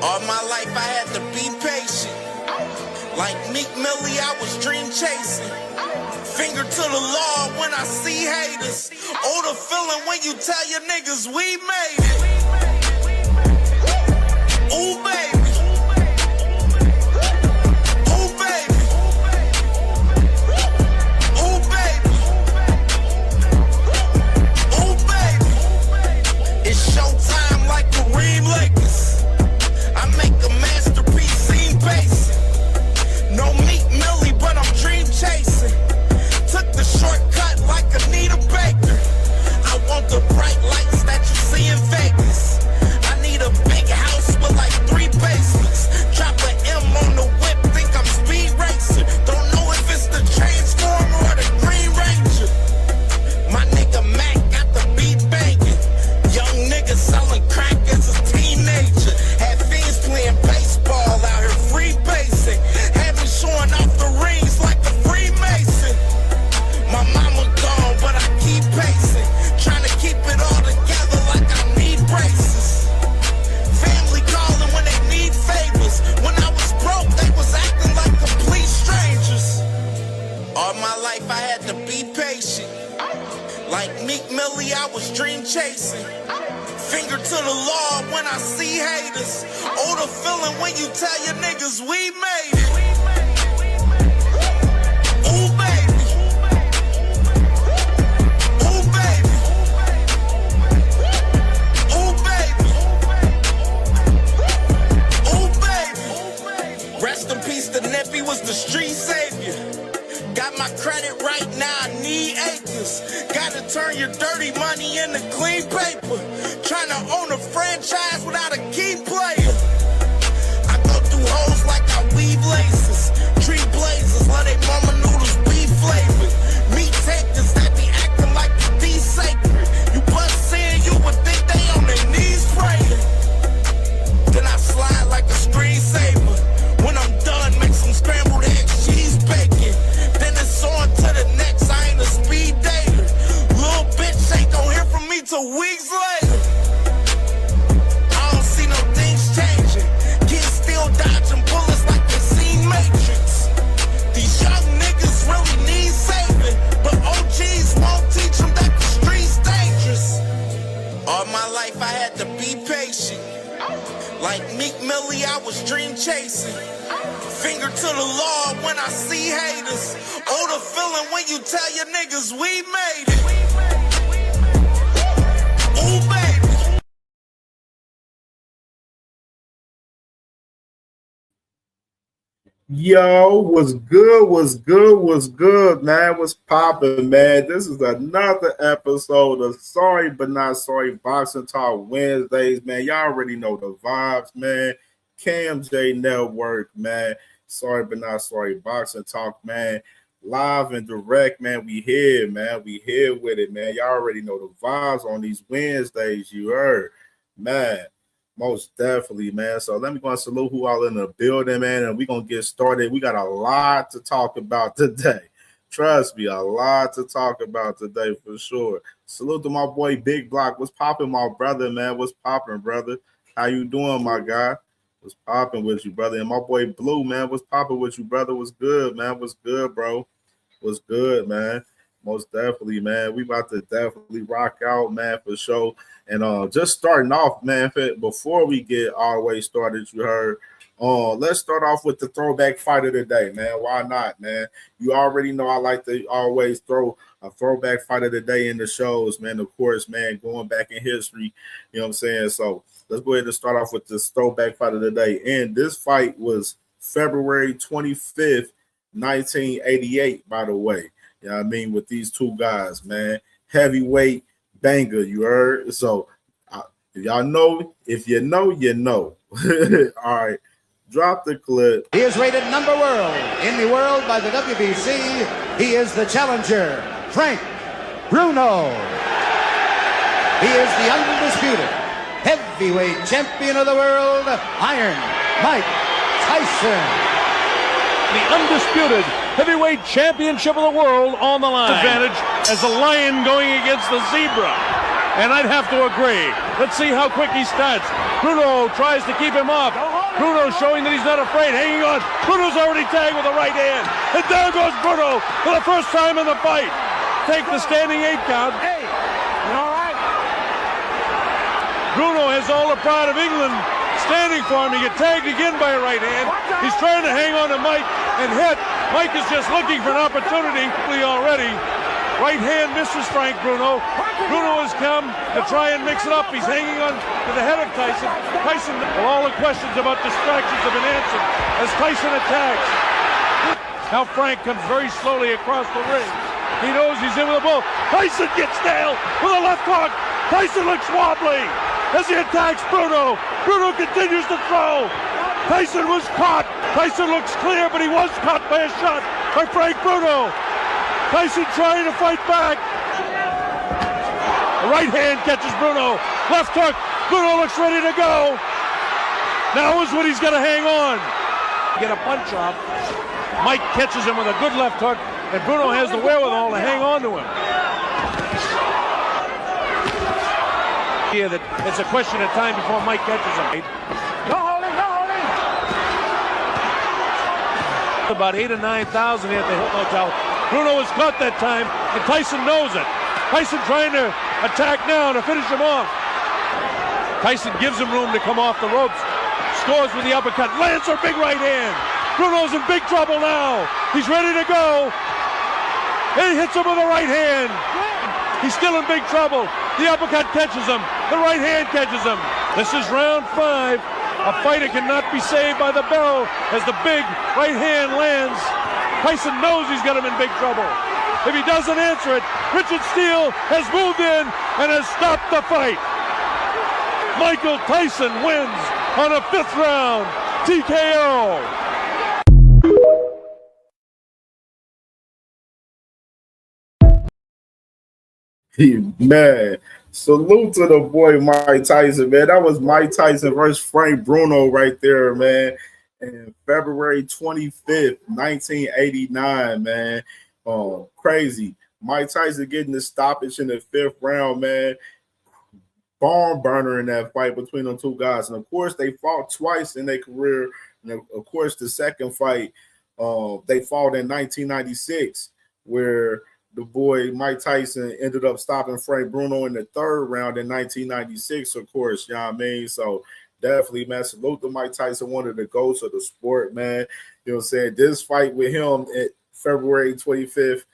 All my life I had to be patient. Like Meek Millie, I was dream chasing. Finger to the law when I see haters. Oh, the feeling when you tell your niggas we made it. Ooh, baby. Ooh, baby. Ooh, baby. Ooh, baby. It's showtime like Kareem Lakers. I make a masterpiece seem basic. No Meek Millie, but I'm dream chasing. Took the shortcut like Anita Baker. I want the bright lights that you see in Vegas. I need a big house with like 3 basements. Drop an M on the whip, think I'm speed racing. Don't know if it's the Transformer or the Green Ranger. My nigga Mac got the beat banging. Young nigga selling crack as a teenager. Had fiends playing baseball out here free basing. Had me showing off the rings like a Freemason. My mama gone, but I keep pacing. Trying to keep it all together like I need braces. Family calling when they need favors. When I was broke, they was acting like complete strangers. All my life I had to be patient. Like Meek Millie, I was dream chasing. Finger to the law when I see haters. Oh, the feeling when you tell your niggas we made it. Ooh, baby. Ooh, baby. Ooh, baby. Ooh, baby. Rest in peace, the Nippy was the street savior. Got my credit right now, I need acres. Gotta turn your dirty money into clean paper. Trying to own a franchise without a key player. I go through hoes like I weave laces. Tree blazers, let they mama noodles be flavored. Meat takers that be acting like the D sacred. You bust in, you would think they on their knees praying. Then I slide like a screensaver. When I'm done, make some scrambled eggs, cheese, bacon. Then it's on to the next, I ain't a speed dater. Little bitch ain't gon' hear from me till weeks later. I don't see no things changing. Kids still dodging bullets like they seen Matrix. These young niggas really need saving, but OGs won't teach them that the street's dangerous. All my life I had to be patient. Like Meek Millie, I was dream chasing. Finger to the law when I see haters. Oh, the feeling when you tell your niggas we made it. Ooh, baby. Yo, what's good? What's good? What's good, man? What's poppin', man? This is another episode of Sorry But Not Sorry Boxing Talk Wednesdays, man. Y'all already know the vibes, man. CamJNetwork, man. Sorry But Not Sorry Boxing Talk, man. Live and direct, man. We here, man. We here with it, man. Y'all already know the vibes on these Wednesdays, you heard, man. Most definitely, man. So let me go and salute who all in the building, man, and we're going to get started. We got a lot to talk about today. Trust me, a lot to talk about today for sure. Salute to my boy Big Block. What's popping, my brother, man? What's popping, brother? How you doing, my guy? What's popping with you, brother? And my boy Blue, man, what's popping with you, brother? What's good, man? What's good, bro? What's good, man? Most definitely, man. We about to definitely rock out, man, for sure. And just starting off, man, before we get all the way started, you heard, let's start off with the throwback fight of the day, man. Why not, man? You already know I like to always throw a throwback fight of the day in the shows, man. Of course, man, going back in history, you know what I'm saying? So let's go ahead and start off with this throwback fight of the day. And this fight was February 25th, 1988, by the way. You know what I mean? With these two guys, man. Heavyweight banger, you heard? So, if y'all know, if you know, you know. All right. Drop the clip. He is rated number world in the world by the WBC. He is the challenger, Frank Bruno. He is the undisputed heavyweight champion of the world, Iron Mike Tyson. The undisputed heavyweight championship of the world on the line. Advantage as a lion going against the zebra. And I'd have to agree. Let's see how quick he starts. Bruno tries to keep him off. Bruno showing that he's not afraid, hanging on. Bruno's already tagged with the right hand. And there goes Bruno for the first time in the fight. Take the standing 8 count. Hey, you all right? Bruno has all the pride of England standing for him. He get tagged again by a right hand. He's trying to hang on to Mike and hit. Mike is just looking for an opportunity already. Right hand misses Frank Bruno. Bruno has come to try and mix it up. He's hanging on to the head of Tyson. Well, all the questions about distractions have been answered as Tyson attacks. Now Frank comes very slowly across the ring. He knows he's in with a bull. Tyson gets nailed with a left hook. Tyson looks wobbly as he attacks Bruno. Bruno continues to throw. Tyson was caught. Tyson looks clear, but he was caught by a shot by Frank Bruno. Tyson trying to fight back. The right hand catches Bruno. Left hook. Bruno looks ready to go. Now is when he's going to hang on. Get a punch off. Mike catches him with a good left hook, and Bruno has the wherewithal to hang on to him. Yeah, that it's a question of time before Mike catches him. No holding, no holding. About 8,000 or 9,000 here at the Hilton Hotel. Bruno was caught that time, and Tyson knows it. Tyson trying to attack now to finish him off. Tyson gives him room to come off the ropes. Scores with the uppercut. Lands a big right hand. Bruno's in big trouble now. He's ready to go. And he hits him with a right hand. He's still in big trouble. The uppercut catches him. The right hand catches him. This is round 5. A fighter cannot be saved by the bell as the big right hand lands. Tyson knows he's got him in big trouble. If he doesn't answer it, Richard Steele has moved in and has stopped the fight. Michael Tyson wins on a 5th round TKO. Man, salute to the boy Mike Tyson, man. That was Mike Tyson versus Frank Bruno right there, man. And February 25th, 1989, man. Crazy. Mike Tyson getting the stoppage in the 5th round, man. Barn burner in that fight between them two guys. And of course, they fought twice in their career. And of course, the second fight, they fought in 1996, where the boy Mike Tyson ended up stopping Frank Bruno in the 3rd round in 1996, of course, you know what I mean? So definitely, man, salute to Mike Tyson, one of the goats of the sport, man. You know what I'm saying? This fight with him at February 25th,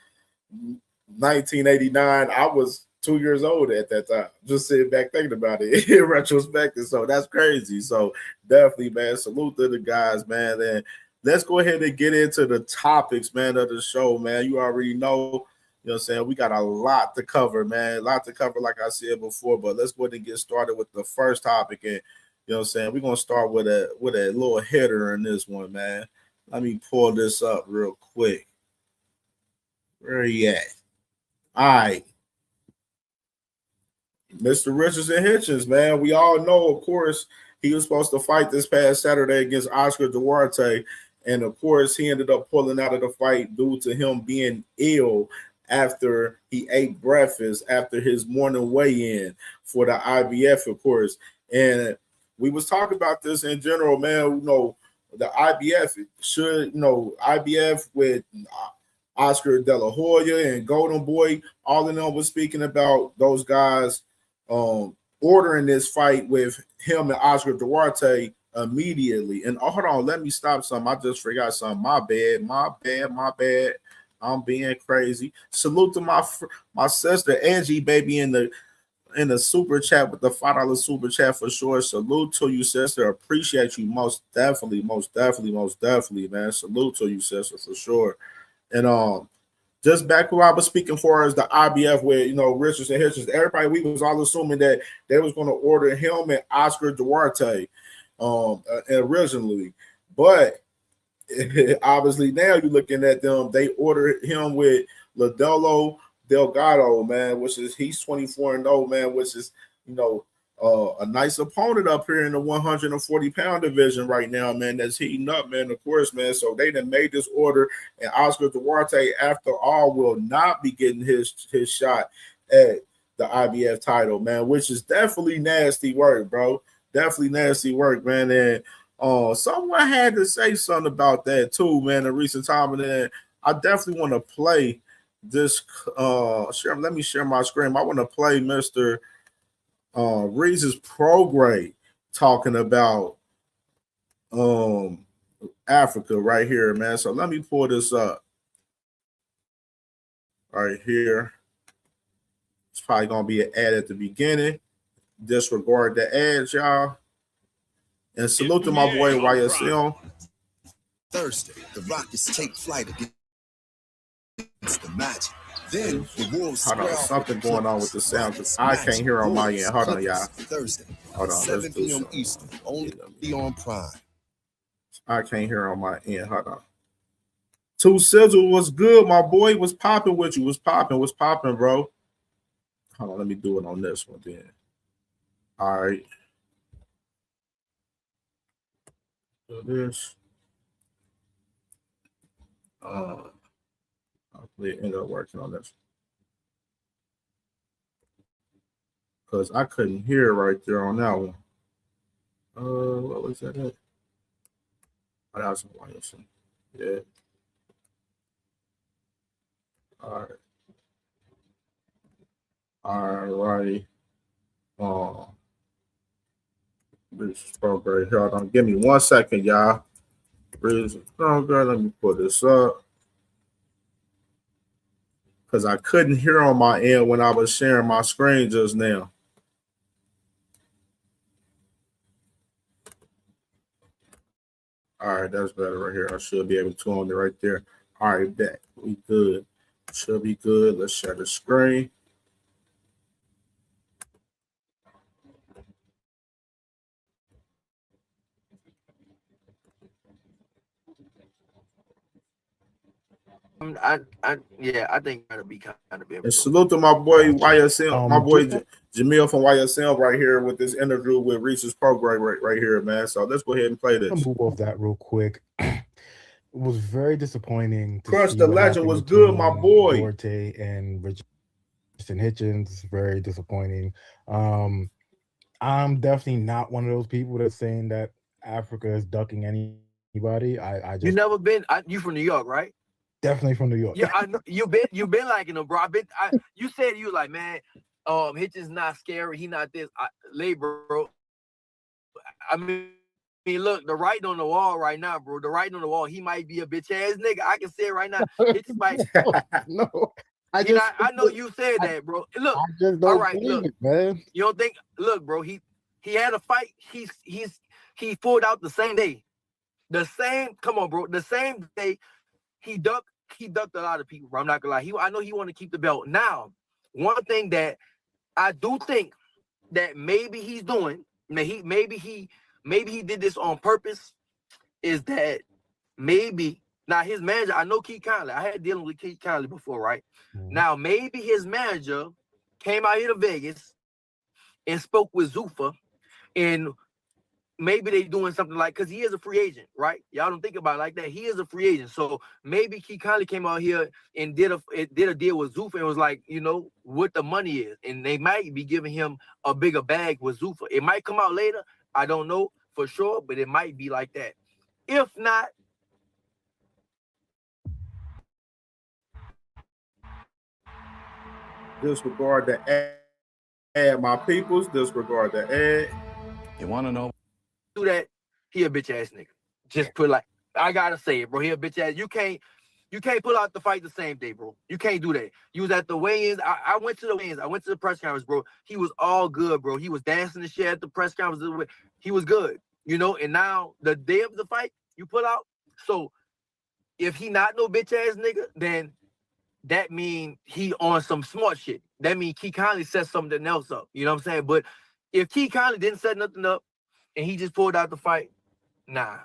1989, I was 2 years old at that time. Just sitting back thinking about it in retrospective. So that's crazy. So definitely, man, salute to the guys, man. And let's go ahead and get into the topics, man, of the show, man. You already know. You know what I'm saying? We got a lot to cover, man. A lot to cover, like I said before. But let's go ahead and get started with the first topic. And, you know what I'm saying? We're going to start with a little header in this one, man. Let me pull this up real quick. Where are you at? All right. Mr. Richardson Hitchens, man. We all know, of course, he was supposed to fight this past Saturday against Oscar Duarte. And, of course, he ended up pulling out of the fight due to him being ill after he ate breakfast after his morning weigh-in for the IBF, of course. And we was talking about this in general, man. You know, the IBF should, you know, IBF with Oscar De La Hoya and Golden Boy, all of them was speaking about those guys ordering this fight with him and Oscar Duarte immediately. And hold on, let me stop something. I just forgot something. My bad. I'm being crazy. Salute to my sister Angie, baby, in the super chat with the $5 super chat for sure. Salute to you, sister. Appreciate you most definitely, man. Salute to you, sister, for sure. And just back who I was speaking for is the IBF with, you know, Richardson Hitchens. Everybody, we was all assuming that they was going to order him and Oscar Duarte originally, but obviously now you're looking at them. They ordered him with Ladolo Delgado, man, which is he's 24-0, man, which is, you know, a nice opponent up here in the 140-pound division right now, man. That's heating up, man. Of course, man. So they done made this order, and Oscar Duarte, after all, will not be getting his shot at the IBF title, man, which is definitely nasty work, bro. Definitely nasty work, man. And someone had to say something about that too, man, in recent time. And then I definitely want to play this. Let me share my screen. I want to play Mr. Reese's Prograde talking about Africa right here, man. So let me pull this up right here. It's probably gonna be an ad at the beginning. Disregard the ads, y'all. And salute to my boy YSL. Thursday, the Rockets take flight against the Magic. Then the Wolves. Hold on, something going on with the sound because I can't hear on my end. Hold on, y'all. Thursday, hold on, 7 p.m. Eastern, only on Prime. I can't hear on my end. Hold on. Two Sizzle was good, my boy. Was popping with you. Was popping, bro. Hold on, let me do it on this one then. All right. So this. Hopefully end up working on this. Because I couldn't hear right there on that one. What was that? Oh, that was YSL. Yeah. All right. All righty. This program here. Hold on. Give me 1 second, y'all. Let me put this up. Because I couldn't hear on my end when I was sharing my screen just now. All right, that's better right here. I should be able to on it right there. All right, back. We good. Should be good. Let's share the screen. I think that'll be kind of big. And salute to my boy YSL, my boy Jamil from YSL right here with this interview with Reese's Program right here, man. So let's go ahead and play this. I'll move off that real quick. It was very disappointing. Crush the Legend was good, my boy. Duarte and Richardson Hitchens, very disappointing. I'm definitely not one of those people that's saying that Africa is ducking anybody. I just you never been. You from New York, right? Definitely from New York. Yeah, I know you've been liking him, bro. You said you like, man, Hitchens not scary. He not this. Bro. I mean, look, the writing on the wall right now, bro. The writing on the wall. He might be a bitch ass nigga. I can say it right now. Hitchens might. No, I know you said that, bro. Look, I just don't all right, believe look, it, man. You don't think? Look, bro. He had a fight. He pulled out the same day. Come on, bro. The same day he ducked a lot of people, bro. I'm not gonna lie. I know he want to keep the belt. Now, one thing that I do think that maybe he's doing, maybe he did this on purpose, is that maybe now his manager, I know Keith Conley. I had dealing with Keith Conley before, right? Mm-hmm. Now maybe his manager came out here to Vegas and spoke with Zuffa, and maybe they doing something like, because he is a free agent, right? Y'all don't think about it like that. He is a free agent. So maybe Keith Conley came out here and did a deal with Zuffa and was like, you know, what the money is. And they might be giving him a bigger bag with Zuffa. It might come out later. I don't know for sure, but it might be like that. If not, disregard the ad, my peoples. Disregard the ad. You want to know? Do that, he a bitch ass nigga. Just put like, I gotta say it, bro. He a bitch ass. You can't pull out the fight the same day, bro. You can't do that. You was at the weigh-ins. I went to the weigh-ins. I went to the press conference, bro. He was all good, bro. He was dancing and shit at the press conference. He was good, you know. And now the day of the fight, you pull out. So if he not no bitch ass nigga, then that mean he on some smart shit. That mean Keith Conley set something else up. You know what I'm saying? But if Keith Conley didn't set nothing up, and he just pulled out the fight, nah.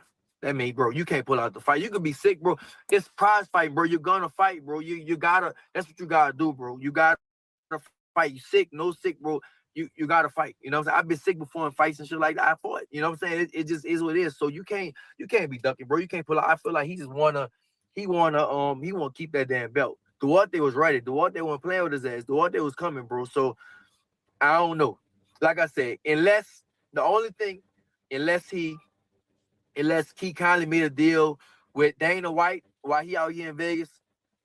That mean, bro, you can't pull out the fight. You could be sick, bro. It's prize fight, bro. You're gonna fight, bro. You gotta, that's what you gotta do, bro. You gotta fight. You sick, no sick, bro. You gotta fight. You know what I'm saying? I've been sick before in fights and shit like that. I fought. You know what I'm saying? It just is what it is. So you can't be ducking, bro. You can't pull out. I feel like he wanna keep that damn belt. Duarte was ready. Duarte wasn't playing with his ass. Duarte was coming, bro. So I don't know. Like I said, unless he kindly made a deal with Dana White while he out here in Vegas,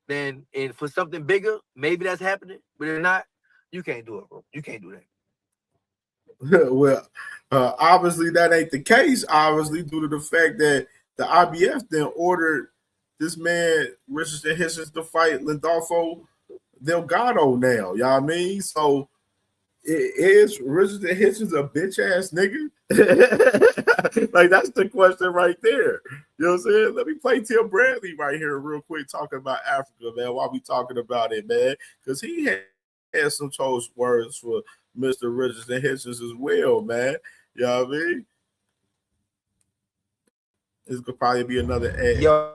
then and for something bigger, maybe that's happening. But if not, you can't do it, bro. You can't do that. Well, obviously that ain't the case. Obviously, due to the fact that the IBF then ordered this man Richardson Hitchens to fight Lindolfo Delgado now. You know what I mean? So is Richardson Hitchens a bitch ass nigga? Like, that's the question right there. You know what I'm saying? Let me play Tim Bradley right here real quick talking about Africa, man, while we talking about it, man. Because he had some choice words for Mr. Richardson Hitchens as well, man. You know what I mean? This could probably be another ad. Yo,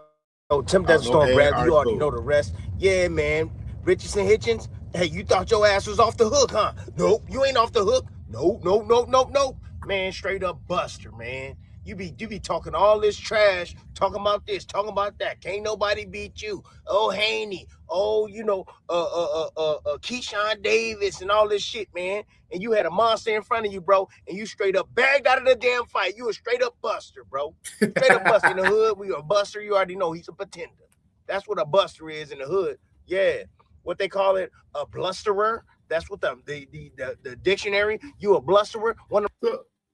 Tim Desert Storm Bradley, you already know the rest. Yeah, man. Richardson Hitchens, hey, you thought your ass was off the hook, huh? Nope, you ain't off the hook. Nope. Man, straight up buster, man. You be talking all this trash, talking about this, talking about that. Can't nobody beat you. Oh, Haney. Oh, Keyshawn Davis and all this shit, man. And you had a monster in front of you, bro, and you straight up bagged out of the damn fight. You a straight up buster, bro. Straight up buster in the hood. We a buster. You already know he's a pretender. That's what a buster is in the hood. Yeah. What they call it, a blusterer. That's what the dictionary. You a blusterer.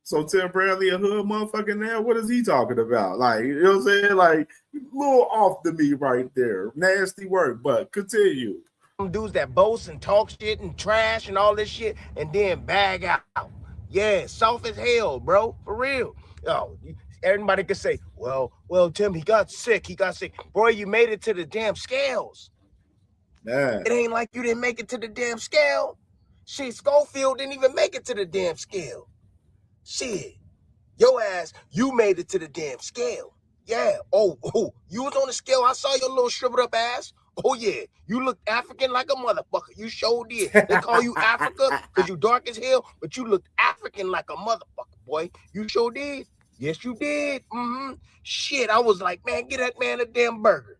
So Tim Bradley a hood motherfucker now? What is he talking about? Like, you know what I'm saying? Like, a little off to me right there. Nasty work, but continue. Dudes that boast and talk shit and trash and all this shit and then bag out. Yeah, soft as hell, bro. For real. Oh, everybody could say, well, Tim, he got sick. Boy, you made it to the damn scales. Man. It ain't like you didn't make it to the damn scale. Shit, Schofield didn't even make it to the damn scale. Shit, your ass, you made it to the damn scale. Yeah. Oh, you was on the scale. I saw your little shriveled up ass. Oh, yeah. You looked African like a motherfucker. You sure did. They call you Africa because you dark as hell, but you looked African like a motherfucker, boy. You sure did. Yes, you did. Shit, I was like, man, get that man a damn burger.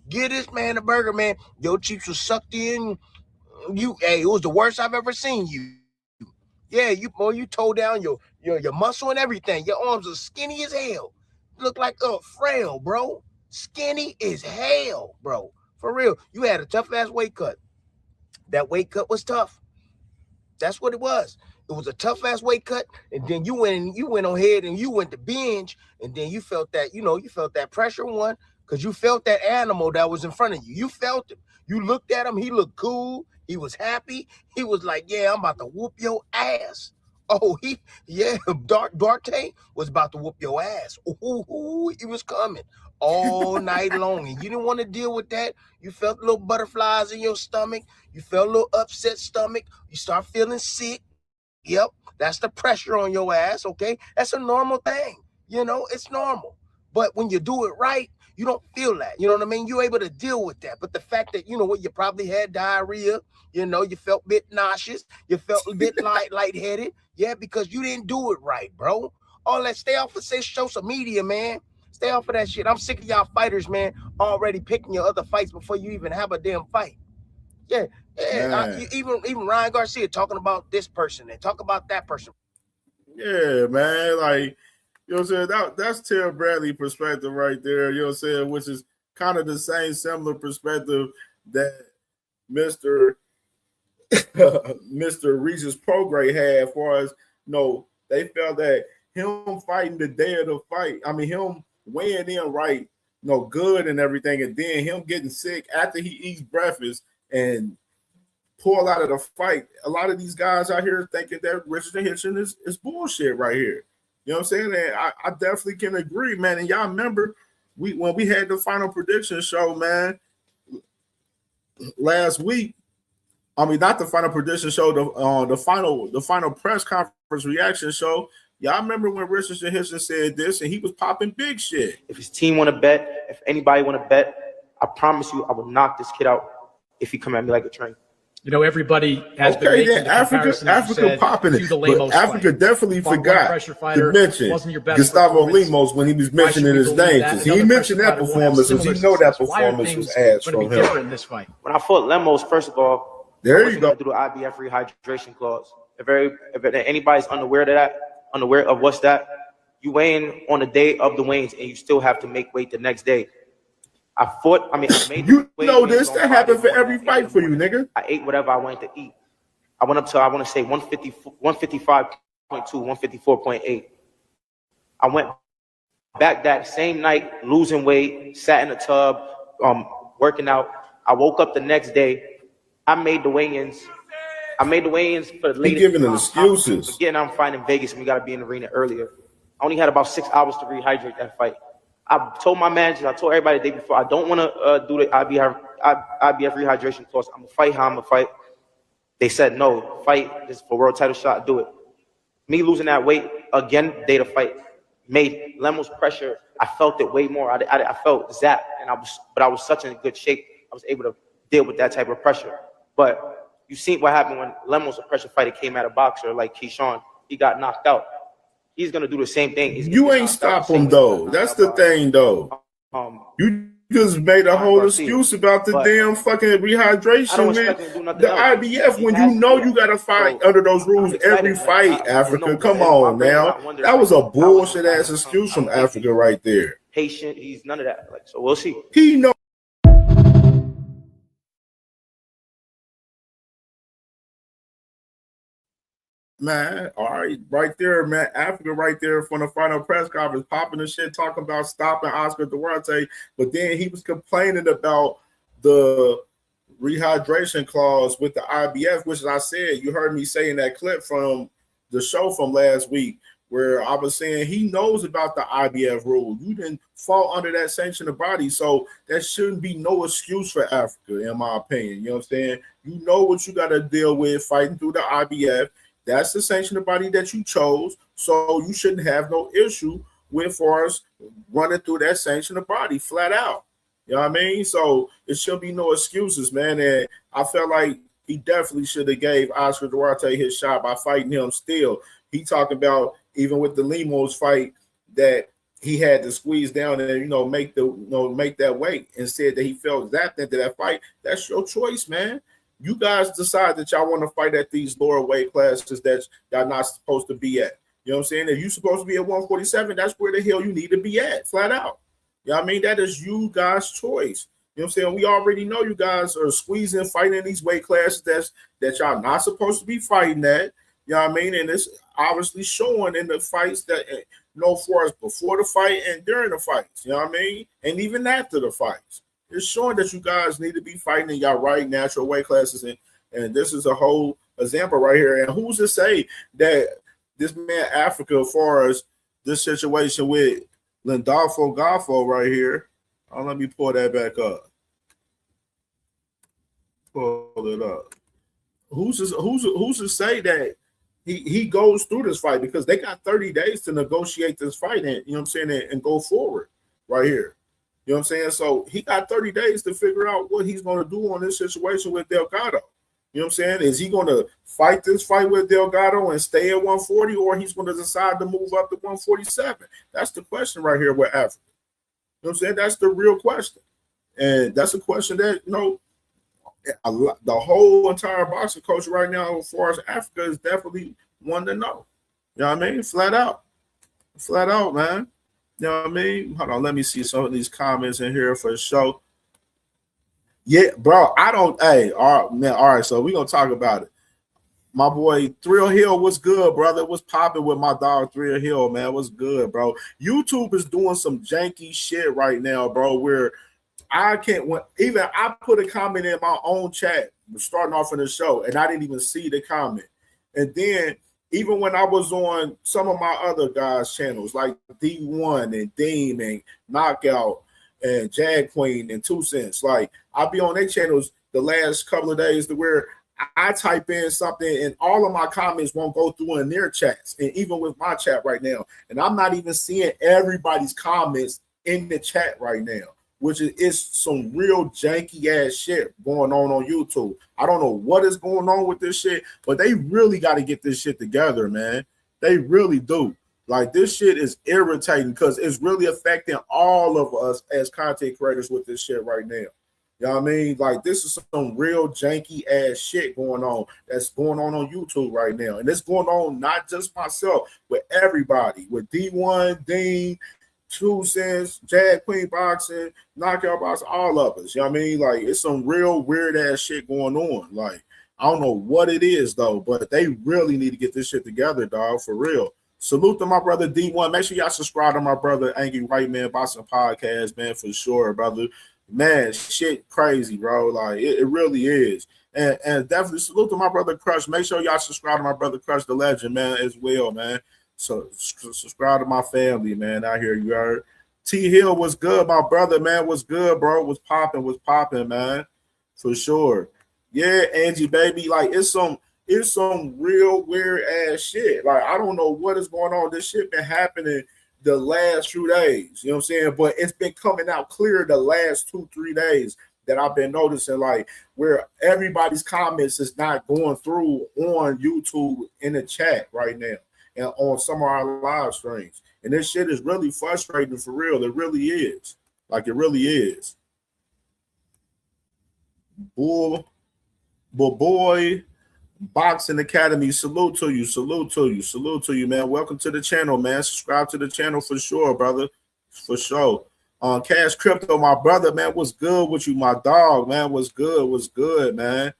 Get this man a burger, man. Your cheeks was sucked in. It was the worst I've ever seen you. Yeah, you tore down your muscle and everything. Your arms are skinny as hell. Look like frail, bro. Skinny as hell, bro. For real. You had a tough ass weight cut. That weight cut was tough. That's what it was. It was a tough ass weight cut, and then you went ahead and you went to binge, and then you felt that, you felt that pressure one, because you felt that animal that was in front of you. You felt him. You looked at him. He looked cool. He was happy. He was like, yeah, I'm about to whoop your ass. Oh, Duarte was about to whoop your ass. Ooh, he was coming all night long, and you didn't want to deal with that. You felt little butterflies in your stomach. You felt a little upset stomach. You start feeling sick. Yep, that's the pressure on your ass, okay? That's a normal thing. It's normal. But when you do it right, you don't feel that. You know what I mean? You're able to deal with that. But the fact that, you probably had diarrhea, you felt a bit nauseous, you felt a bit lightheaded. Yeah, because you didn't do it right, bro. All that, stay off of social media, man. Stay off of that shit. I'm sick of y'all fighters, man, already picking your other fights before you even have a damn fight. Yeah. Even Ryan Garcia talking about this person and talk about that person. Yeah, man. Like, you know what I'm saying? That's Tim Bradley perspective right there, you know what I'm saying? Which is kind of the same similar perspective that Mr. Regis Prograis had, as far as, they felt that him fighting the day of the fight, him weighing in right, good and everything, and then him getting sick after he eats breakfast and pull out of the fight. A lot of these guys out here thinking that Richardson Hitchens is bullshit right here. You know what I'm saying? And I definitely can agree, man. And y'all remember when we had the final prediction show, man, last week. Not the final prediction show, the final press conference reaction show. Y'all remember when Richardson Hitchens said this, and he was popping big shit. If his team want to bet, if anybody want to bet, I promise you I will knock this kid out if he come at me like a train. Everybody has been making the Africa popping it. But Africa definitely forgot to mention Gustavo Lemos when he was mentioning his name. Because he mentioned that performance, because he know that performance was ass from him. When I fought Lemos, first of all, there you go. Do the IBF rehydration clause. if anybody's unaware of what's that, you weigh in on the day of the weigh-ins and you still have to make weight the next day. I made you know this. That happened for every fight for you, nigga. I ate whatever I wanted to eat. I went up to, I want to say 155.2, 154.8. I went back that same night, losing weight, sat in the tub, working out. I woke up the next day. I made the weigh-ins. For the latest. He giving them excuses. Again, I'm fighting in Vegas and we got to be in the arena earlier. I only had about 6 hours to rehydrate that fight. I told my managers, I told everybody the day before, I don't want to do the IBF rehydration course. I'm going to fight how I'm going to fight. They said, no, fight. This is for world title shot. Do it. Me losing that weight, again, day to fight, made Lemo's pressure. I felt it way more. I felt zapped, but I was such in good shape. I was able to deal with that type of pressure. But you seen what happened when Lemo's a pressure fighter came at a boxer like Keyshawn. He got knocked out. He's going to do the same thing. You ain't stop him, though. That's the thing, though. You just made a whole excuse about the damn fucking rehydration, man. The IBF, when you know you got to fight under those rules every fight, Africa. Come on, now. That was a bullshit-ass excuse from Africa right there. Patient. He's none of that. So we'll see. He know. Man, all right, right there, man. Africa right there from the final press conference, popping the shit, talking about stopping Oscar Duarte, but then he was complaining about the rehydration clause with the IBF, which I said, you heard me say in that clip from the show from last week, where I was saying he knows about the IBF rule. You didn't fall under that sanctioned body, so that shouldn't be no excuse for Africa, in my opinion. You know what I'm saying? You know what you got to deal with fighting through the IBF. That's the sanctioned body that you chose, so you shouldn't have no issue with far as running through that sanctioned body flat out. You know what I mean? So it should be no excuses, man. And I felt like he definitely should have gave Oscar Duarte his shot by fighting him still. He talked about even with the Lemos fight that he had to squeeze down and make that weight, and said that he felt zapped into that fight. That's your choice, man. You guys decide that y'all want to fight at these lower weight classes that y'all not supposed to be at. You know what I'm saying? If you're supposed to be at 147, that's where the hell you need to be at, flat out. You know what I mean? That is you guys' choice. You know what I'm saying? We already know you guys are squeezing, fighting in these weight classes that y'all not supposed to be fighting at. You know what I mean? And it's obviously showing in the fights that, for us before the fight and during the fights. You know what I mean? And even after the fights. It's showing that you guys need to be fighting in y'all right natural weight classes, and this is a whole example right here. And who's to say that this man Africa, as far as this situation with Landolfo Gaffo right here, let me pull that back up. Pull it up. Who's to say that he goes through this fight, because they got 30 days to negotiate this fight and and go forward right here. You know what I'm saying? So he got 30 days to figure out what he's going to do on this situation with Delgado. You know what I'm saying? Is he going to fight this fight with Delgado and stay at 140, or he's going to decide to move up to 147? That's the question right here with Africa. You know what I'm saying? That's the real question. And that's a question that, the whole entire boxing culture right now, as far as Africa, is definitely one to know. You know what I mean? Flat out. Flat out, man. You know what I mean? Hold on, let me see some of these comments in here for the show. Yeah, bro, all right, so we're going to talk about it. My boy, Thrill Hill, what's good, brother? What's popping with my dog, Thrill Hill, man? What's good, bro? YouTube is doing some janky shit right now, bro, where I put a comment in my own chat starting off in the show, and I didn't even see the comment. And then even when I was on some of my other guys' channels, like D1 and Deem and Knockout and Jag Queen and 2 Cents, like I'll be on their channels the last couple of days to where I type in something and all of my comments won't go through in their chats, and even with my chat right now. And I'm not even seeing everybody's comments in the chat right now, which is some real janky ass shit going on YouTube. I don't know what is going on with this shit, but they really got to get this shit together, man. They really do. Like, this shit is irritating because it's really affecting all of us as content creators with this shit right now. You know what I mean? Like, this is some real janky ass shit going on that's going on YouTube right now. And it's going on not just myself, with everybody, with D1, Dean, 2 Cents, Jag Queen Boxing, Knockout Boxing, all of us. You know what I mean? Like, it's some real weird ass shit going on. Like, I don't know what it is, though, but they really need to get this shit together, dog, for real. Salute to my brother D1. Make sure y'all subscribe to my brother Angry White Man Boxing Podcast, man, for sure, brother. Man, shit crazy, bro. Like, it really is. And definitely salute to my brother Crush. Make sure y'all subscribe to my brother Crush the Legend, man, as well, man. So subscribe to my family, man, out here. You heard? T Hill was good, my brother, man. Was good, bro. Was popping, man. For sure. Yeah, Angie, baby. Like, it's some real weird ass shit. Like, I don't know what is going on. This shit been happening the last few days, you know what I'm saying? But it's been coming out clear the last 2-3 days that I've been noticing, like, where everybody's comments is not going through on YouTube in the chat right now and on some of our live streams. And this shit is really frustrating for real. It really is. Like, it really is. Boy. Boxing Academy, salute to you, man. Welcome to the channel, man. Subscribe to the channel for sure, brother, for sure. Cash Crypto, my brother, man, what's good with you, my dog, man? What's good, man?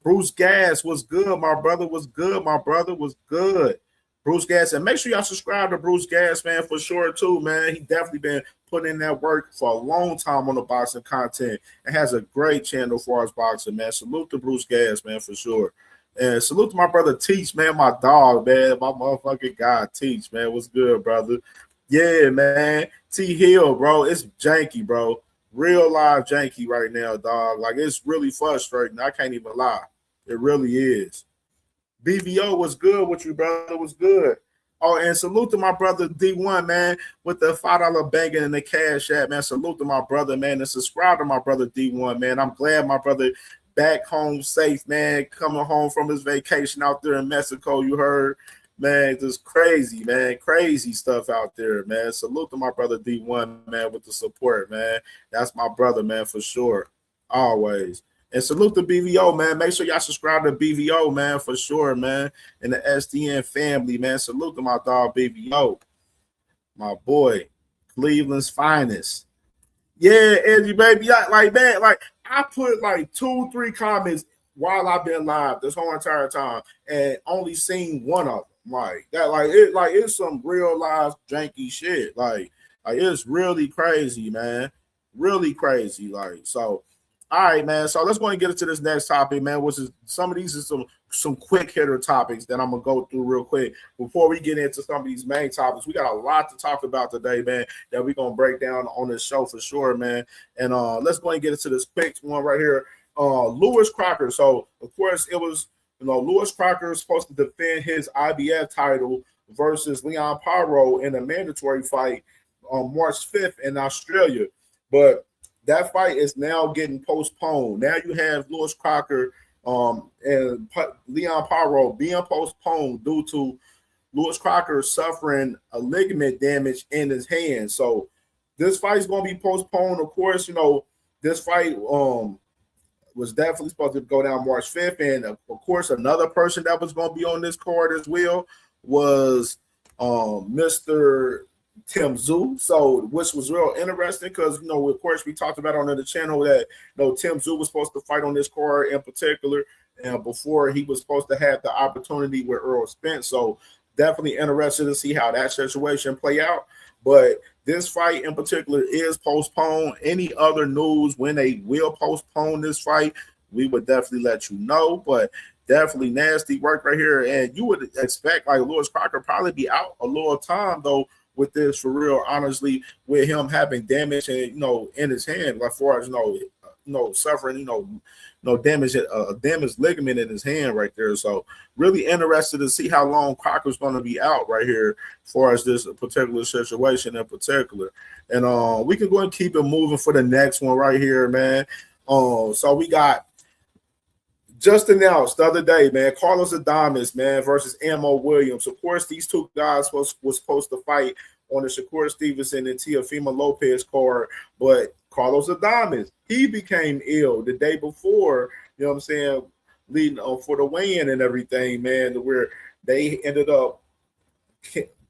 Bruce Gas, what's good, my brother? Was good. Bruce Gas, and make sure y'all subscribe to Bruce Gas, man, for sure too, man. He definitely been putting in that work for a long time on the boxing content and has a great channel for us boxing, man. Salute to Bruce Gas, man, for sure. And salute to my brother Teach, man, my dog, man, my motherfucking guy, Teach, man. What's good, brother? Yeah, man. T Hill, bro. It's janky, bro. Real live janky right now, dog. Like, it's really frustrating. I can't even lie. It really is. BVO was good with you, brother. Was good. Oh, and salute to my brother D1, man, with the $5 banging in the cash app, man. Salute to my brother, man, and subscribe to my brother D1, man. I'm glad my brother back home safe, man, coming home from his vacation out there in Mexico. You heard, man, just crazy, man, crazy stuff out there, man. Salute to my brother D1, man, with the support, man. That's my brother, man, for sure, always. And salute to BVO, man. Make sure y'all subscribe to BVO, man, for sure, man. And the SDN family, man. Salute to my dog BVO, my boy, Cleveland's finest. Yeah, Angie, baby. Like, man, like, I put like 2-3 comments while I've been live this whole entire time and only seen one of them. Like that, it's some real live janky shit. Like it's really crazy, man. Really crazy. Like, so all right, man. So let's go and get into this next topic, man, which is some of these are some quick hitter topics that I'm gonna go through real quick before we get into some of these main topics. We got a lot to talk about today, man, that we're gonna break down on this show for sure, man. And let's go and get into this quick one right here. Lewis Crocker. So of course it was, Lewis Crocker is supposed to defend his IBF title versus Leon Pyro in a mandatory fight on March 5th in Australia, but that fight is now getting postponed. Now you have Lewis Crocker and Leon Pyro being postponed due to Lewis Crocker suffering a ligament damage in his hand. So this fight is going to be postponed. Of course, this fight was definitely supposed to go down March 5th. And of course, another person that was going to be on this card as well was Mr. Tim Tszyu, so which was real interesting because of course we talked about on the channel that Tim Tszyu was supposed to fight on this card in particular, and before he was supposed to have the opportunity with Earl Spence. So definitely interested to see how that situation play out. But this fight in particular is postponed. Any other news when they will postpone this fight, we would definitely let you know. But definitely nasty work right here, and you would expect like Lewis Crocker probably be out a little time though with this, for real, honestly, with him having damage and in his hand, like far as suffering damage, damaged ligament in his hand right there. So really interested to see how long Crocker's going to be out right here as far as this particular situation in particular. And we can go and keep it moving for the next one right here, man. So we got just announced the other day, man, Carlos Adames, man, versus Ammo Williams. Of course, these two guys was supposed to fight on the Shakur Stevenson and Teofimo Lopez card, but Carlos Adames, he became ill the day before, you know what I'm saying, leading for the weigh-in and everything, man, where they ended up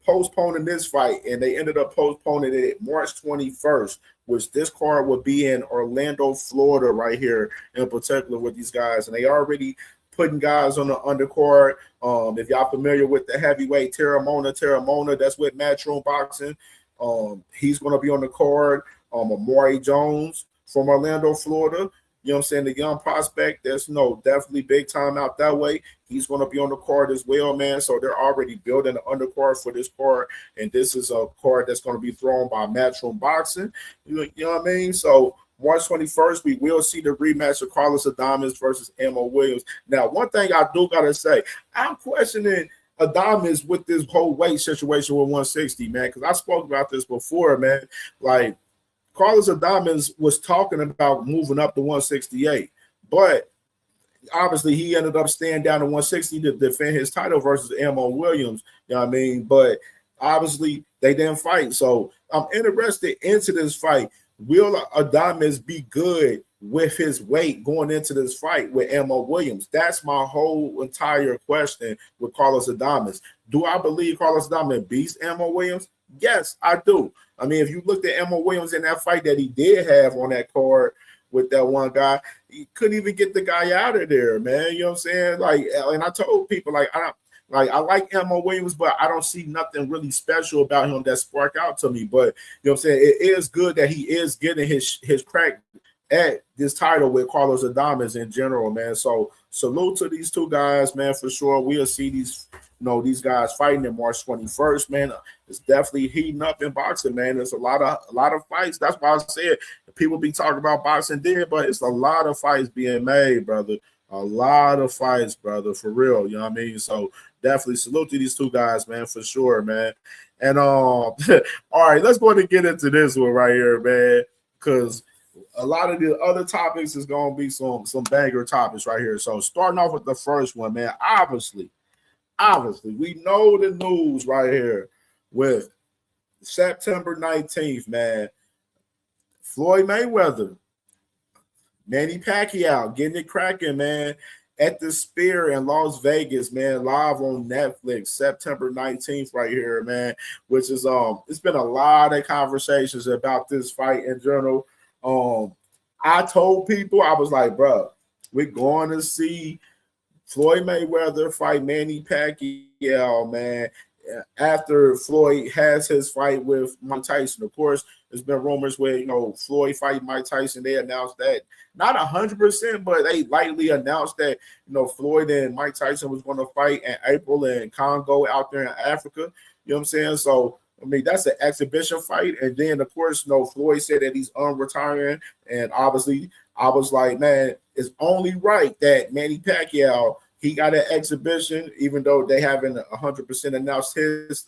postponing this fight, and they ended up postponing it March 21st, which this card would be in Orlando, Florida, right here in particular with these guys. And they already putting guys on the undercard. If y'all familiar with the heavyweight Terramona, that's with Matchroom Boxing. He's going to be on the card. Amari Jones from Orlando, Florida. You know what I'm saying? The young prospect that's definitely big time out that way. He's going to be on the card as well, man. So they're already building the undercard for this card. And this is a card that's going to be thrown by Matchroom Boxing. You know what I mean? So March 21st, we will see the rematch of Carlos Adames versus Emma Williams. Now, one thing I do got to say, I'm questioning Adames with this whole weight situation with 160, man, because I spoke about this before, man. Like, Carlos Adames was talking about moving up to 168, but obviously he ended up staying down to 160 to defend his title versus Emma Williams. You know what I mean? But obviously they didn't fight. So I'm interested into this fight. Will Adames be good with his weight going into this fight with Emma Williams? That's my whole entire question with Carlos Adames. Do I believe Carlos Adames beats Emma Williams? Yes, I do. I mean, if you looked at Emma Williams in that fight that he did have on that card with that one guy, he couldn't even get the guy out of there, man. You know what I'm saying? Like, and I told people, I like Emma Williams, but I don't see nothing really special about him that spark out to me. But you know what I'm saying? It is good that he is getting his crack at this title with Carlos Adames in general, man. So salute to these two guys, man, for sure. We'll see these guys fighting in March 21st, man. It's definitely heating up in boxing, man. There's a lot of fights. That's why I said people be talking about boxing dead, but it's a lot of fights being made, brother. A lot of fights, brother, for real. You know what I mean? So definitely salute to these two guys, man, for sure, man. And all right, let's go ahead and get into this one right here, man, because a lot of the other topics is going to be some banger topics right here. So starting off with the first one, man, obviously, we know the news right here with September 19th, man. Floyd Mayweather, Manny Pacquiao getting it cracking, man, at the Sphere in Las Vegas, man, live on Netflix, September 19th right here, man, which is it's been a lot of conversations about this fight in general. I told people, I was like, bro, we're going to see Floyd Mayweather fight Manny Pacquiao, man, after Floyd has his fight with Mike Tyson. Of course, there's been rumors where, Floyd fight Mike Tyson. They announced that, not 100%, but they lightly announced that, Floyd and Mike Tyson was going to fight in April in Congo out there in Africa. You know what I'm saying? So, I mean, that's an exhibition fight. And then, of course, Floyd said that he's unretiring. And obviously, I was like, man, it's only right that Manny Pacquiao, he got an exhibition, even though they haven't 100% announced his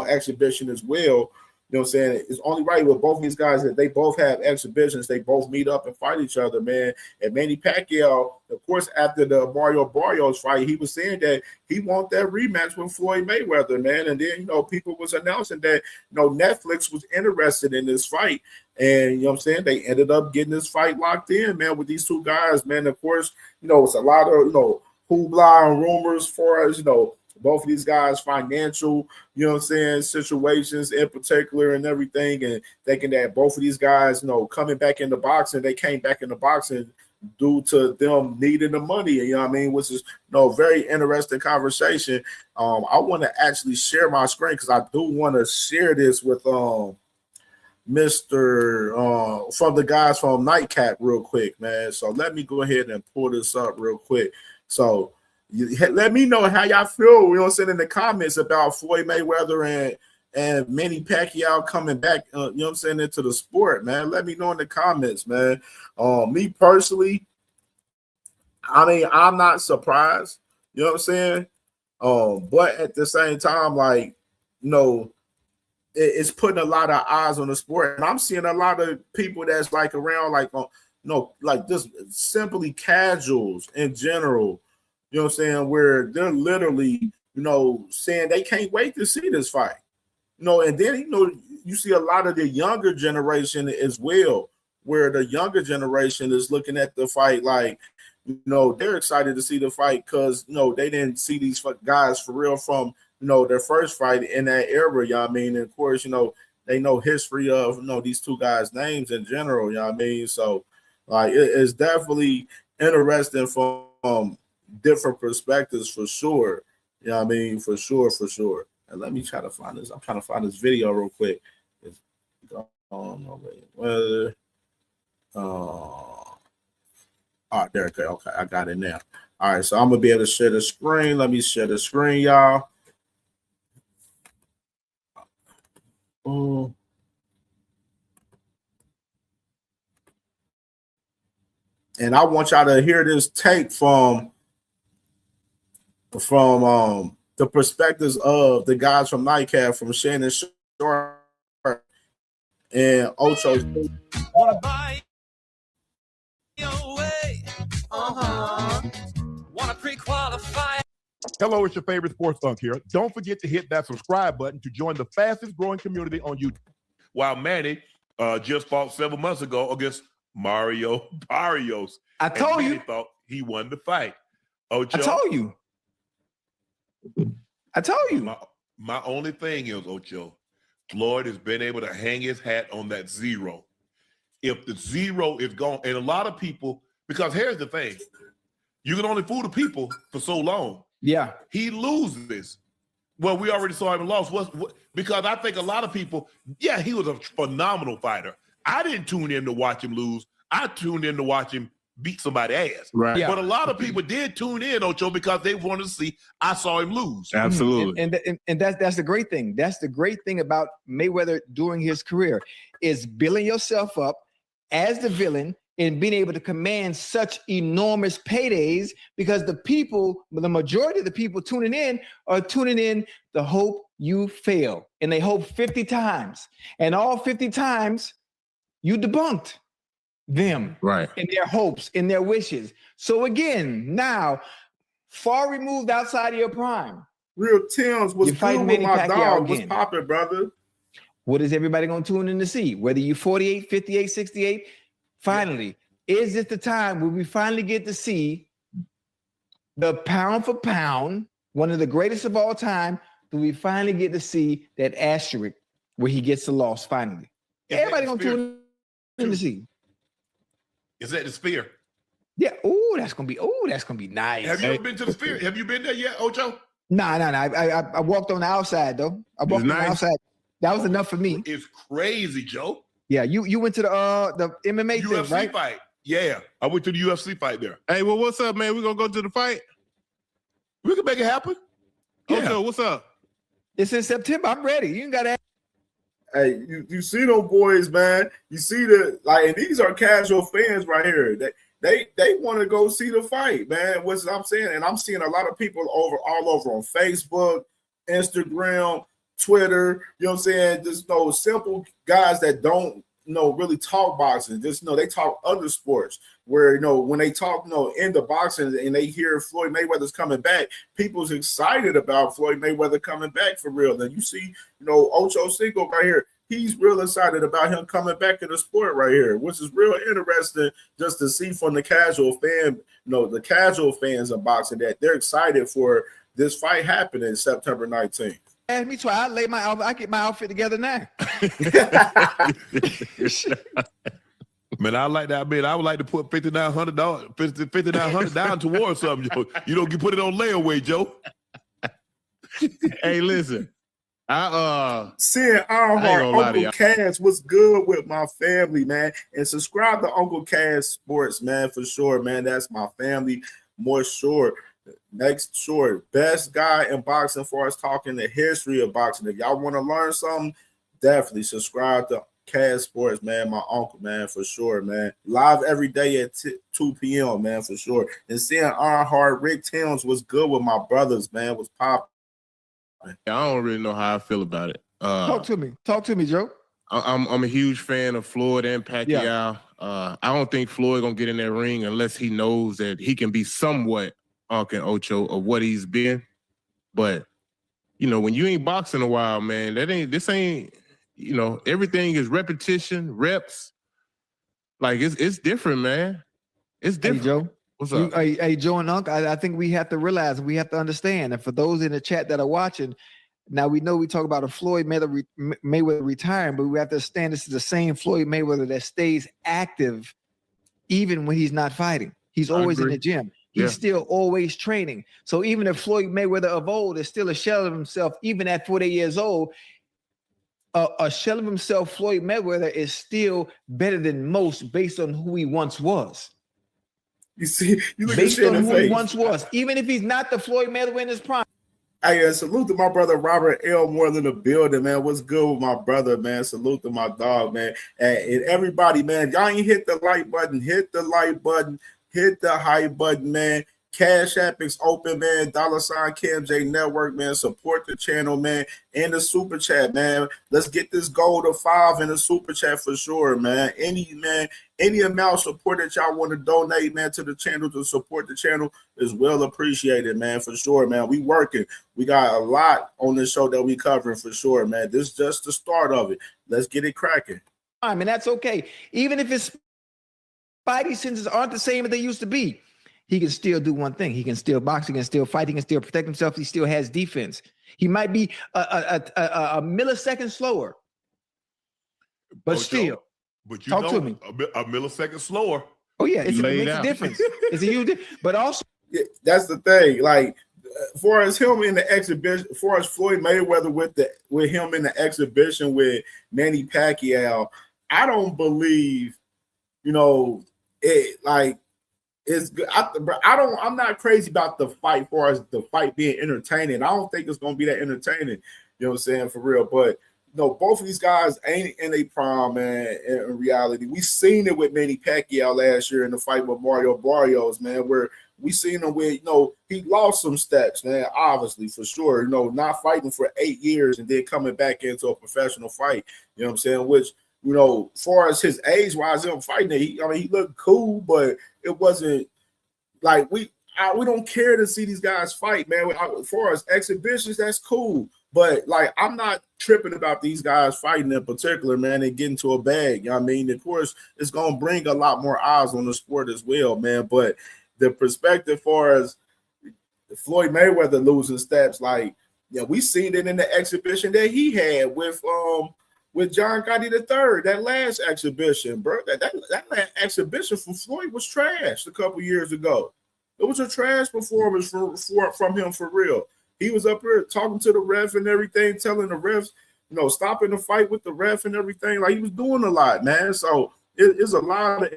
exhibition as well. You know what I'm saying? It's only right with both these guys that they both have exhibitions. They both meet up and fight each other, man. And Manny Pacquiao, of course, after the Mario Barrios fight, he was saying that he want that rematch with Floyd Mayweather, man. And then, people was announcing that, Netflix was interested in this fight. And, you know what I'm saying? They ended up getting this fight locked in, man, with these two guys, man. Of course, it's a lot of, hoopla and rumors for us, both of these guys' financial, situations in particular and everything, and thinking that both of these guys, coming back into boxing, they came back into boxing due to them needing the money, you know what I mean, which is, very interesting conversation. I want to actually share my screen because I do want to share this with Mr. From the guys from Nightcap real quick, man. So let me go ahead and pull this up real quick. So let me know how y'all feel, in the comments about Floyd Mayweather and Manny Pacquiao coming back, into the sport, man. Let me know in the comments, man. Me personally, I mean, I'm not surprised, but at the same time, like, it's putting a lot of eyes on the sport. And I'm seeing a lot of people that's like around, like, like just simply casuals in general, where they're literally, saying they can't wait to see this fight. And then, you see a lot of the younger generation as well where the younger generation is looking at the fight like, they're excited to see the fight because, they didn't see these guys for real from, their first fight in that era, you know what I mean? And of course, they know history of, these two guys' names in general, you know what I mean? So, like, it's definitely interesting from different perspectives for sure. You know what I mean? For sure. And let me try to find this. I'm trying to find this video real quick. It's going on. Well, there it goes. Okay, I got it now. All right, so I'm gonna be able to share the screen. Let me share the screen, y'all. And I want y'all to hear this take from the perspectives of the guys from Nightcap, from Shannon Sharp and Ocho. Wanna buy your way? Wanna pre-qualify? Hello, it's your favorite sports thunk here. Don't forget to hit that subscribe button to join the fastest growing community on YouTube. While Manny just fought 7 months ago against Mario Barrios. I told you. He thought he won the fight. Ocho, I told you. My only thing is, Ocho, Floyd has been able to hang his hat on that 0. If the 0 is gone, and a lot of people, because here's the thing, you can only fool the people for so long. Yeah. He loses. Well, we already saw him lose. Because I think a lot of people, he was a phenomenal fighter. I didn't tune in to watch him lose. I tuned in to watch him beat somebody's ass. Right. Yeah. But a lot of people did tune in, Ocho, because they wanted to see I saw him lose. Absolutely. And that's the great thing. That's the great thing about Mayweather during his career, is building yourself up as the villain and being able to command such enormous paydays, because the majority of the people tuning in are tuning in to hope you fail. And they hope 50 times. And all 50 times, you debunked them, Right, in their hopes, in their wishes. So again, now, far removed outside of your prime. Real Tim's was good with my dog. What's popping, brother? What is everybody going to tune in to see? Whether you 48, 58, 68, finally, is this the time where we finally get to see the pound for pound, one of the greatest of all time? Do we finally get to see that asterisk where he gets the loss finally? Everybody going to tune in to see. Is that the Sphere? Yeah. That's gonna be nice. Have you ever been to the Sphere? Have you been there yet, Ocho? No. I walked on the outside though. I walked on the outside. That was enough for me. It's crazy, Joe. Yeah, you went to the MMA UFC thing, right? fight. Yeah, I went to the UFC fight there. Hey, well, what's up, man? We gonna go to the fight? We can make it happen. Yeah. What's up? It's in September. I'm ready. You ain't gotta. Hey, you see those boys, man. You see and these are casual fans right here. They want to go see the fight, man. What's I'm saying, and I'm seeing a lot of people all over on Facebook, Instagram, Twitter. You know what I'm saying? Just those simple guys that don't really talk boxing. Just they talk other sports. Where when they talk in the boxing and they hear Floyd Mayweather's coming back, people's excited about Floyd Mayweather coming back for real. And you see Ocho Cinco right here, he's real excited about him coming back in the sport right here, which is real interesting just to see from the casual fan, the casual fans of boxing, that they're excited for this fight happening September 19th. Ask me twice. I get my outfit together now. Man, I like that. I would like to put $5,900 down towards something, Joe. You put it on layaway, Joe. Hey, listen. Seeing Ironheart Uncle Cass was good with my family, man. And subscribe to Uncle Cass Sports, man, for sure, man. That's my family, more sure. Next short, best guy in boxing for us talking the history of boxing. If y'all want to learn something, definitely subscribe to Cass Sports, man. My uncle, man, for sure, man. Live every day at 2 p.m., man, for sure. And seeing Ironheart, Rick Timms was good with my brothers, man. Was popping. I don't really know how I feel about it. Talk to me, Joe. I'm a huge fan of Floyd and Pacquiao. Yeah. I don't think Floyd gonna get in that ring unless he knows that he can be somewhat Uncle Ocho of what he's been. But when you ain't boxing a while, man, this ain't everything is repetition, reps. Like it's different, man. It's different. Hey, Joe. What's up? Hey, Joe and Unc, I think we have to realize, we have to understand, and for those in the chat that are watching, now we know we talk about a Floyd Mayweather retiring, but we have to understand this is the same Floyd Mayweather that stays active even when he's not fighting. He's always in the gym. He's still always training. So even if Floyd Mayweather of old is still a shell of himself, even at 48 years old, a shell of himself, Floyd Mayweather is still better than most based on who he once was. You see, you look based at on in the who he face. once was, even if he's not the Floyd Mayweather in his prime. Hey, salute to my brother Robert Elmore in the building, man. What's good with my brother, man? Salute to my dog, man. And everybody, man, y'all ain't hit the like button. Hit the like button. Hit the hype button, man. Cash App is open, man. $ CamJNetwork, man. Support the channel, man. And the super chat, man. Let's get this goal to 5 in the super chat for sure, man. Any amount of support that y'all want to donate, man, to the channel to support the channel is well appreciated, man, for sure, man. We working. We got a lot on this show that we covering for sure, man. This is just the start of it. Let's get it cracking. And that's okay. Even if his spidey senses aren't the same as they used to be, he can still do one thing. He can still box. He can still fight. He can still protect himself. He still has defense. He might be a millisecond slower, but still. But you talk know, to me. A millisecond slower. Oh yeah, it makes a difference. It's a huge, but also that's the thing. Like, for as him in the exhibition, for as Floyd Mayweather with him in the exhibition with Manny Pacquiao, I don't believe, it like. It's good. I'm not crazy about the fight for as the fight being entertaining. I don't think it's gonna be that entertaining, you know what I'm saying, for real. But both of these guys ain't in a prime, man, in reality. We seen it with Manny Pacquiao last year in the fight with Mario Barrios, man, where we seen him with, he lost some steps, man, obviously, for sure. Not fighting for 8 years and then coming back into a professional fight, you know what I'm saying, which far as his age-wise, him fighting it, he looked cool, but it wasn't like we don't care to see these guys fight, man. As far as exhibitions, that's cool, but like I'm not tripping about these guys fighting in particular, man, and getting to a bag. I mean, of course, it's gonna bring a lot more eyes on the sport as well, man. But the perspective far as Floyd Mayweather losing steps, like we seen it in the exhibition that he had with John Gotti III, that last exhibition, bro. That last exhibition from Floyd was trash a couple years ago. It was a trash performance from him for real. He was up here talking to the ref and everything, telling the refs, stopping the fight with the ref and everything. Like, he was doing a lot, man. So it's a lot of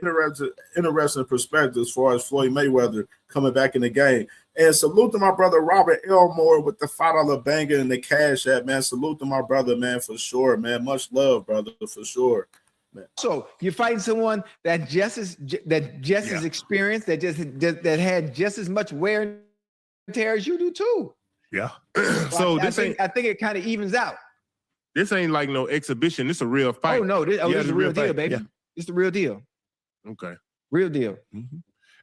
interesting perspectives as far as Floyd Mayweather coming back in the game. And salute to my brother Robert Elmore with the $5 banger and the Cash App, man. Salute to my brother, man, for sure, man. Much love, brother, for sure. Man. So you're fighting someone that just as experienced, that had just as much wear and tear as you do too. Yeah. So I think it kind of evens out. This ain't like no exhibition. This a real fight. Oh no, this is a real deal, baby. Yeah. It's the real deal. Okay. Real deal. Mm-hmm.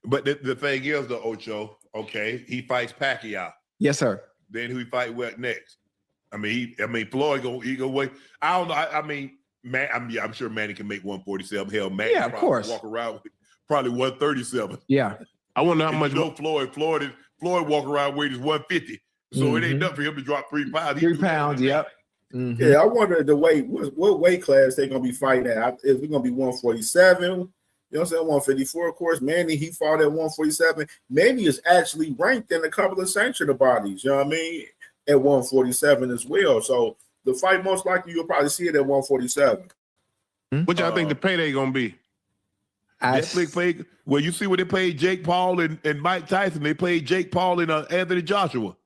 But the thing is, the Ocho, okay, he fights Pacquiao. Yes, sir. Then who he fight with next? Floyd go wait. I don't know. I mean, man, I'm sure Manny can make 147. Hell, Manny of course walk around with probably 137. Yeah. I wonder how much. Floyd walk around weight is 150. So it ain't enough for him to drop 3 pounds. 3 pounds. Yep. Mm-hmm. Yeah, I wonder what weight class they're gonna be fighting at. Is it gonna be 147? You know what I'm saying? 154, of course. Manny, he fought at 147. Manny is actually ranked in a couple of sanctioned bodies, you know what I mean, at 147 as well. So the fight, most likely, you'll probably see it at 147. What y'all think the payday gonna be? Netflix paid. Well, you see what they paid Jake Paul and Mike Tyson. They paid Jake Paul and Anthony Joshua.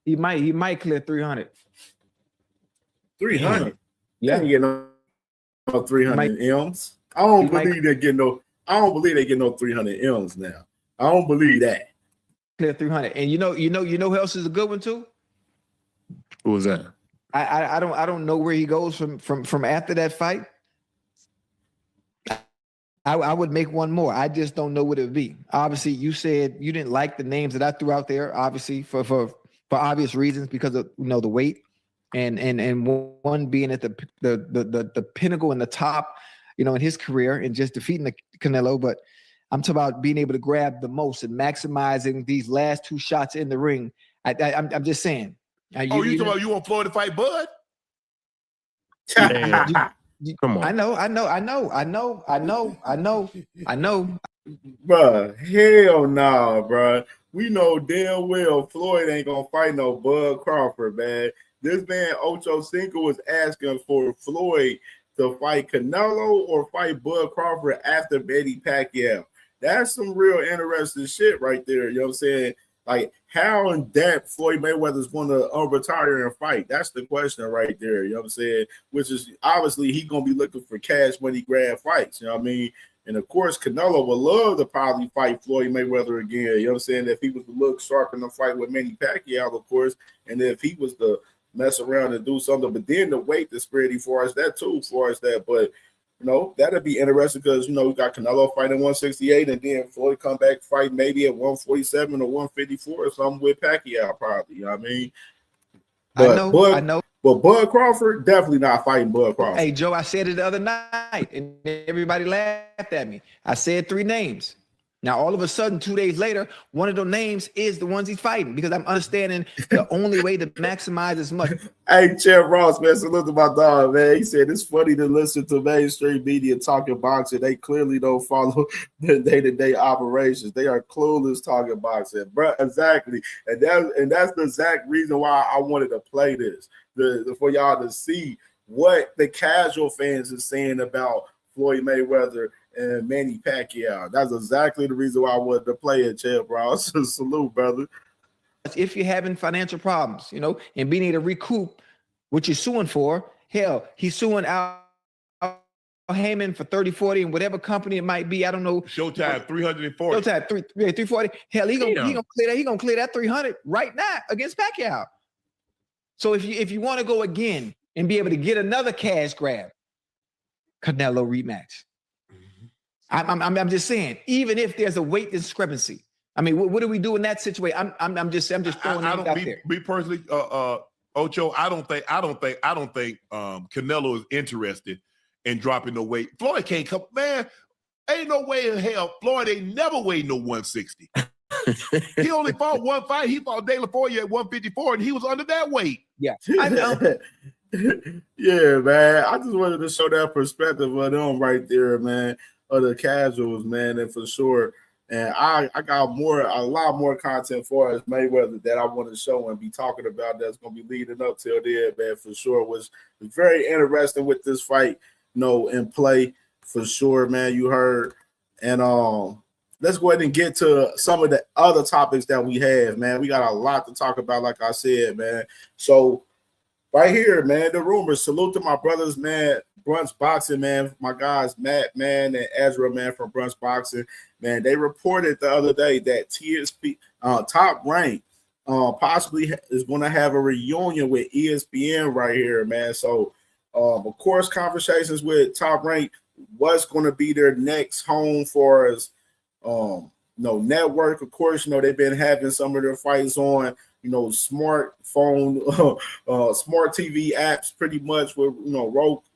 He might clear 300. 300. Yeah. They get no 300 M's. I don't believe they get no 300 M's now. I don't believe that. Clear 300. And you know who else is a good one too? Who was that? I don't know where he goes from after that fight. I would make one more. I just don't know what it would be. Obviously, you said you didn't like the names that I threw out there, obviously for obvious reasons, because of the weight and one being at the pinnacle and the top. in his career and just defeating the Canelo, but I'm talking about being able to grab the most and maximizing these last 2 shots in the ring. I'm just saying. You talking about you want Floyd to fight Bud? Come on. I know. Bruh, hell nah, bruh. We know damn well Floyd ain't gonna fight no Bud Crawford, man. This man Ocho Cinco was asking for Floyd to fight Canelo or fight Bud Crawford after Manny Pacquiao. That's some real interesting shit right there. You know what I'm saying? Like, how in depth Floyd Mayweather's going to retire and fight? That's the question right there. You know what I'm saying? Which is obviously he's going to be looking for cash money grab fights. You know what I mean? And of course, Canelo would love to probably fight Floyd Mayweather again. You know what I'm saying? If he was to look sharp in the fight with Manny Pacquiao, of course, and if he was to mess around and do something, but then the weight disparity for us that too, for us that, but that'd be interesting because we got Canelo fighting 168 and then Floyd come back fight maybe at 147 or 154 or something with Pacquiao probably. You know what I mean? But I know. But Bud Crawford definitely not fighting Bud Crawford. Hey Joe, I said it the other night and everybody laughed at me. I said 3 names. Now, all of a sudden, 2 days later, one of those names is the ones he's fighting because I'm understanding the only way to maximize as much. Hey, Chad Ross, man, salute to my dog, man. He said it's funny to listen to mainstream media talking boxing. They clearly don't follow the day-to-day operations. They are clueless talking boxing, bro. Exactly, and that's the exact reason why I wanted to play this for y'all to see what the casual fans are saying about Floyd Mayweather and Manny Pacquiao. That's exactly the reason why I wanted to play it, Chad Ross. Salute, brother. If you're having financial problems, and being able to recoup what you're suing for, hell, he's suing Al Heyman for 30, 40, and whatever company it might be. I don't know. Showtime 340. Showtime 340. Hell, he gonna clear that. He gonna clear that 300 right now against Pacquiao. So if you want to go again and be able to get another cash grab, Canelo rematch. I'm just saying, even if there's a weight discrepancy, I mean, what do we do in that situation? I'm just throwing it out there. Me personally, Ocho, I don't think Canelo is interested in dropping the weight. Floyd can't come, man. Ain't no way in hell. Floyd ain't never weighed no 160. He only fought one fight. He fought De La Hoya at 154, and he was under that weight. Yeah, I know. Yeah, man. I just wanted to show that perspective of them right there, man. Of the casuals, man, and for sure. And I got a lot more content for us Mayweather that I want to show and be talking about that's going to be leading up till there, man, for sure. Was very interesting with this fight, in play for sure, man. You heard. And let's go ahead and get to some of the other topics that we have, man. We got a lot to talk about, like I said, man. So right here, man, the rumors. Salute to my brothers, man. Brunch Boxing, man. My guys, Matt, man, and Ezra, man, from Brunch Boxing, man. They reported the other day that TSP Top Rank possibly is going to have a reunion with ESPN right here, man. So, of course, conversations with Top Rank, what's going to be their next home for us, network. Of course, they've been having some of their fights on, smartphone, smart TV apps, pretty much with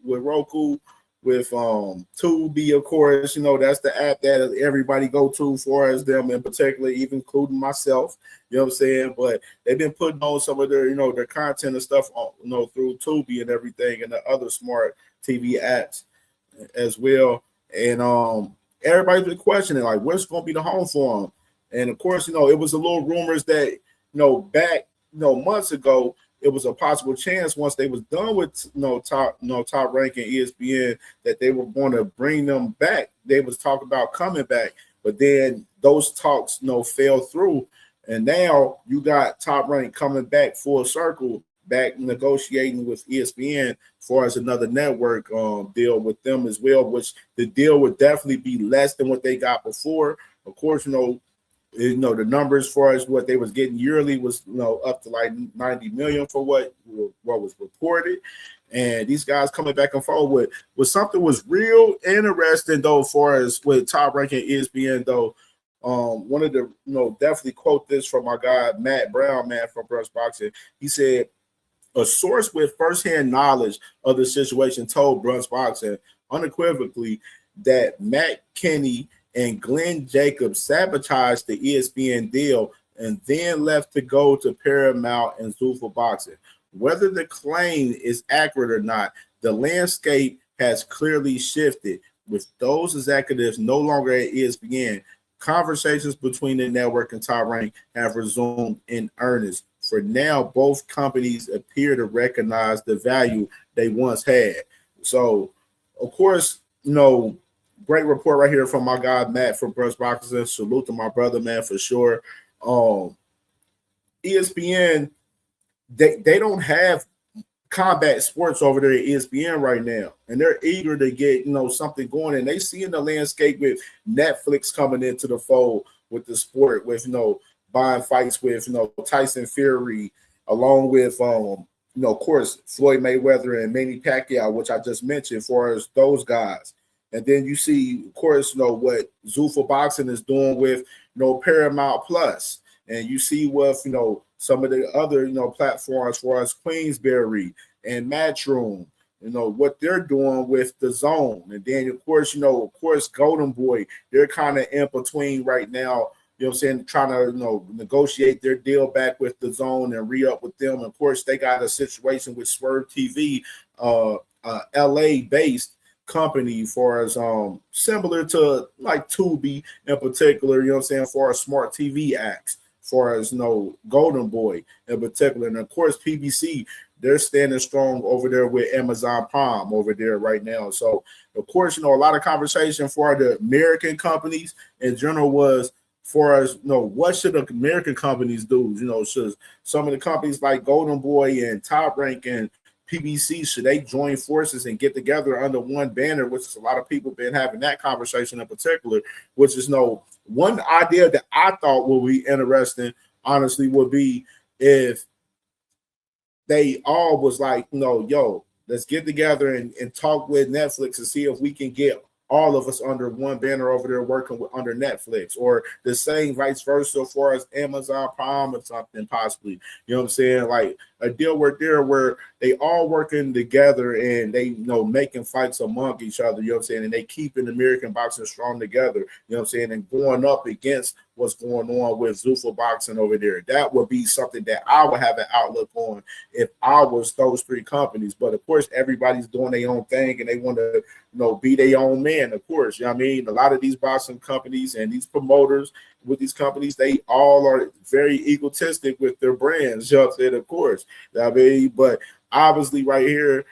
Roku, with Tubi, of course. That's the app that everybody go to for us, them in particular, even including myself. You know what I'm saying? But they've been putting on some of their, their content and stuff, through Tubi and everything, and the other smart TV apps as well. And everybody's been questioning, like, what's going to be the home for them? And of course, it was a little rumors that, back, months ago, it was a possible chance once they was done with top rank and ESPN that they were going to bring them back. They was talking about coming back, but then those talks fell through, and now you got Top Rank coming back full circle, back negotiating with ESPN for as another network deal with them as well, which the deal would definitely be less than what they got before. Of course, the numbers for us what they was getting yearly was up to like 90 million for what was reported, and these guys coming back and forth with something was real interesting though for us with Top Rank and ESPN though. Wanted to definitely quote this from my guy Matt Brown, man, from Brunch Boxing. He said, a source with firsthand knowledge of the situation told Brunch Boxing unequivocally that Matt Kenny and Glenn Jacobs sabotaged the ESPN deal and then left to go to Paramount and Zuffa Boxing. Whether the claim is accurate or not, the landscape has clearly shifted. With those executives no longer at ESPN, conversations between the network and Top Rank have resumed in earnest. For now, both companies appear to recognize the value they once had. So, of course, great report right here from my guy Matt from Brush Boxing. Salute to my brother, man, for sure. ESPN, they don't have combat sports over there at ESPN right now, and they're eager to get something going. And they see in the landscape with Netflix coming into the fold with the sport, with buying fights with Tyson Fury, along with of course Floyd Mayweather and Manny Pacquiao, which I just mentioned, for as those guys. And then you see, of course, what Zuffa Boxing is doing with Paramount Plus, and you see what some of the other platforms for us, Queensberry and Matchroom, what they're doing with the Zone. And then of course Golden Boy, they're kind of in between right now, trying to negotiate their deal back with the Zone and re-up with them. And of course they got a situation with Swerve TV, LA based company, for as similar to like Tubi in particular, for our smart TV acts, for as Golden Boy in particular. And of course PBC, they're standing strong over there with Amazon Prime over there right now. So of course, a lot of conversation for the American companies in general was, for us, what should the American companies do? Should some of the companies like Golden Boy and Top Rank and PBC, should they join forces and get together under one banner, which is a lot of people been having that conversation in particular, which is one idea that I thought would be interesting, honestly, would be if they all was like, let's get together and talk with Netflix and see if we can get all of us under one banner over there working under Netflix, or the same vice versa for us Amazon Prime or something, possibly. You know what I'm saying? Like a deal where they all working together and they making fights among each other, you know what I'm saying, and they keeping American boxing strong together, you know what I'm saying, and going up against what's going on with Zuffa Boxing over there. That would be something that I would have an outlook on if I was those three companies. But of course everybody's doing their own thing and they want to be their own man, of course. You know what I mean? A lot of these boxing companies and these promoters with these companies, they all are very egotistic with their brands, you know what I'm saying, of course. You know what I mean? But obviously right here,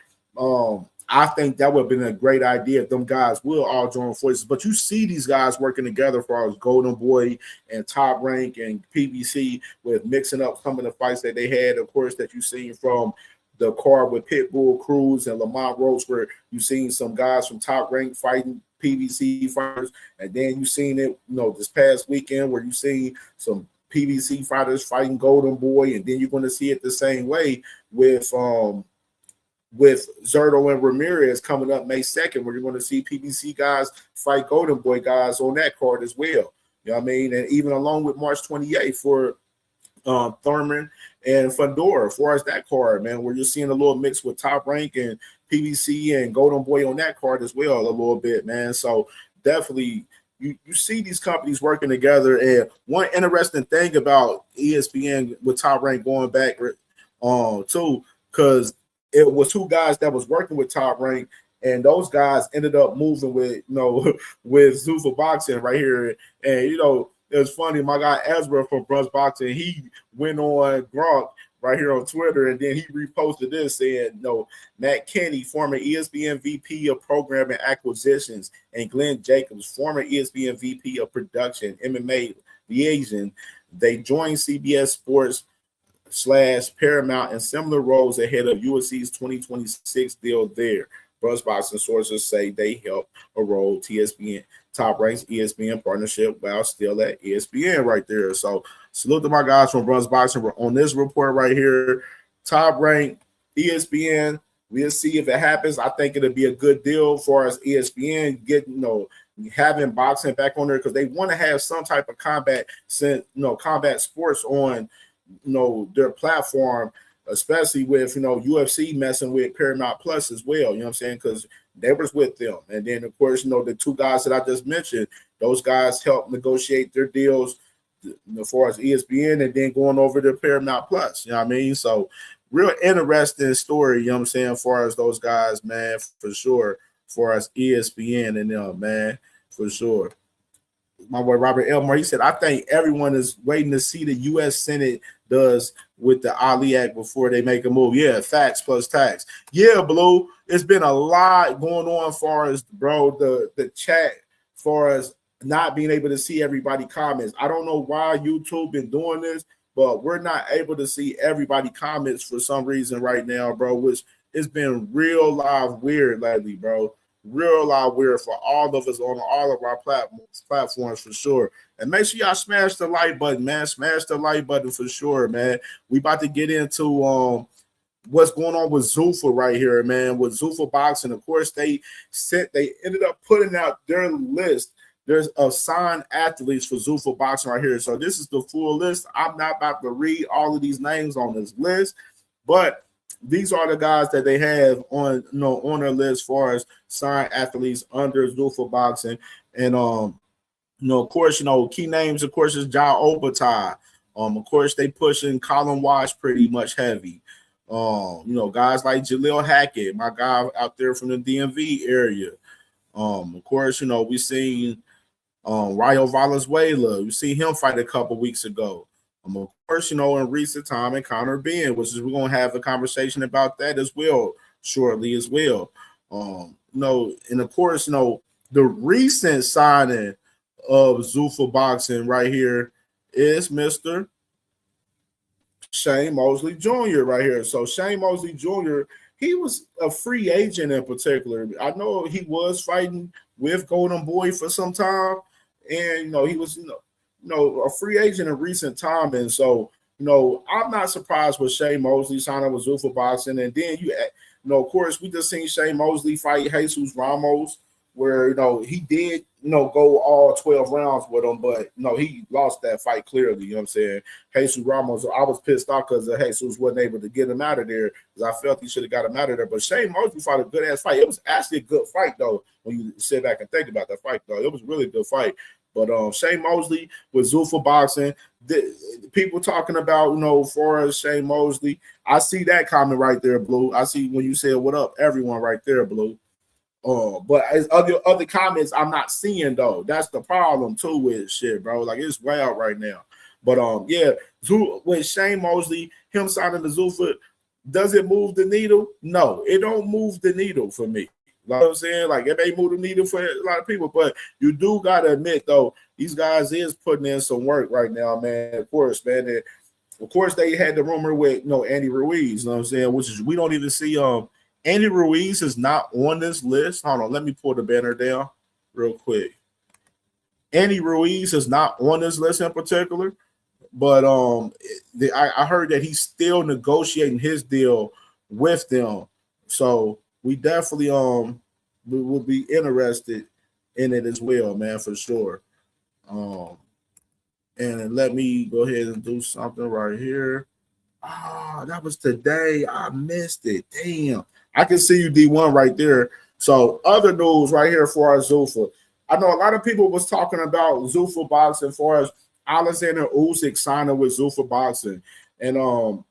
I think that would have been a great idea if them guys will all join forces. But you see these guys working together for us, Golden Boy and Top Rank and PBC, with mixing up some of the fights that they had, of course, that you've seen from the card with Pitbull Cruz and Lamont Roach, where you've seen some guys from Top Rank fighting PBC fighters. And then you've seen it, this past weekend where you've seen some PBC fighters fighting Golden Boy. And then you're going to see it the same way with Zerto and Ramirez coming up May 2nd, where you're going to see PBC guys fight Golden Boy guys on that card as well. You know what I mean? And even along with March 28th for Thurman and Fedor, as far as that card, man, where you're seeing a little mix with Top Rank and PBC and Golden Boy on that card as well a little bit, man. So definitely you see these companies working together. And one interesting thing about ESPN with Top Rank going back too, because it was two guys that was working with Top Rank, and those guys ended up moving with with Zuffa Boxing right here. And it's funny, my guy Ezra from Brush Boxing, he went on Gronk right here on Twitter, and then he reposted this saying, Matt Kenny, former ESPN VP of Program and Acquisitions, and Glenn Jacobs, former ESPN VP of Production, MMA Liaison, they joined CBS Sports / Paramount in similar roles ahead of USC's 2026 deal there. Brush Boxing sources say they helped erode TSPN Top Rank's ESPN partnership while still at ESPN right there. So salute to my guys from Brush Boxing on this report right here. Top Rank, ESPN. We'll see if it happens. I think it'll be a good deal for us ESPN getting having boxing back on there, because they want to have some type of combat sports on their platform especially with, UFC messing with Paramount Plus as well, you know what I'm saying? Because they was with them. And then, of course, the two guys that I just mentioned, those guys helped negotiate their deals as far as ESPN and then going over to Paramount Plus, you know what I mean? So real interesting story, you know what I'm saying, as far as those guys, man, for sure, as far as ESPN and them, man, for sure. My boy Robert Elmore, he said, I think everyone is waiting to see the U.S. Senate does with the Ali Act before they make a move. Yeah, facts plus tax. Yeah, Blue, it's been a lot going on as far as, bro, the chat, as far as not being able to see everybody comments. I don't know why YouTube been doing this, but we're not able to see everybody comments for some reason right now, bro, which it's been real live weird lately, bro. Real live weird for all of us on all of our platforms for sure. And make sure y'all smash the like button, man. Smash the like button for sure, man. We about to get into what's going on with Zuffa right here, man. With Zuffa Boxing, of course, they ended up putting out their list. There's assigned athletes for Zuffa Boxing right here. So this is the full list. I'm not about to read all of these names on this list, but these are the guys that they have on on their list as far as signed athletes under Zuffa Boxing. And of course, key names, of course, is Ja Obatai. Of course, they pushing Colin Wash pretty much heavy. Guys like Jaleel Hackett, my guy out there from the DMV area. Of course, we seen Rayo Valenzuela. We see him fight a couple weeks ago. Of course, in recent time, Conor Ben, which is we're gonna have a conversation about that as well shortly as well. And of course, the recent signing of Zuffa Boxing right here is Mr. Shane Mosley Jr. right here. So Shane Mosley Jr., he was a free agent in particular. I know he was fighting with Golden Boy for some time, and he was a free agent in recent time. And so I'm not surprised with Shane Mosley signing with Zuffa Boxing. And then of course, we just seen Shane Mosley fight Jesus Ramos, where he did go all 12 rounds with him, but he lost that fight clearly. You know what I'm saying? Jesus Ramos, I was pissed off because Jesus wasn't able to get him out of there, because I felt he should have got him out of there. But Shane Mosley fought a good ass fight. It was actually a good fight though, when you sit back and think about that fight though. It was really a good fight. But Shane Mosley with Zuffa Boxing, the people talking about, for as Shane Mosley, I see that comment right there, Blue. I see when you said what up, everyone right there, Blue. But as other comments I'm not seeing though. That's the problem too with shit, bro. Like it's wild right now. But with Shane Mosley, him signing the Zuffa, does it move the needle? No, it don't move the needle for me. You know what I'm saying? Like it may move the needle for a lot of people, but you do gotta admit though, these guys is putting in some work right now, man. Of course, man. Of course, they had the rumor with Andy Ruiz, you know what I'm saying? Which is we don't even see Andy Ruiz is not on this list. Hold on, let me pull the banner down real quick. Andy Ruiz is not on this list in particular, but I heard that he's still negotiating his deal with them. So we definitely we will be interested in it as well, man, for sure. And let me go ahead and do something right here. That was today. I missed it. Damn. I can see you D1 right there. So other news right here for our Zuffa. I know a lot of people was talking about Zuffa Boxing as far as Alexander Usyk signing with Zuffa Boxing. And of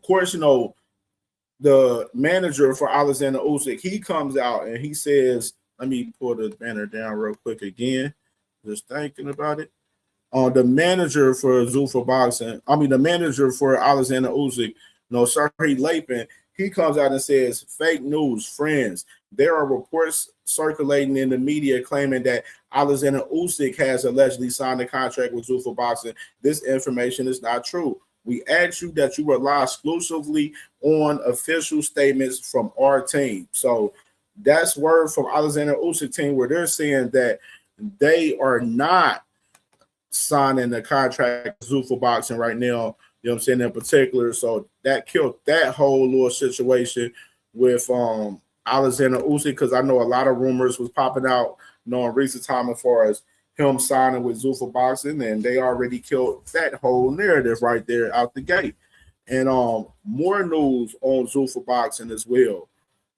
course, the manager for Alexander Usyk, he comes out and he says, let me pull the banner down real quick again. Just thinking about it. The manager for Zuffa Boxing, the manager for Alexander Usyk, Shari Lapin, he comes out and says, fake news, friends. There are reports circulating in the media claiming that Alexander Usyk has allegedly signed a contract with Zuffa Boxing. This information is not true. We ask you that you rely exclusively on official statements from our team. So that's word from Alexander Usyk team where they're saying that they are not signing a contract with Zuffa Boxing right now. You know what I'm saying, in particular. So that killed that whole little situation with Alexander Usyk, because I know a lot of rumors was popping out, in recent time as far as him signing with Zuffa Boxing, and they already killed that whole narrative right there out the gate. And more news on Zuffa Boxing as well.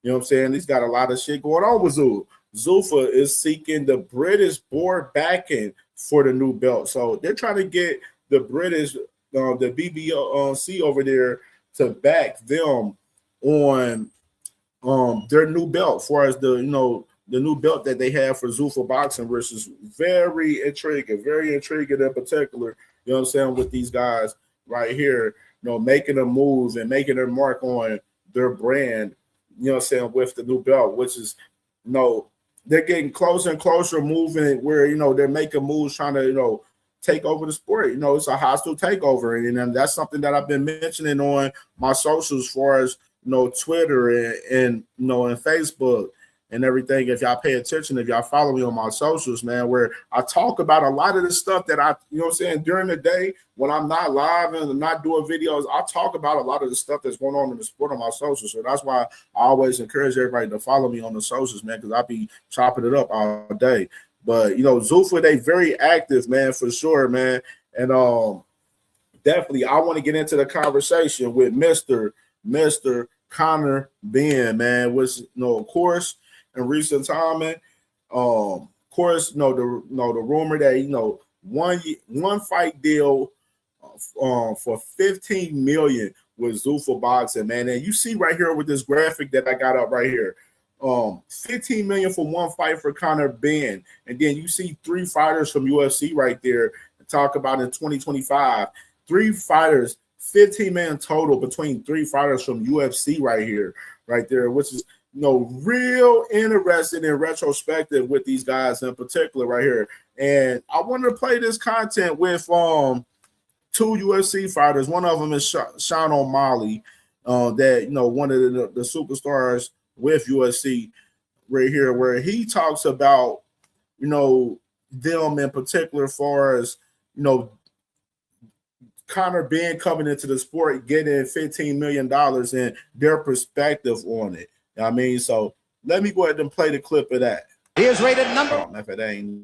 You know what I'm saying? He's got a lot of shit going on with Zuffa. Zuffa is seeking the British board backing for the new belt. So they're trying to get the British, the BBC over there to back them on their new belt, as far as the new belt that they have for Zuffa Boxing, versus very intriguing in particular. You know what I'm saying, with these guys right here, making a move and making their mark on their brand. You know what I'm saying, with the new belt, which is, they're getting closer and closer, moving where they're making moves, trying to take over the sport. It's a hostile takeover, and that's something that I've been mentioning on my socials, as far as Twitter and and Facebook and everything. If y'all pay attention, if y'all follow me on my socials, man, where I talk about a lot of the stuff that I, during the day when I'm not live and not doing videos, I talk about a lot of the stuff that's going on in the sport on my socials. So that's why I always encourage everybody to follow me on the socials, man, because I be chopping it up all day. But Zuffa, they very active, man, for sure, man. And definitely I want to get into the conversation with Mr. Conor Benn, man, which of course, in recent time, man, of course, the rumor that one fight deal for $15 million with Zuffa Boxing, man. And you see right here with this graphic that I got up right here, $15 million for one fight for Conor Benn, and then you see 3 fighters from UFC right there. Talk about in 2025, 3 fighters, $15 million total between 3 fighters from UFC right there, which is real interesting and retrospective with these guys in particular right here. And I wanted to play this content with 2 UFC fighters. One of them is Sean O'Malley, that one of the superstars with UFC right here, where he talks about them in particular, as far as Conor Benn coming into the sport, getting $15 million and their perspective on it. I mean, so let me go ahead and play the clip of that. He is rated number. If it ain't.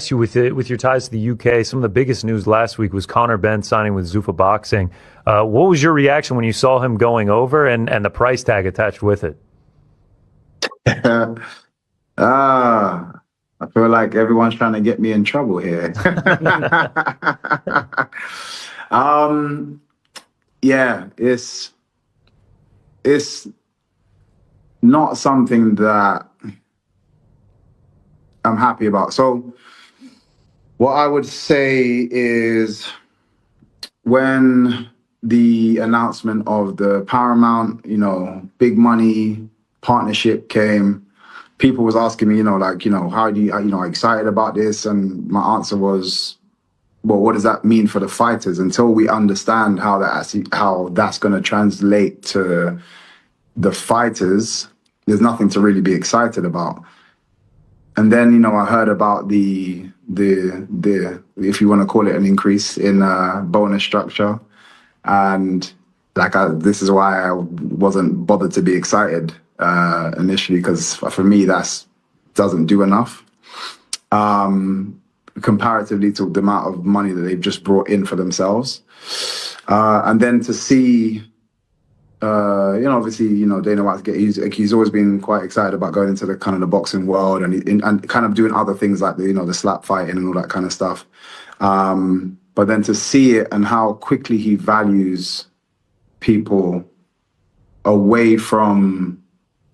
You with your ties to the UK, some of the biggest news last week was Conor Benn signing with Zuffa Boxing. What was your reaction when you saw him going over and the price tag attached with it? I feel like everyone's trying to get me in trouble here. Yeah, it's not something that I'm happy about. So what I would say is, when the announcement of the Paramount, big money partnership came, people was asking me, how do you, excited about this? And my answer was, well, what does that mean for the fighters? Until we understand how that's going to translate to the fighters, there's nothing to really be excited about. And then, I heard about the if you want to call it an increase in bonus structure, and this is why I wasn't bothered to be excited initially, because for me that doesn't do enough comparatively to the amount of money that they've just brought in for themselves. And then to see, obviously, Dana White, he's always been quite excited about going into the kind of the boxing world and kind of doing other things like the slap fighting and all that kind of stuff. But then to see it and how quickly he values people away from,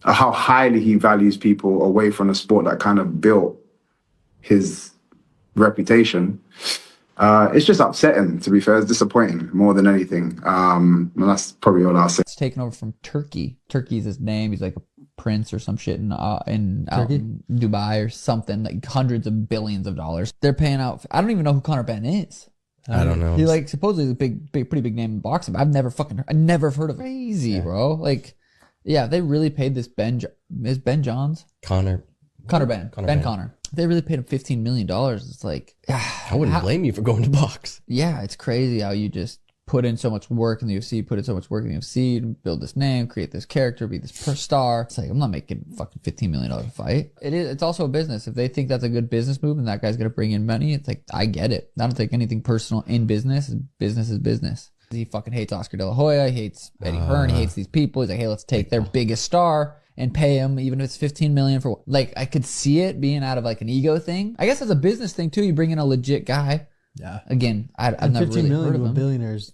how highly he values people away from a sport that kind of built his reputation, it's just upsetting, to be fair. It's disappointing more than anything. And that's probably all I'll say. It's taken over from Turki. Turki's his name. He's like a prince or some shit in out in Dubai or something, like hundreds of billions of dollars. They're paying out. I don't even know who Conor Benn is. I don't know. He supposedly is a pretty big name in boxing. But I never heard of it. Crazy, bro. Yeah, they really paid this is Ben Johns? Conor Benn. Conor. They really paid him $15 million. It's like, I wouldn't blame you for going to box. Yeah, it's crazy how you just put in so much work in the UFC, put in so much work in the UFC, build this name, create this character, be this star. It's like, I'm not making fucking $15 million a fight. It's also a business. If they think that's a good business move and that guy's going to bring in money, it's like, I get it. I don't think anything personal in business. Business is business. He fucking hates Oscar De La Hoya. He hates Eddie Hearn. He hates these people. He's like, hey, let's take their biggest star and pay him, even if it's $15 million for, like, I could see it being out of like an ego thing. I guess as a business thing too, you bring in a legit guy. Yeah. Again, I've never really heard of him. Billionaires.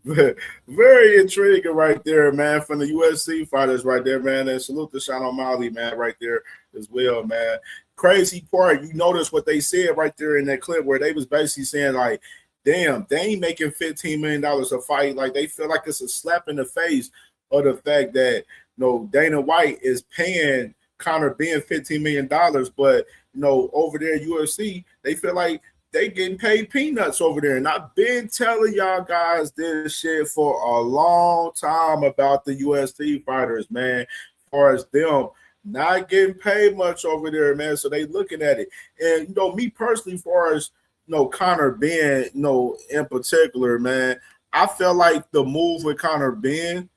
Very intriguing right there, man, from the UFC fighters right there, man. And salute to Sean O'Malley, man, right there as well, man. Crazy part, you notice what they said right there in that clip where they was basically saying, like, damn, they ain't making $15 million a fight. Like, they feel like it's a slap in the face of the fact that, you know, Dana White is paying Conor Ben $15 million, but, you know, over there at UFC, they feel like they getting paid peanuts over there. And I've been telling y'all guys this shit for a long time about the UFC fighters, man, as far as them not getting paid much over there, man. So they looking at it. And, you know, me personally, as far as, you know, Conor Ben, you know, in particular, man, I feel like the move with Conor Ben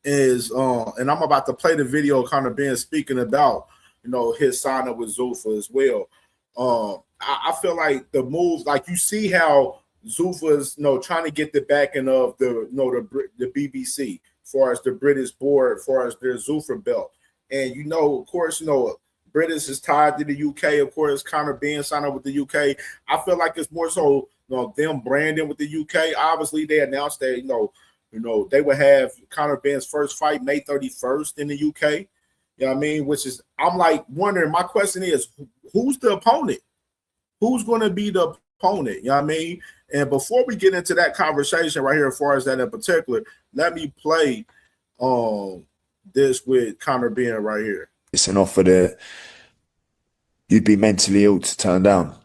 is, and I'm about to play the video of Conor Ben speaking about, you know, his signing with Zuffa as well. I feel like the moves, like you see how Zuffa's, you know, trying to get the backing of the, you know, the BBC, as far as the British board, as far as their Zuffa belt. And, you know, of course, you know, British is tied to the UK. Of course, Conor Ben signed up with the UK. I feel like it's more so, you know, them branding with the UK. Obviously, they announced that, you know, they would have Conor Ben's first fight May 31st in the UK. You know what I mean? Which is, I'm like wondering, my question is, who's the opponent? Who's going to be the opponent? You know what I mean? And before we get into that conversation right here, as far as that in particular, let me play this with Conor Ben right here. It's an offer that you'd be mentally ill to turn down.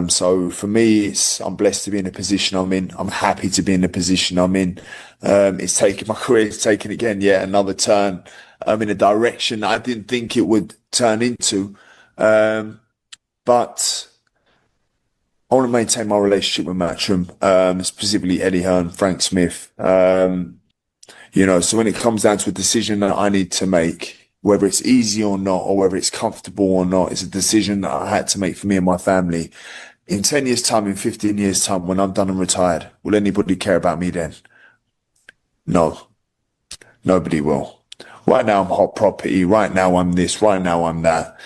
So for me, I'm blessed to be in the position I'm in. I'm happy to be in the position I'm in. It's taken my career, it's taken again yet another turn in a direction I didn't think it would turn into. But I want to maintain my relationship with Matchroom, specifically Eddie Hearn, Frank Smith. You know, so when it comes down to a decision that I need to make, whether it's easy or not, or whether it's comfortable or not, it's a decision that I had to make for me and my family. In 10 years' time, in 15 years' time, when I'm done and retired, will anybody care about me then? No. Nobody will. Right now, I'm hot property. Right now, I'm this. Right now, I'm that.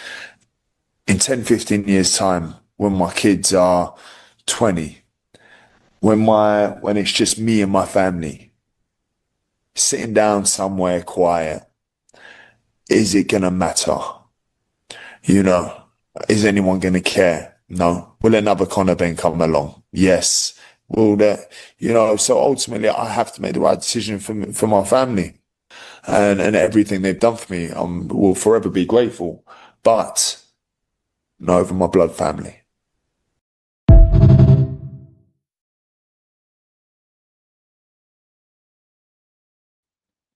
In 10, 15 years' time, when my kids are 20, when it's just me and my family, sitting down somewhere quiet, is it going to matter? You know, is anyone going to care? No. Will another Conor Ben come along? Yes. Will that, you know, so ultimately I have to make the right decision for my family and everything they've done for me. I will forever be grateful, but not over my blood family.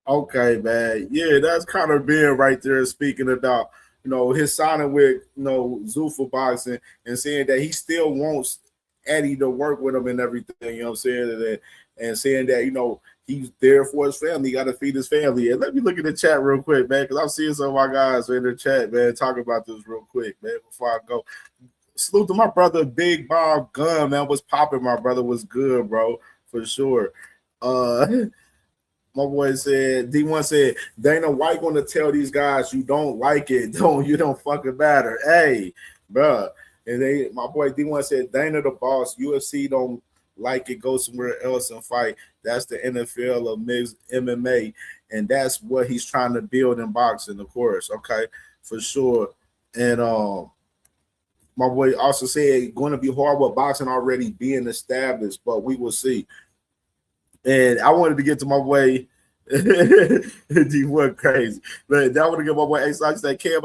Okay, man. Yeah, that's Conor Ben right there speaking about, you know, his signing with, you know, Zuffa Boxing and saying that he still wants Eddie to work with him and everything, you know what I'm saying? And saying that, you know, he's there for his family. He got to feed his family. And let me look at the chat real quick, man, because I'm seeing some of my guys in the chat, man, talk about this real quick, man, before I go. Salute to my brother, Big Bob Gunn, man. What's popping, my brother? Was good, bro, for sure. My boy said, D1 said, Dana White going to tell these guys you don't like it. You don't fucking matter. Hey, bro. And my boy D1 said, Dana the boss. UFC don't like it. Go somewhere else and fight. That's the NFL of mixed MMA. And that's what he's trying to build in boxing, of course. Okay, for sure. And my boy also said, going to be hard with boxing already being established, but we will see. And I wanted to get to my boy, he went crazy. But I want to get my boy A-Sox that Cam,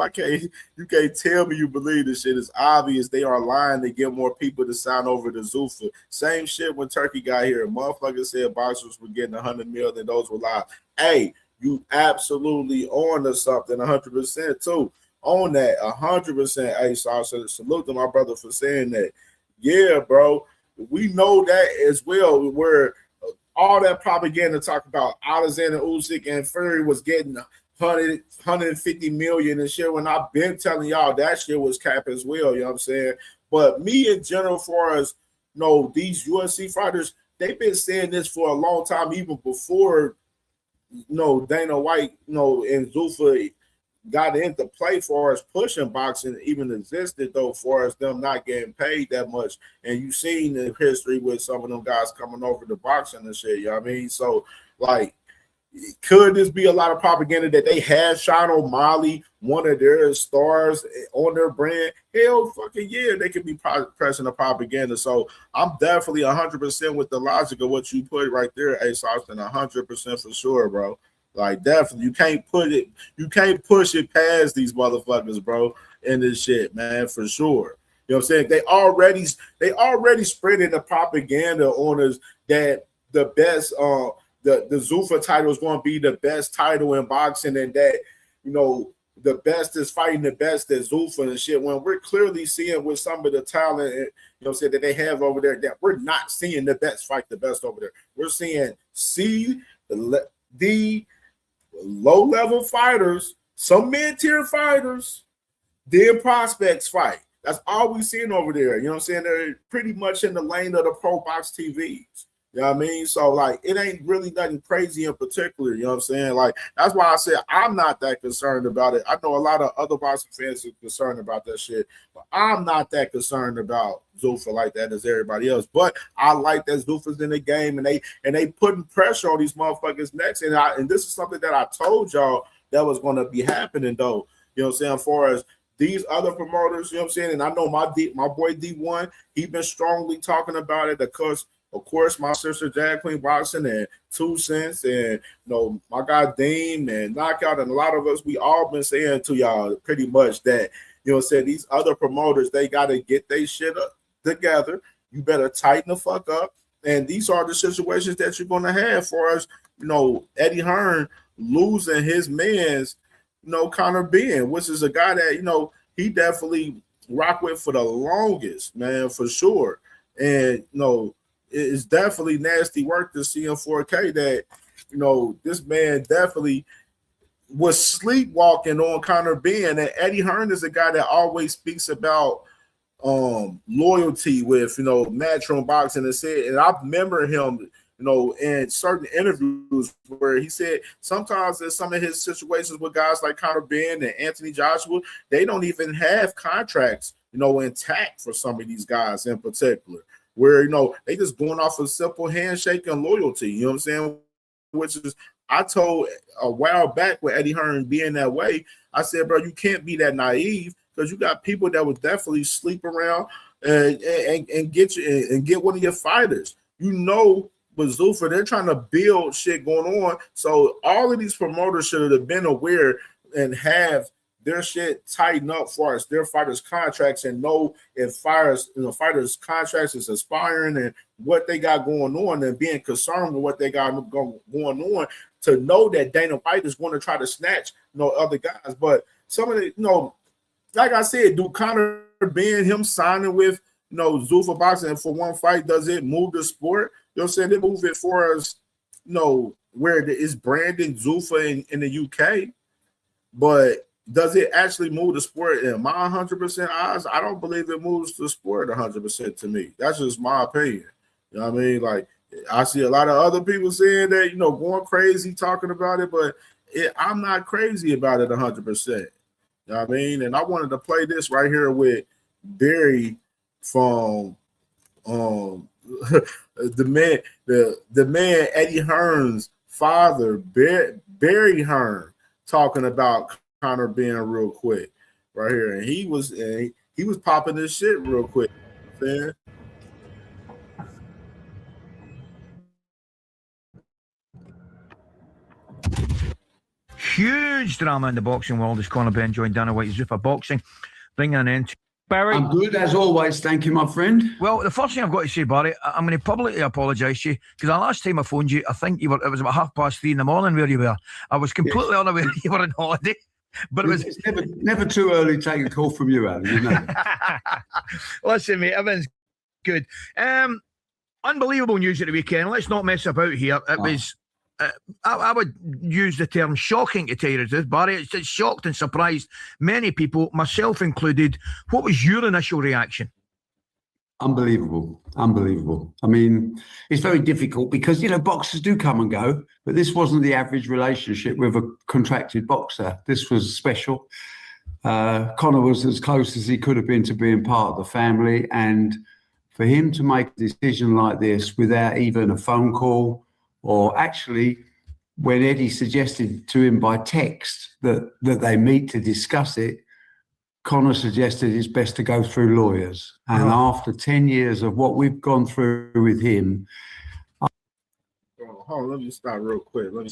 you can't tell me you believe this shit. It's obvious they are lying to get more people to sign over to Zuffa. Same shit when Turkey got here. Motherfuckers said boxers were getting 100 million and those were live. Hey, you absolutely on to something 100% too. on that 100%. Hey, so I said salute to my brother for saying that. Yeah, bro, we know that as well. Where all that propaganda talk about Alexander Usyk and Fury was getting 150 million and shit. When I've been telling y'all that shit was cap as well. You know what I'm saying? But me in general, for as these UFC fighters, they've been saying this for a long time, even before Dana White, and Zuffa got into play for us pushing boxing even existed, though, for us them not getting paid that much. And you've seen the history with some of them guys coming over to boxing and shit, you know what I mean? So, like, could this be a lot of propaganda that they had Sean O'Malley, one of their stars, on their brand? Hell fucking yeah, they could be pressing the propaganda. So I'm definitely 100% with the logic of what you put right there, Ace Austin, 100% for sure, bro. Like, definitely, you can't push it past these motherfuckers, bro, in this shit, man, for sure. You know what I'm saying? They already spreading the propaganda on us that the best the Zuffa title is going to be the best title in boxing, and that the best is fighting the best at Zuffa and shit. When we're clearly seeing with some of the talent, that they have over there, that we're not seeing the best fight the best over there. We're seeing the low-level fighters, some mid-tier fighters, then prospects fight. That's all we're seeing over there. You know what I'm saying? They're pretty much in the lane of the pro box TVs. You know what I mean? So, like, it ain't really nothing crazy in particular. You know what I'm saying? Like, that's why I said I'm not that concerned about it. I know a lot of other boxing fans are concerned about that shit, but I'm not that concerned about Zuffa like that as everybody else. But I like that Zuffa's in the game, and they putting pressure on these motherfuckers next. And this is something that I told y'all that was going to be happening, though. You know what I'm saying? As far as these other promoters, you know what I'm saying? And I know my boy D1, he been strongly talking about it. Of course, my sister Jazz Queen Boxing and 2 Cents and my guy Dean and Knockout and a lot of us, we all been saying to y'all pretty much that, these other promoters, they got to get their shit up together. You better tighten the fuck up. And these are the situations that you're going to have for us. Eddie Hearn losing his man's, Conor Ben, which is a guy that, he definitely rock with for the longest, man, for sure. And, it's definitely nasty work to see in 4K that, this man definitely was sleepwalking on Conor Ben. And Eddie Hearn is a guy that always speaks about loyalty with, Matchroom Boxing and I remember him, in certain interviews where he said sometimes in some of his situations with guys like Conor Ben and Anthony Joshua, they don't even have contracts, intact for some of these guys in particular. Where, they just going off a simple handshake and loyalty, you know what I'm saying? Which is, I told a while back with Eddie Hearn being that way, I said, bro, you can't be that naive because you got people that would definitely sleep around and get one of your fighters. With Zuffa, they're trying to build shit going on. So all of these promoters should have been aware and have their shit tighten up for us, their fighters' contracts, and know if fighters' contracts is expiring and what they got going on, and being concerned with what they got going on, to know that Dana White is going to try to snatch other guys. But some of the like I said, do Conor Ben, him signing with Zuffa Boxing for one fight, does it move the sport? You know what I'm saying? They move it for us, where it's branding Zuffa in the UK, but does it actually move the sport? In my 100% eyes, I don't believe it moves the sport 100% to me. That's just my opinion. You know what I mean? Like, I see a lot of other people saying that, going crazy talking about it, but I'm not crazy about it 100%. You know what I mean? And I wanted to play this right here with Barry from the man Eddie Hearn's father, Barry Hearn, talking about Conor Ben real quick right here, and he was popping this shit real quick, man. Huge drama in the boxing world as Conor Ben joined Dana White's Zuffa Boxing, bringing an end to Barry. I'm good as always, thank you, my friend. Well, the first thing I've got to say, Barry, I'm going to publicly apologise to you because the last time I phoned you, I think it was about 3:30 in the morning where you were. I was completely unaware you were on holiday. But it was it's never too early to take a call from you, Alan. You know. Listen, mate, everything's good. Unbelievable news at the weekend. Let's not mess about here. It was, I would use the term shocking to tell you the truth, Barry. It's shocked and surprised many people, myself included. What was your initial reaction? Unbelievable. I mean, it's very difficult because, you know, boxers do come and go, but this wasn't the average relationship with a contracted boxer. This was special. Conor was as close as he could have been to being part of the family. And for him to make a decision like this without even a phone call, or actually when Eddie suggested to him by text that they meet to discuss it, Conor suggested it's best to go through lawyers. And after 10 years of what we've gone through with him. Hold on, let me stop real quick. And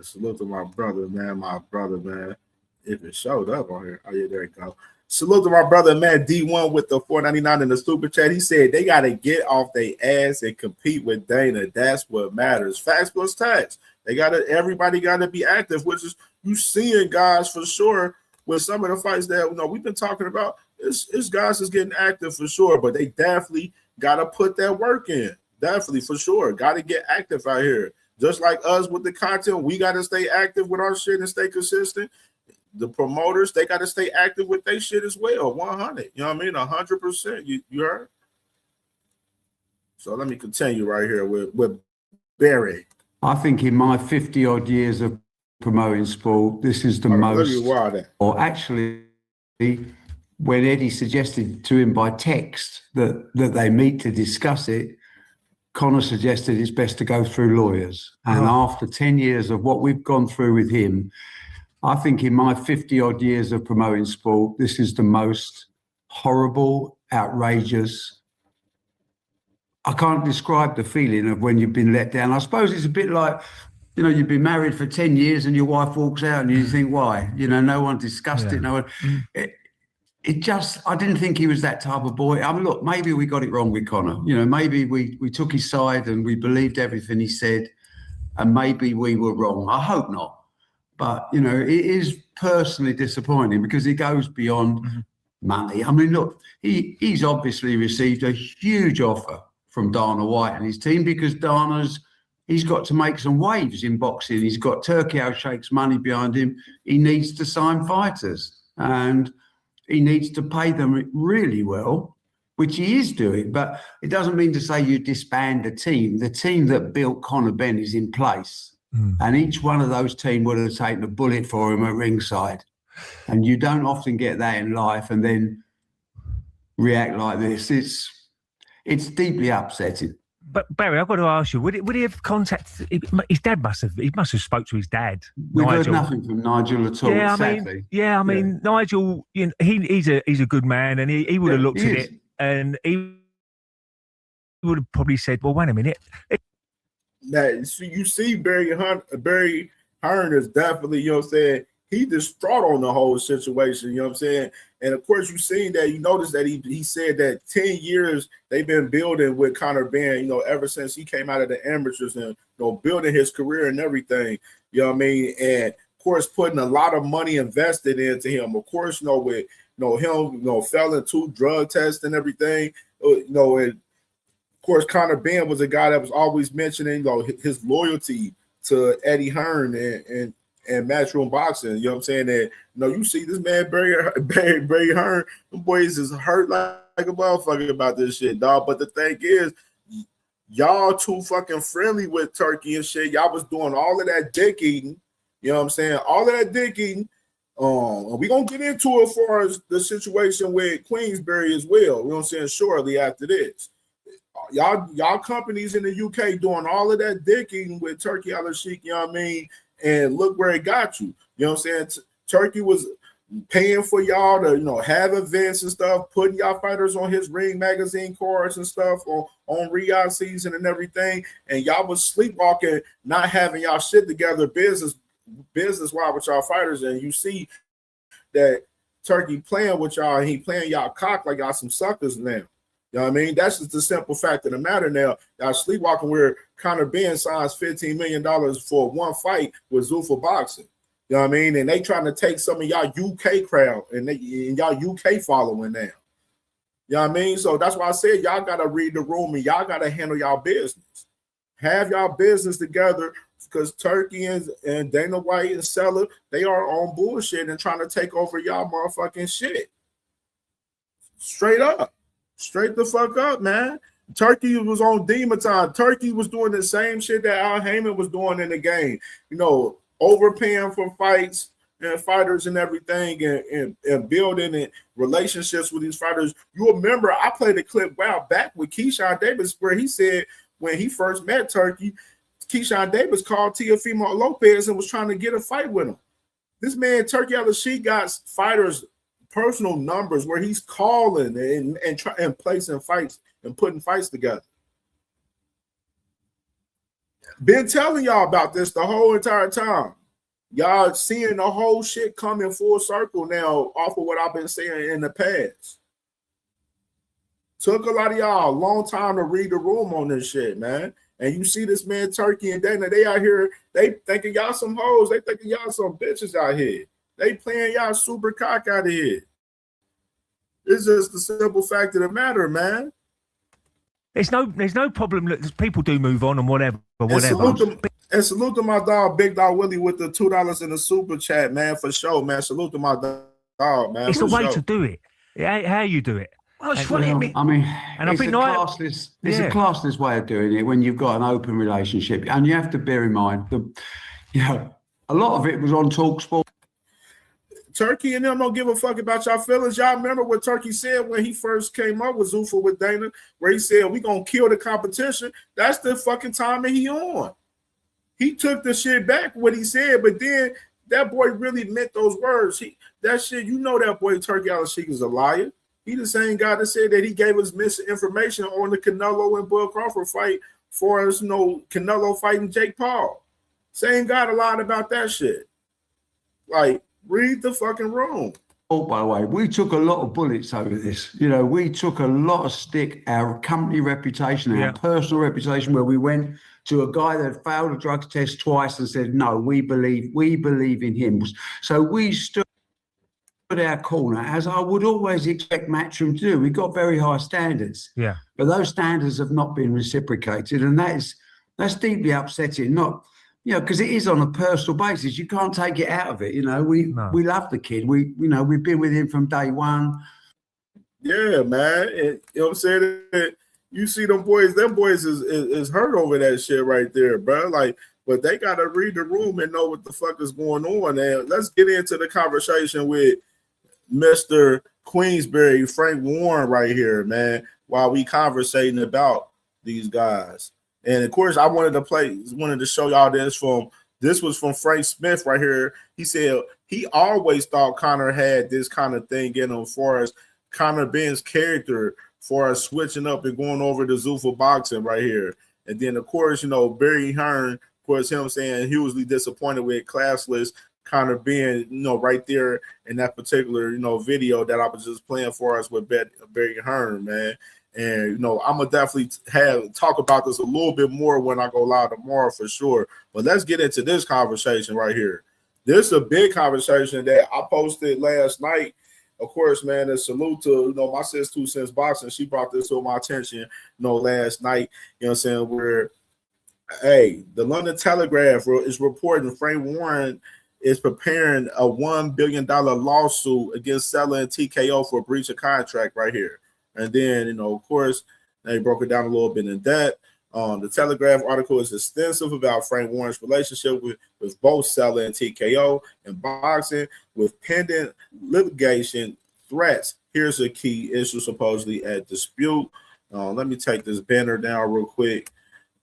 salute to my brother, man. If it showed up on here. Oh, yeah, there you go. Salute to my brother, man, D1 with the $4.99 in the super chat. He said they got to get off their ass and compete with Dana. That's what matters. Facts plus tax. Everybody got to be active, which is you seeing guys for sure. With some of the fights that we've been talking about, it's guys is getting active for sure, but they definitely got to put that work in. Definitely for sure. Got to get active out here. Just like us with the content, we got to stay active with our shit and stay consistent. The promoters, they got to stay active with their shit as well. 100. You know what I mean? 100%. You heard? So let me continue right here with Barry. I think in my 50-odd years of promoting sport, this is the most, or actually when Eddie suggested to him by text that they meet to discuss it, Conor suggested it's best to go through lawyers. And after 10 years of what we've gone through with him, I think in my 50-odd years of promoting sport, this is the most horrible, outrageous. I can't describe the feeling of when you've been let down. I suppose it's a bit like, you know, you've been married for 10 years and your wife walks out and you think, why? You know, no one discussed it. No one. It just, I didn't think he was that type of boy. I mean, look, maybe we got it wrong with Conor. You know, maybe we took his side and we believed everything he said, and maybe we were wrong. I hope not. But, you know, it is personally disappointing because it goes beyond money. I mean, look, he's obviously received a huge offer from Dana White and his team because he's got to make some waves in boxing. He's got Turki Al-Sheikh's money behind him. He needs to sign fighters and he needs to pay them really well, which he is doing. But it doesn't mean to say you disband the team. The team that built Conor Benn is in place. And each one of those teams would have taken a bullet for him at ringside. And you don't often get that in life and then react like this. It's deeply upsetting. But Barry, I've got to ask you: would he have contacted his dad? He must have spoke to his dad. We've heard nothing from Nigel at all. I mean, Nigel. You know, he's a good man, and he would have looked at it, and he would have probably said, "Well, wait a minute." You see, Barry Hearn is definitely, you know what I'm saying, he distraught on the whole situation, you know what I'm saying? And of course, you've seen that, you notice that he said that 10 years they've been building with Conor Benn, you know, ever since he came out of the amateurs and, you know, building his career and everything, you know what I mean? And of course, putting a lot of money invested into him. Of course, you know, with, you know, him, you know, failing 2 drug tests and everything, you know, and of course, Conor Benn was a guy that was always mentioning, you know, his loyalty to Eddie Hearn and Matchroom Boxing. You know what I'm saying? That, you know, you see this man, Barry Hearn, the boys is hurt like a motherfucker about this shit, dog. But the thing is, y'all too fucking friendly with Turkey and shit. Y'all was doing all of that dick eating. You know what I'm saying? All of that dick eating. And we're going to get into it as far as the situation with Queensberry as well. You know what I'm saying? Shortly after this. Y'all companies in the UK doing all of that dick eating with Turki Al-Sheikh, you know what I mean? And look where it got you. You know what I'm saying? Turkey was paying for y'all to, you know, have events and stuff, putting y'all fighters on his Ring magazine cards and stuff on Riyadh season and everything. And y'all was sleepwalking, not having y'all shit together business-wise with y'all fighters. And you see that Turkey playing with y'all and he playing y'all cock like y'all some suckers now. You know what I mean? That's just the simple fact of the matter now. Y'all sleepwalking where Conor Benn signs $15 million for one fight with Zuffa Boxing. You know what I mean? And they trying to take some of y'all UK crowd and y'all UK following now. You know what I mean? So that's why I said y'all got to read the room and y'all got to handle y'all business. Have y'all business together, because Turki and Dana White and Seller, they are on bullshit and trying to take over y'all motherfucking shit. Straight up. Straight the fuck up, man. Turki was on demon time. Turki was doing the same shit that Al Heyman was doing in the game. You know, overpaying for fights and fighters and everything, and building relationships with these fighters. You remember I played a clip back with Keyshawn Davis where he said when he first met Turki, Keyshawn Davis called Teofimo Lopez and was trying to get a fight with him. This man, Turki Al-Sheikh, got fighters' personal numbers where he's calling and placing fights and putting fights together. Been telling y'all about this the whole entire time. Y'all seeing the whole shit coming full circle now off of what I've been saying in the past. Took a lot of y'all a long time to read the room on this shit, man. And you see this man, Turki and Dana, they out here, they thinking y'all some hoes. They thinking y'all some bitches out here. They playing y'all super cock out of here. It's just the simple fact of the matter, man. There's no problem that people do move on and whatever. And salute to my dog, Big Dog Willie, with the $2 in the super chat, man, for sure, man. Salute to my dog, man. It's a way to do it. How you do it. Well, it's funny. I mean, and it's a classless way of doing it when you've got an open relationship, and you have to bear in mind a lot of it was on TalkSport. Turki and them don't give a fuck about y'all feelings. Y'all remember what Turki said when he first came up with Zuffa with Dana, where he said, we gonna kill the competition. That's the fucking timing he on. He took the shit back, what he said, but then that boy really meant those words. That shit, you know that boy Turki Al-Sheikh is a liar. He the same guy that said that he gave us misinformation on the Canelo and Bud Crawford fight for us, Canelo fighting Jake Paul. Same guy that lied about that shit. Like, read the fucking room. Oh, by the way, we took a lot of bullets over this. You know, we took a lot of stick, our company reputation, our personal reputation, where we went to a guy that failed a drug test twice and said, no, we believe in him. So we stood our corner, as I would always expect Matchroom to do. We got very high standards. Yeah. But those standards have not been reciprocated, and that's deeply upsetting. Because it is on a personal basis. You can't take it out of it. We love the kid. We've been with him from day one. Yeah, man. And, you know what I'm saying? You see them boys is hurt over that shit right there, bro. Like, but they gotta read the room and know what the fuck is going on. And let's get into the conversation with Mr. Queensberry, Frank Warren, right here, man, while we conversating about these guys. And of course, I wanted to show y'all this was from Frank Smith right here. He said he always thought Conor had this kind of thing in him for us, Conor Benn's character, for us switching up and going over to Zuffa boxing right here. And then, of course, Barry Hearn, of course, him saying hugely disappointed with classless Conor Benn, right there in that particular, video that I was just playing for us with Barry Hearn, man. And, I'm going to definitely talk about this a little bit more when I go live tomorrow for sure. But let's get into this conversation right here. This is a big conversation that I posted last night. Of course, man, a salute to, my sis 2 Cents Boxing. She brought this to my attention, last night, where, hey, the London Telegraph is reporting Frank Warren is preparing a $1 billion lawsuit against Seller and TKO for breach of contract right here. And then, of course, they broke it down a little bit in depth. The Telegraph article is extensive about Frank Warren's relationship with both Seller and TKO and boxing with pending litigation threats. Here's a key issue supposedly at dispute. Let me take this banner down real quick.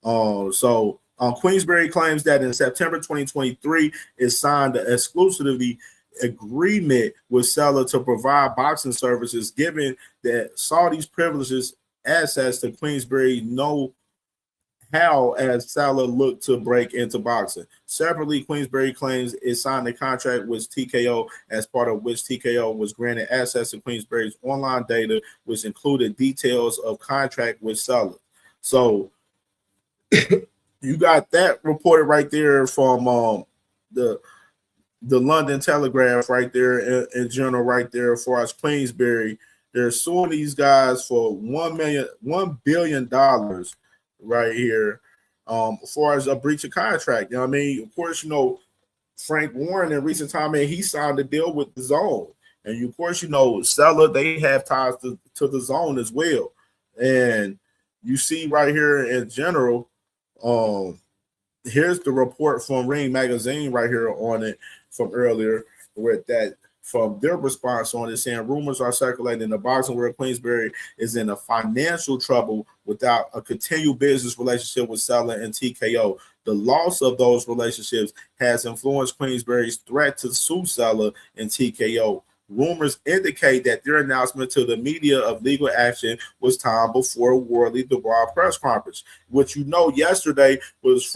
Queensberry claims that in September 2023, it signed an exclusivity agreement with Seller to provide boxing services, given that Saudi's privileges access to Queensberry know how as Seller looked to break into boxing. Separately, Queensberry claims it signed a contract with TKO, as part of which TKO was granted access to Queensberry's online data, which included details of contract with Seller. So you got that reported right there from the the London Telegraph right there in general right there as far as Queensberry. They're suing these guys for $1 billion right here as far as a breach of contract. You know what I mean? Of course, you know, Frank Warren in recent time, man, he signed a deal with the Zone. And of course, you know, Seller, they have ties to the Zone as well. And you see right here in general, here's the report from Ring Magazine right here on it from earlier, with that from their response on it, saying rumors are circulating in the boxing world Queensberry is in a financial trouble without a continued business relationship with Seller and TKO. The loss of those relationships has influenced Queensberry's threat to sue Seller and TKO. Rumors indicate that their announcement to the media of legal action was timed before Worley Dubois press conference, which you know yesterday was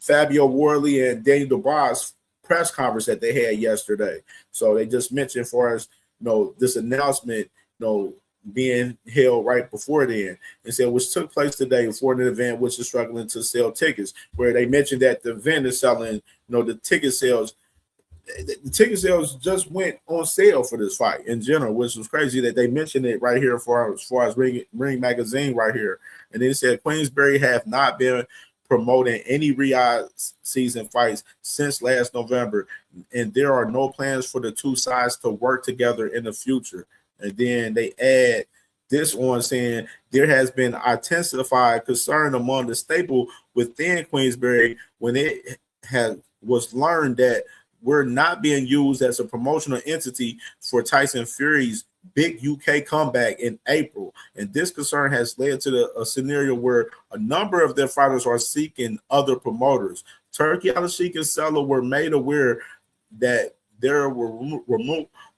Fabio Worley and Daniel Dubois press conference that they had yesterday. So they just mentioned as far as this announcement, being held right before then, and said which took place today for an event which is struggling to sell tickets, where they mentioned that the event is selling, the ticket sales. The ticket sales just went on sale for this fight in general, which was crazy that they mentioned it right here as far as Ring Magazine right here. And then it said Queensberry have not been promoting any Riyadh season fights since last November, and there are no plans for the two sides to work together in the future. And then they add this on saying there has been intensified concern among the staple within Queensberry when it was learned that we're not being used as a promotional entity for Tyson Fury's big UK comeback in April. And this concern has led to a scenario where a number of their fighters are seeking other promoters. Turki, Al-Sheikh, and Seller were made aware that there were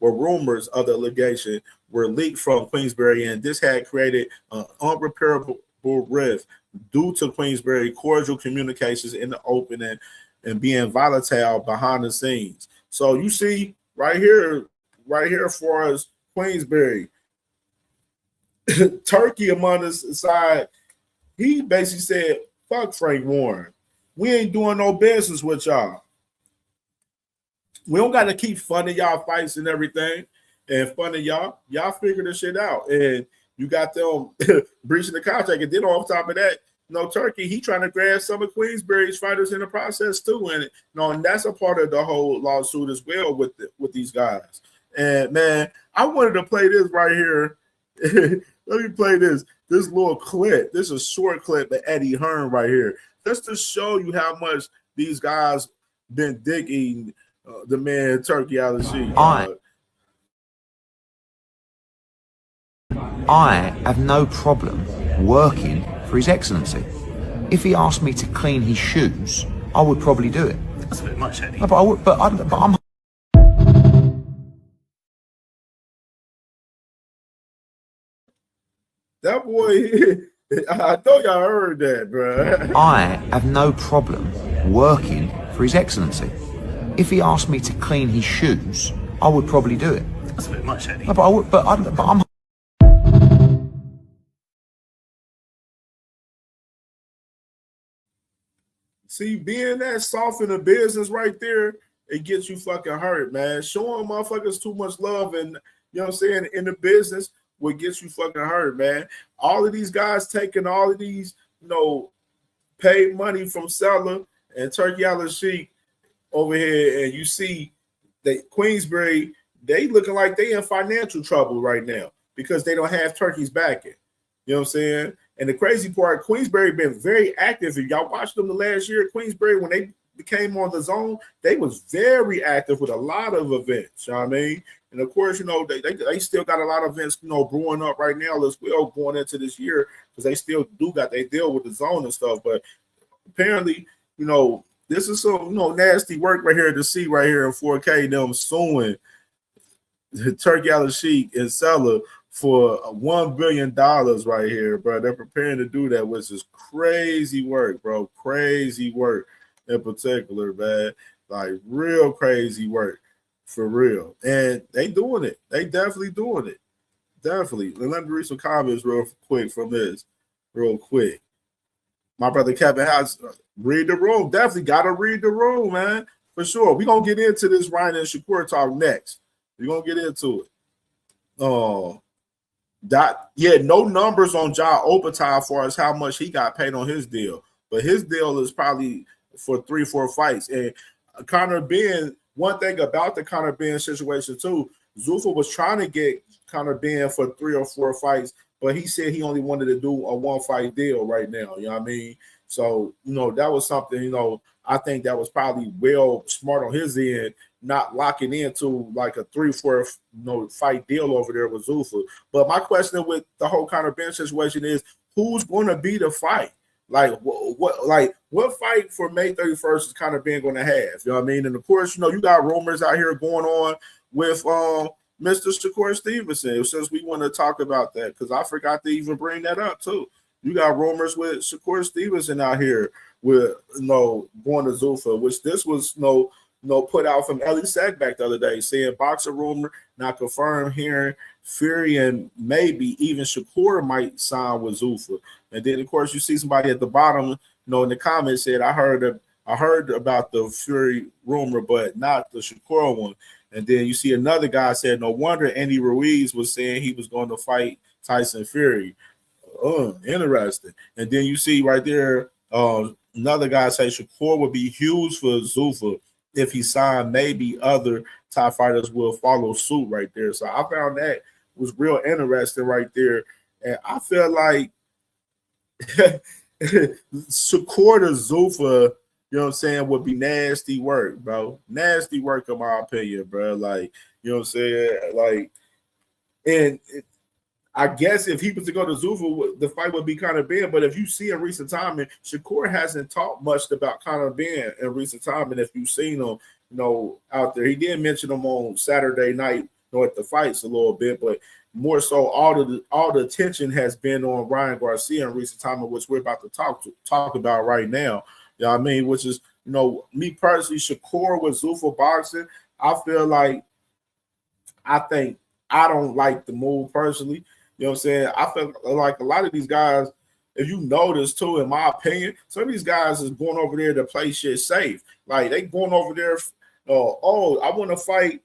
rumors of the allegation were leaked from Queensberry, and this had created an unrepairable rift due to Queensberry cordial communications in the open and being volatile behind the scenes. So you see right here as far as Queensberry, Turki among the side, he basically said, fuck Frank Warren. We ain't doing no business with y'all. We don't got to keep funding y'all fights and everything and funding y'all. Y'all figure this shit out. And you got them breaching the contract. And then on top of that, Turki, he trying to grab some of Queensberry's fighters in the process too. And and that's a part of the whole lawsuit as well with these guys. And man, I wanted to play this right here. Let me play this little clip. This is a short clip of Eddie Hearn right here, just to show you how much these guys been digging the man Turki Al-Sheikh. I have no problem working for His Excellency. If he asked me to clean his shoes, I would probably do it. That's a bit much, Eddie. No, but I'm. That boy, I know y'all heard that, bro. I have no problem working for His Excellency. If he asked me to clean his shoes, I would probably do it. That's a bit much, Eddie. No, but I'm. See, being that soft in the business right there, it gets you fucking hurt, man. Showing motherfuckers too much love and, in the business what gets you fucking hurt, man. All of these guys taking all of these, paid money from Seller and Turki Al-Sheikh over here, and you see that Queensberry, they looking like they in financial trouble right now because they don't have Turki's backing. You know what I'm saying? And the crazy part, Queensberry been very active. If y'all watched them the last year at Queensberry, when they became on the Zone, they was very active with a lot of events. You know what I mean? And of course, they still got a lot of events, brewing up right now as well going into this year, because they still they deal with the Zone and stuff. But apparently, this is some nasty work right here to see right here in 4K, them suing Turki Al-Sheikh and Seller for $1 billion right here, bro. They're preparing to do that, which is crazy work, bro. Crazy work in particular, man. Like real crazy work for real. And they doing it. They definitely doing it. Definitely. Let me read some comments real quick from this. Real quick. My brother Kevin has read the room. Definitely got to read the room, man, for sure. We're going to get into this Ryan and Shakur talk next. We're going to get into it. No numbers on Ja Opatai as far as how much he got paid on his deal. But his deal is probably for 3-4 fights. And Conor Ben, one thing about the Conor Ben situation too, Zuffa was trying to get Conor Ben for 3 or 4 fights, but he said he only wanted to do a 1-fight deal right now. You know what I mean? So, that was something, I think that was probably well smart on his end, not locking into like a 3-4 fight deal over there with Zuffa. But my question with the whole Conor Ben situation is, who's going to be the fight? Like what fight for May 31st is Conor Ben going to have? You know what I mean? And of course, you got rumors out here going on with Mr. Shakur Stevenson. Since we want to talk about that, because I forgot to even bring that up too. You got rumors with Shakur Stevenson out here with going to Zuffa, which this was put out from Ellie Sackback the other day, saying boxer rumor not confirmed, hearing Fury and maybe even Shakur might sign with Zuffa. And then of course you see somebody at the bottom, in the comments said, I heard about the Fury rumor, but not the Shakur one. And then you see another guy said, no wonder Andy Ruiz was saying he was going to fight Tyson Fury. Interesting. And then you see right there, another guy say Shakur would be huge for Zuffa if he signed. Maybe other top fighters will follow suit right there. So I found that was real interesting right there. And I feel like Shakur to Zuffa, would be nasty work, bro. Nasty work, in my opinion, bro. Like, and I guess if he was to go to Zuffa, the fight would be Conor Ben. But if you see in recent time, and Shakur hasn't talked much about Conor Ben in recent time, and if you've seen him, out there, he did mention him on Saturday night, at the fights a little bit, but more so, all the attention has been on Ryan Garcia in recent time, which we're about to talk about right now. You know what I mean? Which is, me personally, Shakur with Zuffa boxing, I feel like, I don't like the move personally. You know what I'm saying? I feel like a lot of these guys, if you notice too, in my opinion, some of these guys is going over there to play shit safe. Like they going over there, I want to fight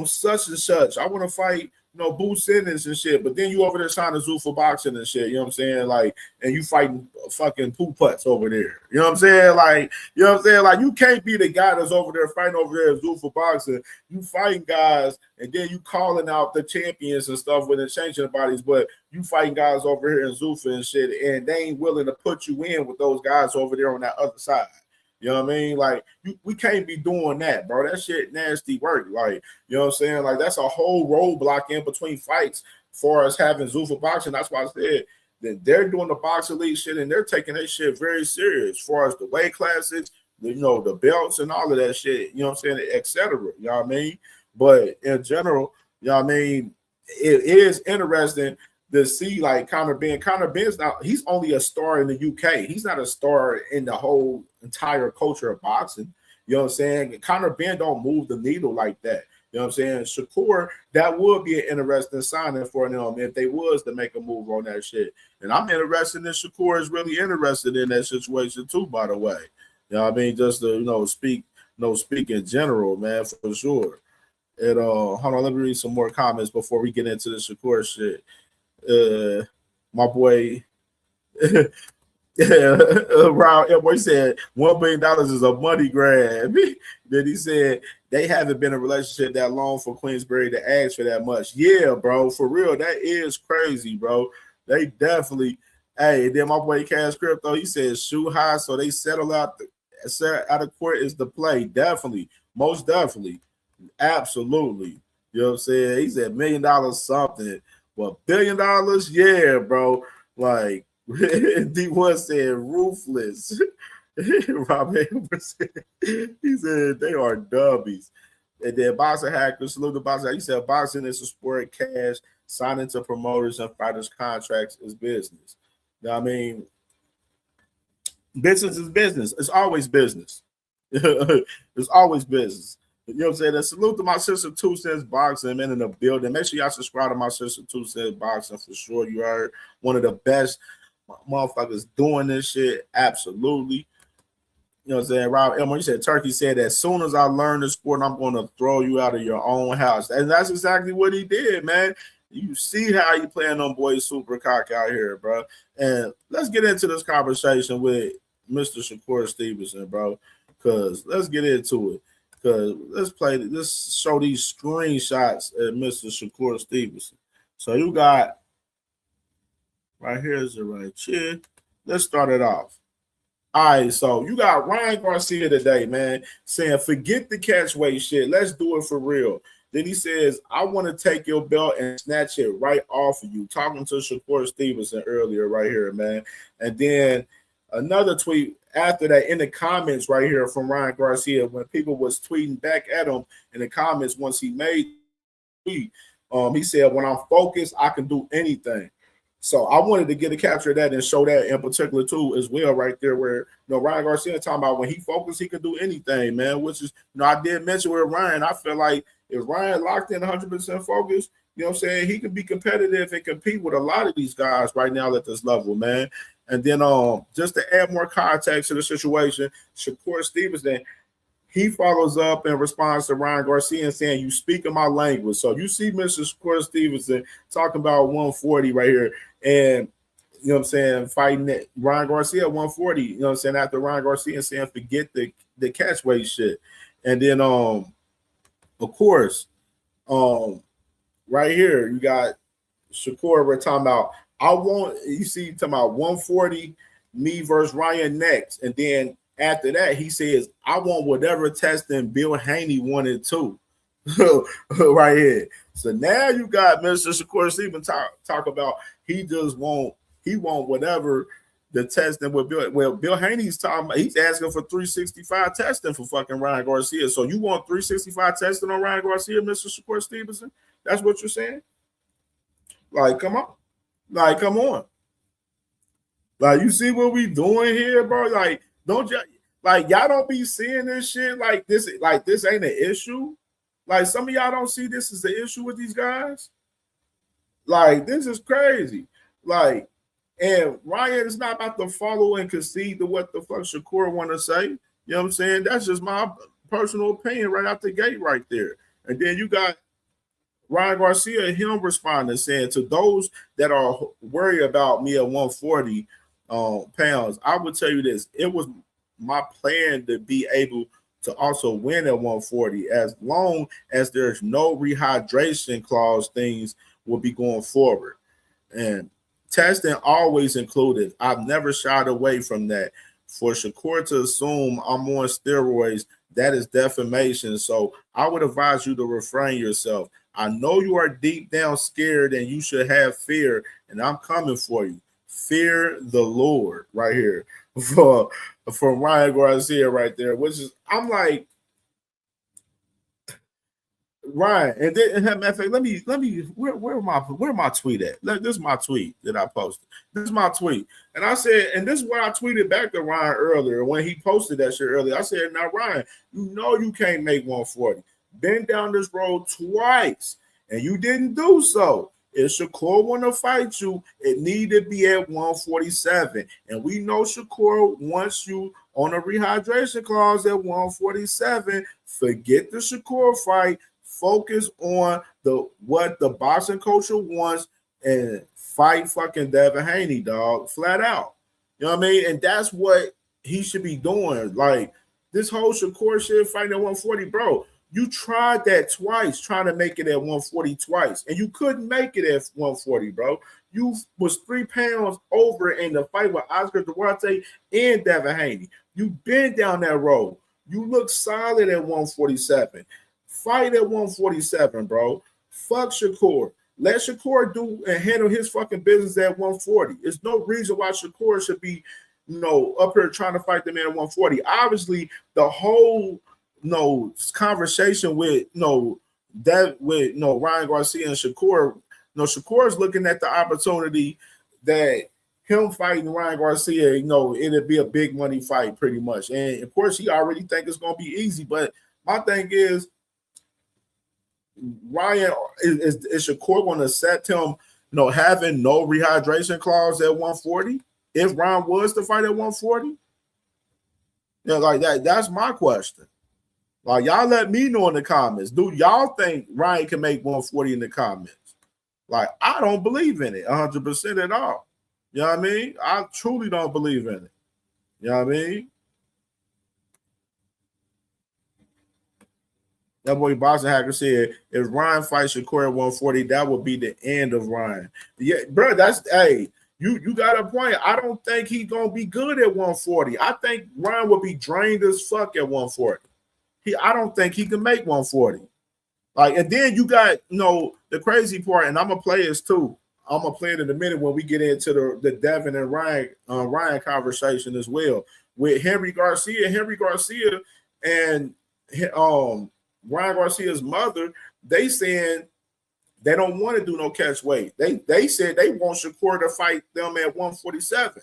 such and such. I want to fight, Boo Simmons and shit. But then you over there signing Zuffa boxing and shit. You know what I'm saying? Like, and you fighting fucking poo putts over there. You know what I'm saying? Like, Like, you can't be the guy that's over there fighting over there at Zuffa boxing. You fighting guys, and then you calling out the champions and stuff with changing bodies, but you fighting guys over here in Zuffa and shit, and they ain't willing to put you in with those guys over there on that other side. You know what I mean? Like, we can't be doing that, bro. That shit nasty work. Like, you know what I'm saying? Like, that's a whole roadblock in between fights for us having Zuffa boxing. That's why I said that they're doing the boxing league shit, and they're taking that shit very serious as far as the weight classes, the belts and all of that shit, you know what I'm saying, et cetera. You know what I mean? But in general, you know what I mean, it is interesting to see like Conor Ben's he's only a star in the UK. He's not a star in the whole entire culture of boxing. You know what I'm saying? Conor Ben don't move the needle like that. You know what I'm saying? Shakur, that would be an interesting signing for them if they was to make a move on that shit. And I'm interested in Shakur is really interested in that situation too, by the way. You know what I mean? Just to, speak in general, man, for sure. And hold on, let me read some more comments before we get into the Shakur shit. My boy Rob boy said $1 billion is a money grab. Then he said they haven't been in a relationship that long for Queensberry to ask for that much. Yeah, bro, for real, that is crazy, bro. They definitely. Hey, then my boy Cash Crypto, he says shoe high, so they settle out of court is the play. Definitely, most definitely, absolutely. You know what I'm saying? He said $1 million something. Well, $1 billion, yeah, bro. Like D1 said, ruthless. Rob Amber said, he said they are dubbies. And then Boxer Hacker, salute the Boxer. He said boxing is a sport, cash, signing to promoters and fighters' contracts is business. You know what I mean? Business is business. It's always business. It's always business. You know what I'm saying? And salute to my sister 2 Cents Boxing, man, in the building. Make sure y'all subscribe to my sister 2 Cents Boxing for sure. You are one of the best motherfuckers doing this shit. Absolutely. You know what I'm saying? Rob Elmer, you said Turkey said, as soon as I learn the sport, I'm going to throw you out of your own house. And that's exactly what he did, man. You see how you playing on boys super cock out here, bro. And let's get into this conversation with Mr. Shakur Stevenson, bro. Because let's get into it. Because let's show these screenshots at Mr. Shakur Stevenson. So you got right here is the right here. Let's start it off. All right, so you got Ryan Garcia today, man, saying, forget the catch weight shit. Let's do it for real. Then he says, I want to take your belt and snatch it right off of you. Talking to Shakur Stevenson earlier right here, man. And then another tweet after that in the comments right here from Ryan Garcia when people was tweeting back at him in the comments once he made the tweet. He said, when I'm focused, I can do anything. So I wanted to get a capture of that and show that in particular too as well right there where, Ryan Garcia talking about when he focused, he can do anything, man, which is, I did mention with Ryan, I feel like if Ryan locked in 100% focus, you know what I'm saying, he can be competitive and compete with a lot of these guys right now at this level, man. And then just to add more context to the situation, Shakur Stevenson, he follows up in response to Ryan Garcia and saying, you speak in my language. So you see Mr. Shakur Stevenson talking about 140 right here. And, you know what I'm saying, fighting Ryan Garcia at 140, you know what I'm saying, after Ryan Garcia saying, forget the catch weight shit. And then, of course, right here, you got Shakur, we're talking about, you see, talking about 140, me versus Ryan next. And then after that, he says, I want whatever testing Bill Haney wanted to. Right here. So now you got Mr. Shakur Stevenson talk about he want whatever the testing with Bill. Well, Bill Haney's talking about, he's asking for 365 testing for fucking Ryan Garcia. So you want 365 testing on Ryan Garcia, Mr. Shakur Stevenson? That's what you're saying? Like, come on. Like, come on. Like, you see what we doing here, bro? Like, don't y'all don't be seeing this shit like this ain't an issue. Like, some of y'all don't see this as the issue with these guys. Like, this is crazy. Like, and Ryan is not about to follow and concede to what the fuck Shakur want to say. You know what I'm saying? That's just my personal opinion right out the gate right there. And then you got Ryan Garcia, him responding, saying, to those that are worried about me at 140 pounds, I would tell you this. It was my plan to be able to also win at 140 as long as there's no rehydration clause, things will be going forward. And testing always included. I've never shied away from that. For Shakur to assume I'm on steroids, that is defamation. So I would advise you to refrain yourself. I know you are deep down scared and you should have fear, and I'm coming for you. Fear the Lord right here for Ryan Garcia right there, which is, I'm like, Ryan, and then matter of fact, let me where my tweet at? This is my tweet that I posted. This is my tweet, and I said, and this is what I tweeted back to Ryan earlier when he posted that shit earlier. I said, now Ryan, you know you can't make 140. Been down this road twice, and you didn't do so. If Shakur want to fight you, it need to be at 147. And we know Shakur wants you on a rehydration clause at 147. Forget the Shakur fight. Focus on what the boxing coach wants and fight fucking Devin Haney, dog. Flat out. You know what I mean? And that's what he should be doing. Like, this whole Shakur shit fighting at 140, bro. You tried that twice, trying to make it at 140 twice, and you couldn't make it at 140, bro. You was 3 pounds over in the fight with Oscar Duarte and Devin Haney. You've been down that road. You look solid at 147. Fight at 147, bro. Fuck Shakur. Let Shakur do and handle his fucking business at 140. There's no reason why Shakur should be, up here trying to fight the man at 140. Obviously, the whole conversation with Ryan Garcia and Shakur. Shakur's looking at the opportunity that him fighting Ryan Garcia, it'd be a big money fight pretty much. And of course, he already think it's gonna be easy. But my thing is, Ryan is Shakur gonna set him, having no rehydration clause at 140? if Ryan was to fight at 140? Yeah, like that's my question. Like, y'all let me know in the comments. Do y'all think Ryan can make 140 in the comments? Like, I don't believe in it 100% at all. You know what I mean? I truly don't believe in it. You know what I mean? That boy Boxing Hacker said, if Ryan fights Shakur at 140, that would be the end of Ryan. Yeah, bro, you got a point. I don't think he's going to be good at 140. I think Ryan will be drained as fuck at 140. I don't think he can make 140. Like, and then you got, the crazy part, and I'm gonna play this too. I'm gonna play it in a minute when we get into the Devin and Ryan conversation as well with Henry Garcia. Henry Garcia and Ryan Garcia's mother, they saying they don't want to do no catch weight. They said they want Shakur to fight them at 147.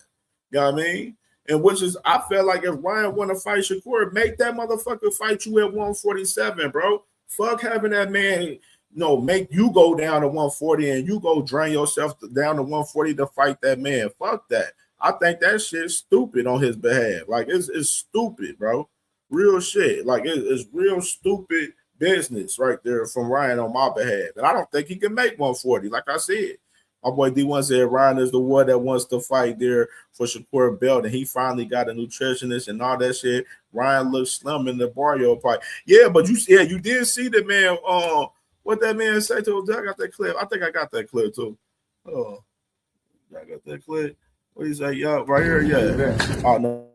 You know what I mean? And which is, I feel like if Ryan want to fight Shakur, make that motherfucker fight you at 147, bro. Fuck having that man, make you go down to 140 and you go drain yourself down to 140 to fight that man. Fuck that. I think that shit's stupid on his behalf. Like, it's stupid, bro. Real shit. Like, it's real stupid business right there from Ryan on my behalf. And I don't think he can make 140, like I said. My boy D1 said Ryan is the one that wants to fight there for Shakur belt, and he finally got a nutritionist and all that shit. Ryan looks slim in the barrio fight. Yeah, but you did see the man. What that man say to him? I got that clip. I think I got that clip too. Oh, I got that clip. What he say? Yeah, right here. Yeah. Oh no.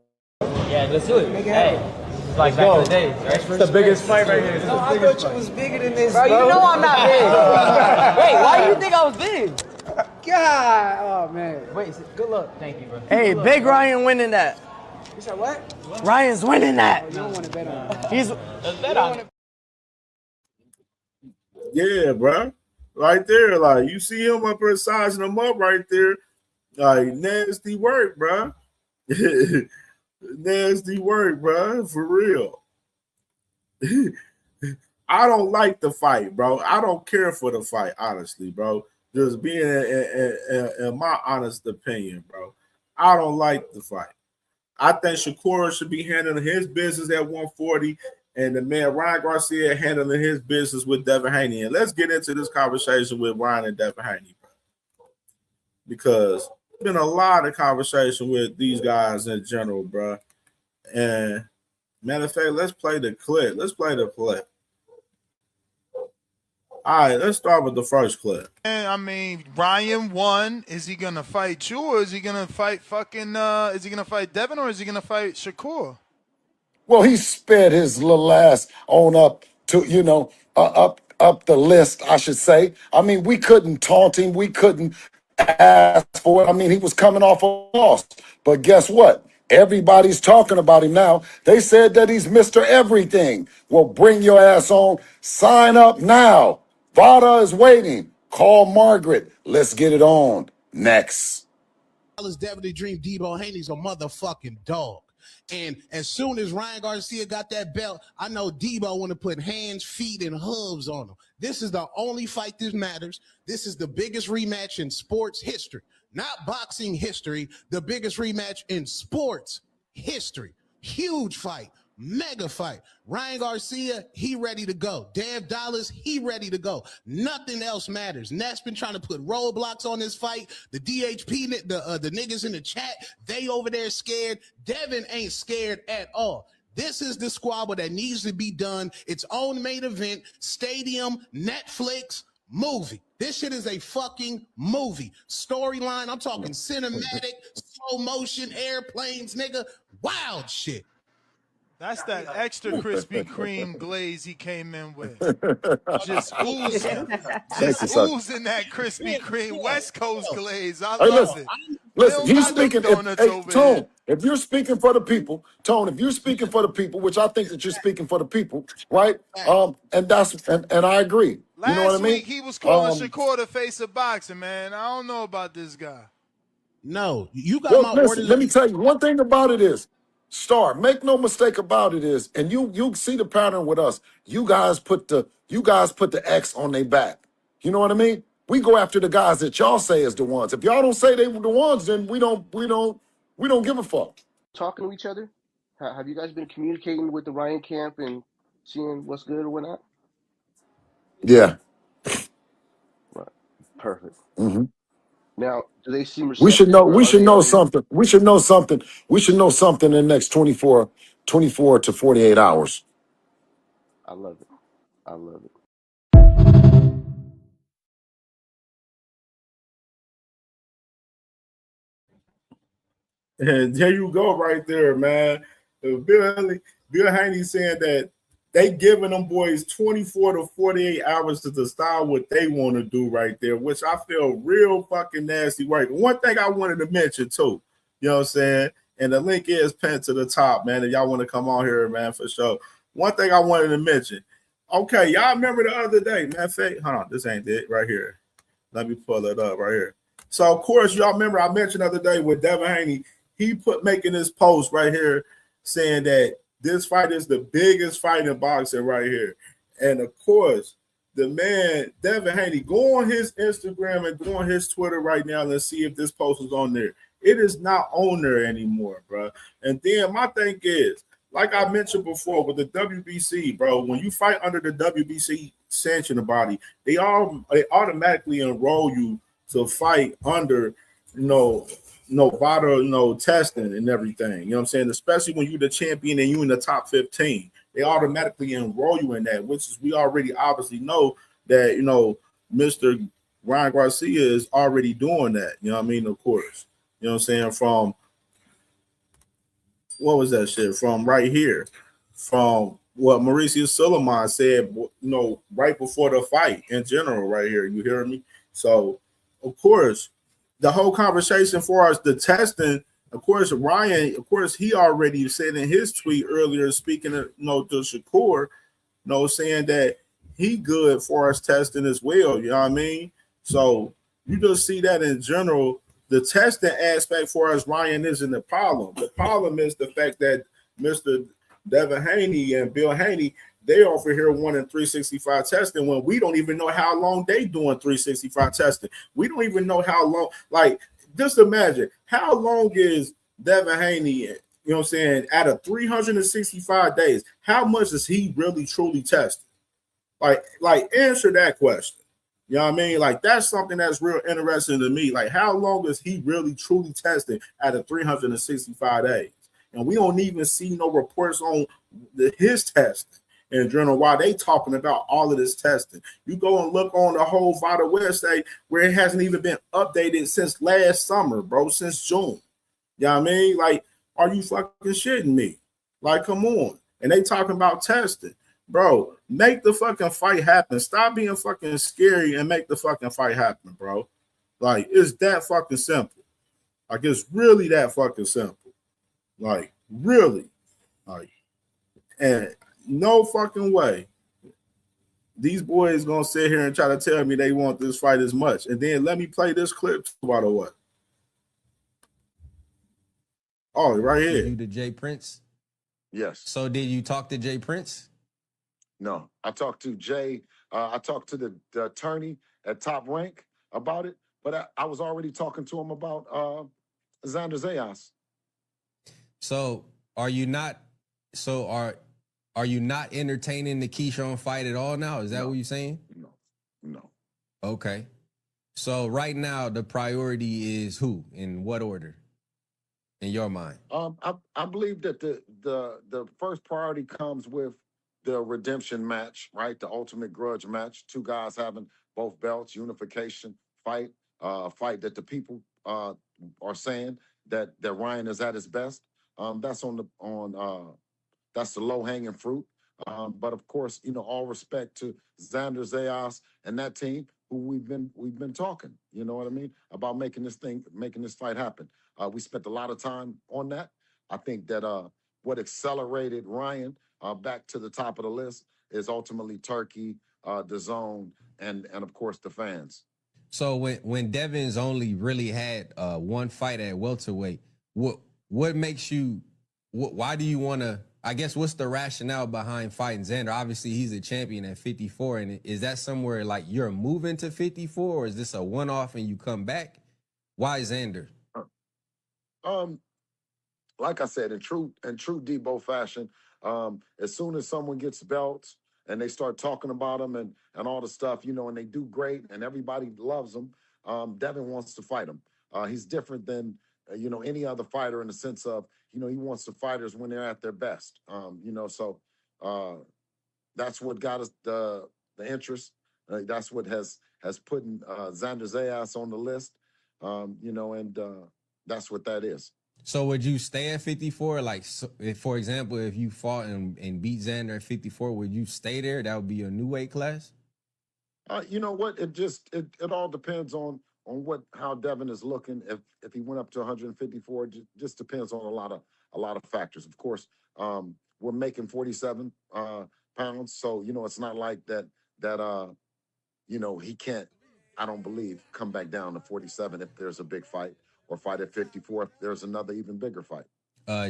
Yeah, let's do it. Hey. It's like back in the day. Right? It's the biggest fight right here. No, I thought you was bigger than this, bro. You know I'm not big. Wait, why do you think I was big? God, oh man. Wait, good luck. Thank you, bro. Hey, good Big luck, Ryan winning that. You said what? Ryan's winning that. Oh, you don't want to bet on it. Let's bet on it. Yeah, bro. Right there. Like, you see him up there sizing him up right there. Like, nasty work, bro. Nasty work, bro. For real. I don't like the fight, bro. I don't care for the fight, honestly, bro. Just being in my honest opinion, bro. I don't like the fight. I think Shakur should be handling his business at 140, and the man Ryan Garcia handling his business with Devin Haney. And let's get into this conversation with Ryan and Devin Haney, bro. Because there's been a lot of conversation with these guys in general, bro. And matter of fact, let's play the clip. Let's play the clip. All right, let's start with the first clip. And I mean, Ryan won. Is he gonna fight you, or is he gonna fight is he gonna fight Devin, or is he gonna fight Shakur? Well, he sped his little ass on up to, up the list, I should say. I mean, we couldn't taunt him. We couldn't ask for it. I mean, he was coming off a loss. But guess what? Everybody's talking about him now. They said that he's Mr. Everything. Well, bring your ass on. Sign up now. Vada is waiting. Call Margaret. Let's get it on. Next. Devin the Dream Debo Haney's a motherfucking dog. And as soon as Ryan Garcia got that belt, I know Debo want to put hands, feet, and hooves on him. This is the only fight that matters. This is the biggest rematch in sports history. Not boxing history, the biggest rematch in sports history. Huge fight. Mega fight. Ryan Garcia, he ready to go. Dev Dollars, he ready to go. Nothing else matters. Nat's been trying to put roadblocks on this fight. The DHP, the niggas in the chat, they over there scared. Devin ain't scared at all. This is the squabble that needs to be done. Its own main event, stadium, Netflix, movie. This shit is a fucking movie. Storyline, I'm talking cinematic, slow motion, airplanes, nigga. Wild shit. That's that extra Krispy Kreme glaze he came in with. Just oozing that Krispy Kreme West Coast glaze. I love it. Listen, he's speaking. Tone, if you're speaking for the people, which I think that you're speaking for the people, right? And I agree. You know what I mean? Last week he was calling Shakur the face of boxing, man. I don't know about this guy. No, you got my orders. Let me tell you one thing about it is, Star, make no mistake about it is, and you see the pattern with us. You guys put the X on their back. You know what I mean? We go after the guys that y'all say is the ones. If y'all don't say they were the ones, then we don't give a fuck. Talking to each other? Have you guys been communicating with the Ryan camp and seeing what's good or whatnot? Yeah. Right. Perfect. Mm-hmm. Now, do they seem We should receptive, know. or We are should they know already? something. We should know something. We should know something in the next 24 to 48 hours. I love it. I love it. And there you go, right there, man. Bill Haney saying that they giving them boys 24 to 48 hours to decide what they want to do right there, which I feel real fucking nasty. Right. One thing I wanted to mention too, you know what I'm saying? And the link is pinned to the top, man. If y'all want to come on here, man, for sure. One thing I wanted to mention. Okay, y'all remember the other day, man. Hold on, this ain't it right here. Let me pull it up right here. So, of course, y'all remember I mentioned the other day with Devin Haney, he making this post right here saying that this fight is the biggest fight in boxing right here. And, of course, the man, Devin Haney, go on his Instagram and go on his Twitter right now and see if this post is on there. It is not on there anymore, bro. And then my thing is, like I mentioned before with the WBC, bro, when you fight under the WBC sanctioned body, they automatically enroll you to fight under, vital, testing and everything. You know what I'm saying? Especially when you're the champion and you're in the top 15. They automatically enroll you in that, which is we already obviously know that, Mr. Ryan Garcia is already doing that. You know what I mean? Of course. You know what I'm saying? From what was that shit? From right here. From what Mauricio Suleiman said, right before the fight in general, right here. You hear me? So, of course, the whole conversation for us, the testing, of course, Ryan, he already said in his tweet earlier, speaking to Shakur, saying that he good for us testing as well. You know what I mean? So you just see that in general. The testing aspect for us, Ryan, isn't the problem. The problem is the fact that Mr. Devin Haney and Bill Haney, they over here wanting 365 testing when we don't even know how long they doing 365 testing. We don't even know how long. Like, just imagine how long is Devin Haney, out of 365 days, how much is he really truly tested? Like answer that question. You know what I mean? Like, that's something that's real interesting to me. Like, how long is he really truly testing out of 365 days? And we don't even see no reports on his testing in general. While they talking about all of this testing, you go and look on the whole Vital website where it hasn't even been updated since last summer, bro, since June. You know what I mean? Like, are you fucking shitting me? Like, come on. And they talking about testing. Bro, make the fucking fight happen. Stop being fucking scary and make the fucking fight happen, bro. Like, it's that fucking simple. Like, it's really that fucking simple. Like, really. Like, and no fucking way these boys gonna sit here and try to tell me they want this fight as much. And then let me play this clip, by the way. Oh, right here. You to Jay Prince? Yes. So did you talk to Jay Prince? No, I talked to Jay. I talked to the attorney at Top Rank about it, but I was already talking to him about Xander Zayas. So are you not entertaining the Keyshawn fight at all now? Is that what you're saying? No. Okay. So right now the priority is who? In what order? In your mind? I believe that the first priority comes with the redemption match, right? The ultimate grudge match. Two guys having both belts, unification fight, fight that the people are saying that Ryan is at his best. That's that's the low hanging fruit. But of course, all respect to Xander Zayas and that team who we've been talking. You know what I mean? About making this fight happen. We spent a lot of time on that. I think that what accelerated Ryan back to the top of the list is ultimately Turkey, the zone, and of course the fans. So when Devin's only really had one fight at welterweight, what makes you? Why do you want to I guess what's the rationale behind fighting Xander? Obviously, he's a champion at 54, and is that somewhere like you're moving to 54, or is this a one-off and you come back? Why Xander? Like I said, in true Debo fashion, as soon as someone gets belts and they start talking about them and all the stuff, you know, and they do great and everybody loves them, Devin wants to fight them. He's different than you know, any other fighter in the sense of, you know, he wants the fighters when they're at their best. You know, so that's what got us the interest. That's what has put Xander Zayas on the list. You know, and that's what that is. So would you stay at 54? Like, if, for example, if you fought and beat Xander at 54, would you stay there? That would be a new weight class? You know what? It all depends on how Devin is looking. If he went up to 154, it just depends on a lot of factors. Of course, we're making 47 pounds, so you know it's not like that you know he can't. I don't believe come back down to 47 if there's a big fight, or fight at 54 if there's another even bigger fight.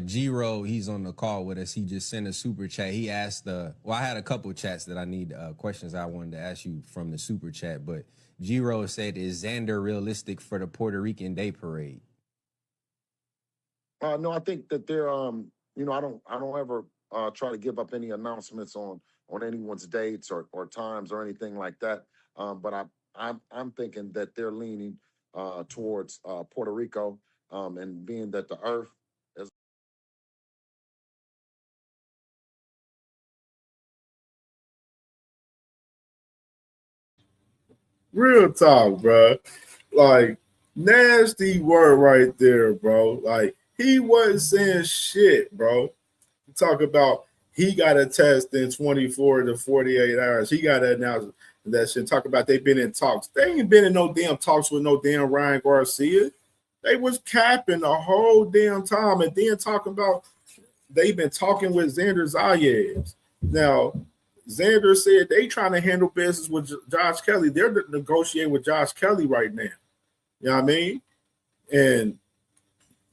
G-Ro, he's on the call with us. He just sent a super chat. He asked, well, I had a couple of chats that I need, questions I wanted to ask you from the super chat, but G-Ro said, is Xander realistic for the Puerto Rican Day Parade? No, I think that they're, you know, I don't ever try to give up any announcements on anyone's dates or times or anything like that. But I'm thinking that they're leaning towards Puerto Rico, and being that the earth is. Real talk, bro. Like, nasty word right there, bro. Like, he wasn't saying shit, bro. Talk about he got a test in 24 to 48 hours. He got to announce that shit. Talk about they been in talks. They ain't been in no damn talks with no damn Ryan Garcia. They was capping the whole damn time, and then talking about they've been talking with Xander Zayas. Now, Xander said they trying to handle business with Josh Kelly. They're negotiating with Josh Kelly right now. You know what I mean? And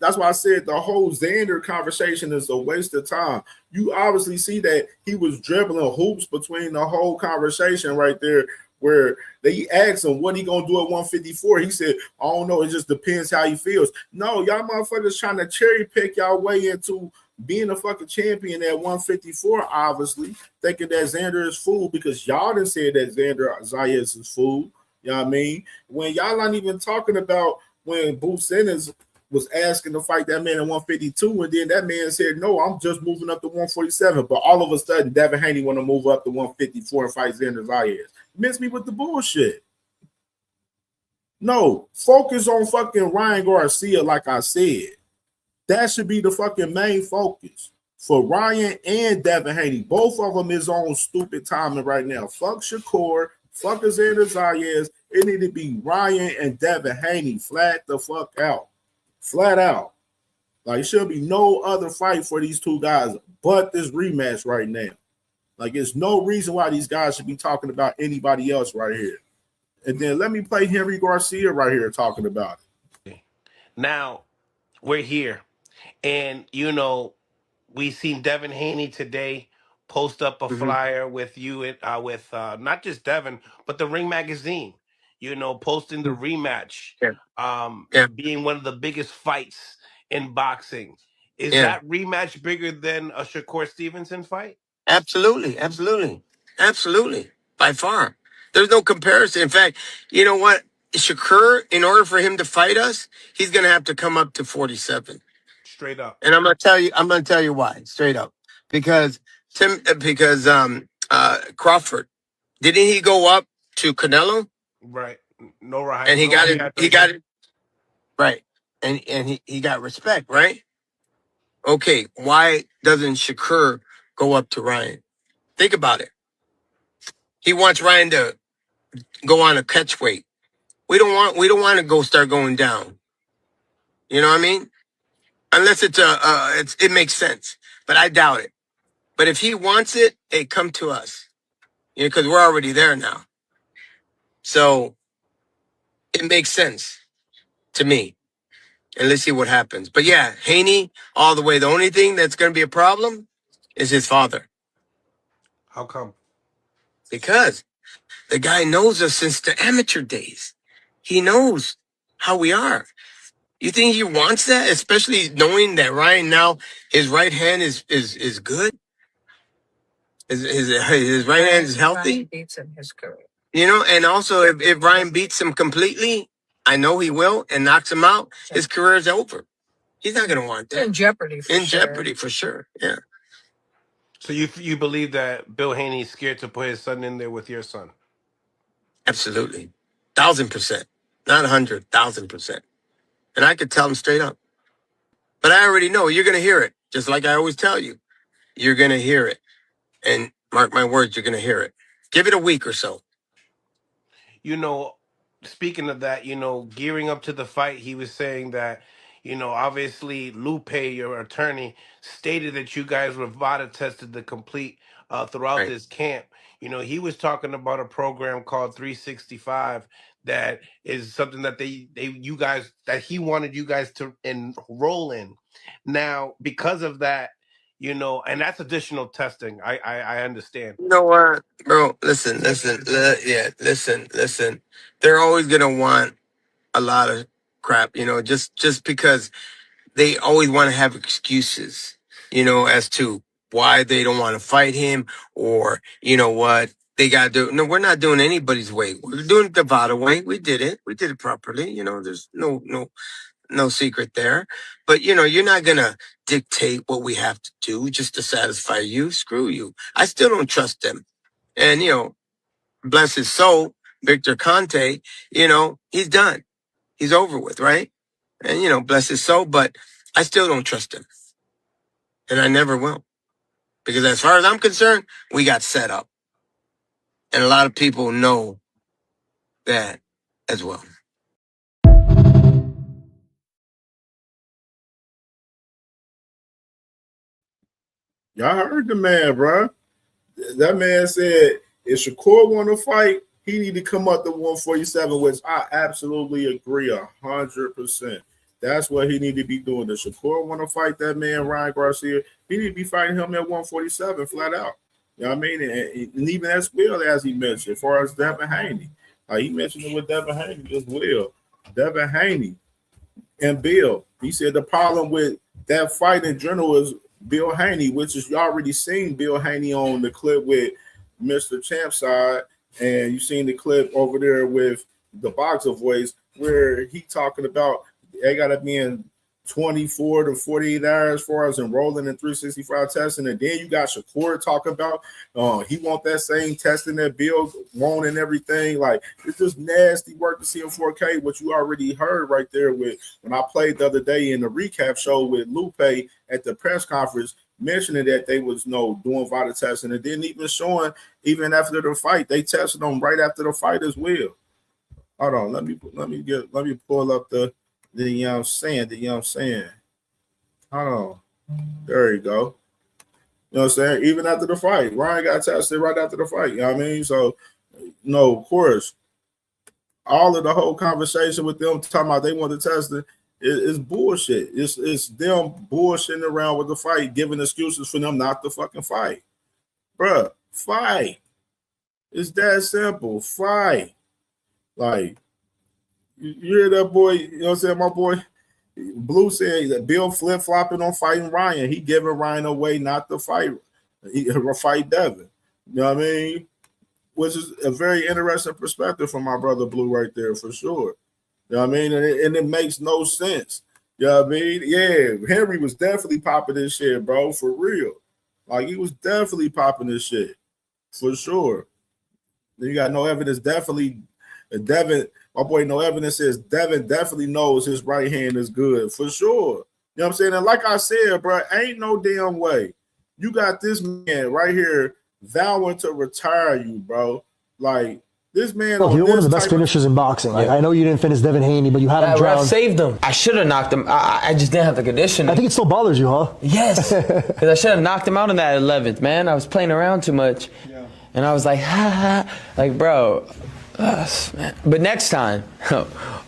that's why I said the whole Xander conversation is a waste of time. You obviously see that he was dribbling hoops between the whole conversation right there, where they asked him what he gonna do at 154. He said, I don't know, it just depends how he feels. No, y'all motherfuckers trying to cherry pick y'all way into being a fucking champion at 154, obviously, thinking that Xander is fool because y'all didn't say that Xander Zayas is fool. You know what I mean? When y'all not even talking about when Boots Sanders was asking to fight that man at 152, and then that man said, no, I'm just moving up to 147. But all of a sudden, Devin Haney want to move up to 154 and fight Xander Zayas. Miss me with the bullshit. No, focus on fucking Ryan Garcia, like I said. That should be the fucking main focus for Ryan and Devin Haney. Both of them is on stupid timing right now. Fuck Shakur, fuck Xander Zayas. It need to be Ryan and Devin Haney flat the fuck out. Flat out. Like, it should be no other fight for these two guys but this rematch right now. Like, there's no reason why these guys should be talking about anybody else right here. And then let me play Henry Garcia right here talking about it. Now, we're here. And, you know, we seen Devin Haney today post up a flyer with you, with not just Devin, but the Ring Magazine, you know, posting the rematch, being one of the biggest fights in boxing. Is that rematch bigger than a Shakur Stevenson fight? Absolutely. By far. There's no comparison. In fact, you know what? Shakur, in order for him to fight us, he's going to have to come up to 47. Straight up. And I'm going to tell you why, straight up. Because Crawford, didn't he go up to Canelo? Right. No right. And he got it. Right. And he got respect, right? Okay, why doesn't Shakur go up to Ryan? Think about it. He wants Ryan to go on a catch weight. We don't want to start going down. You know what I mean? Unless it makes sense. But I doubt it. But if he wants it, hey, come to us. You know, because we're already there now. So it makes sense to me. And let's see what happens. But yeah, Haney all the way. The only thing that's going to be a problem is his father. How come? Because the guy knows us since the amateur days. He knows how we are. You think he wants that, especially knowing that Ryan now his right hand is good. His right hand is healthy. You know, and also if Ryan beats him completely, I know he will, and knocks him out, his career is over. He's not going to want that. In jeopardy for sure. Yeah. So you believe that Bill Haney's scared to put his son in there with your son? Absolutely. 1,000%. Not 100, 1,000%. And I could tell him straight up. But I already know you're going to hear it. Just like I always tell you. You're going to hear it. And mark my words, you're going to hear it. Give it a week or so. You know, speaking of that, gearing up to the fight, he was saying that, obviously Lupe, your attorney, stated that you guys were VADA tested the complete throughout this camp. He was talking about a program called 365 that is something that that he wanted you guys to enroll in. Now, because of that, and that's additional testing. I understand. You know what, bro? Listen. They're always going to want a lot of crap, just because they always want to have excuses, as to why they don't want to fight him or, what they got to do. No, we're not doing anybody's way. We're doing it the VADA way. We did it. We did it properly. There's no secret there. But, you're not going to dictate what we have to do just to satisfy you. Screw you. I still don't trust them. And, bless his soul, Victor Conte, he's done. He's over with, right? And, bless his soul, but I still don't trust him. And I never will. Because as far as I'm concerned, we got set up. And a lot of people know that as well. Y'all heard the man, bro. That man said if Shakur want to fight, he need to come up to 147, which I absolutely agree 100%. That's what he need to be doing. If Shakur want to fight that man, Ryan Garcia, he need to be fighting him at 147 flat out. You know what I mean? And even as well as he mentioned, as far as Devin Haney. He mentioned it with Devin Haney as well. Devin Haney and Bill. He said the problem with that fight in general is Bill Haney, which is you already seen Bill Haney on the clip with Mr. Champside, and you seen the clip over there with the Boxer Voice where he talking about they got to be in 24 to 48 hours as far as enrolling in 365 testing, and then you got Shakur talking about he want that same testing that Bill want and everything. Like, it's just nasty work to see in 4K, what you already heard right there with when I played the other day in the recap show with Lupe at the press conference, mentioning that they was doing VADA testing, and then even showing even after the fight, they tested them right after the fight as well. Hold on, let me pull up the you know what I'm saying. Hold on. There you go. You know what I'm saying? Even after the fight, Ryan got tested right after the fight. You know what I mean? So, of course, all of the whole conversation with them talking about they want to test it is bullshit. It's them bullshitting around with the fight, giving excuses for them not to fucking fight. Bruh, fight. It's that simple. Fight. Like, you hear that boy, you know what I'm saying? My boy Blue said that Bill flip-flopping on fighting Ryan. He giving Ryan away not to fight. He fight Devin. You know what I mean? Which is a very interesting perspective from my brother Blue right there for sure. You know what I mean? And it makes no sense. You know what I mean? Yeah, Henry was definitely popping this shit, bro, for real. Like, he was definitely popping this shit for sure. You got no evidence. Definitely, Devin, my boy, no evidence says Devin definitely knows his right hand is good for sure. You know what I'm saying? And like I said, bro, ain't no damn way. You got this man right here vowing to retire you, bro. Like, this man. Look, you're one of the best finishers in boxing. Like, I know you didn't finish Devin Haney, but you had him drowned. Ref saved him. I should have knocked him. I just didn't have the conditioning. I think it still bothers you, huh? Yes. Because I should have knocked him out in that 11th, man. I was playing around too much. Yeah. And I was like, ha ha. Like, bro, Man. But next time,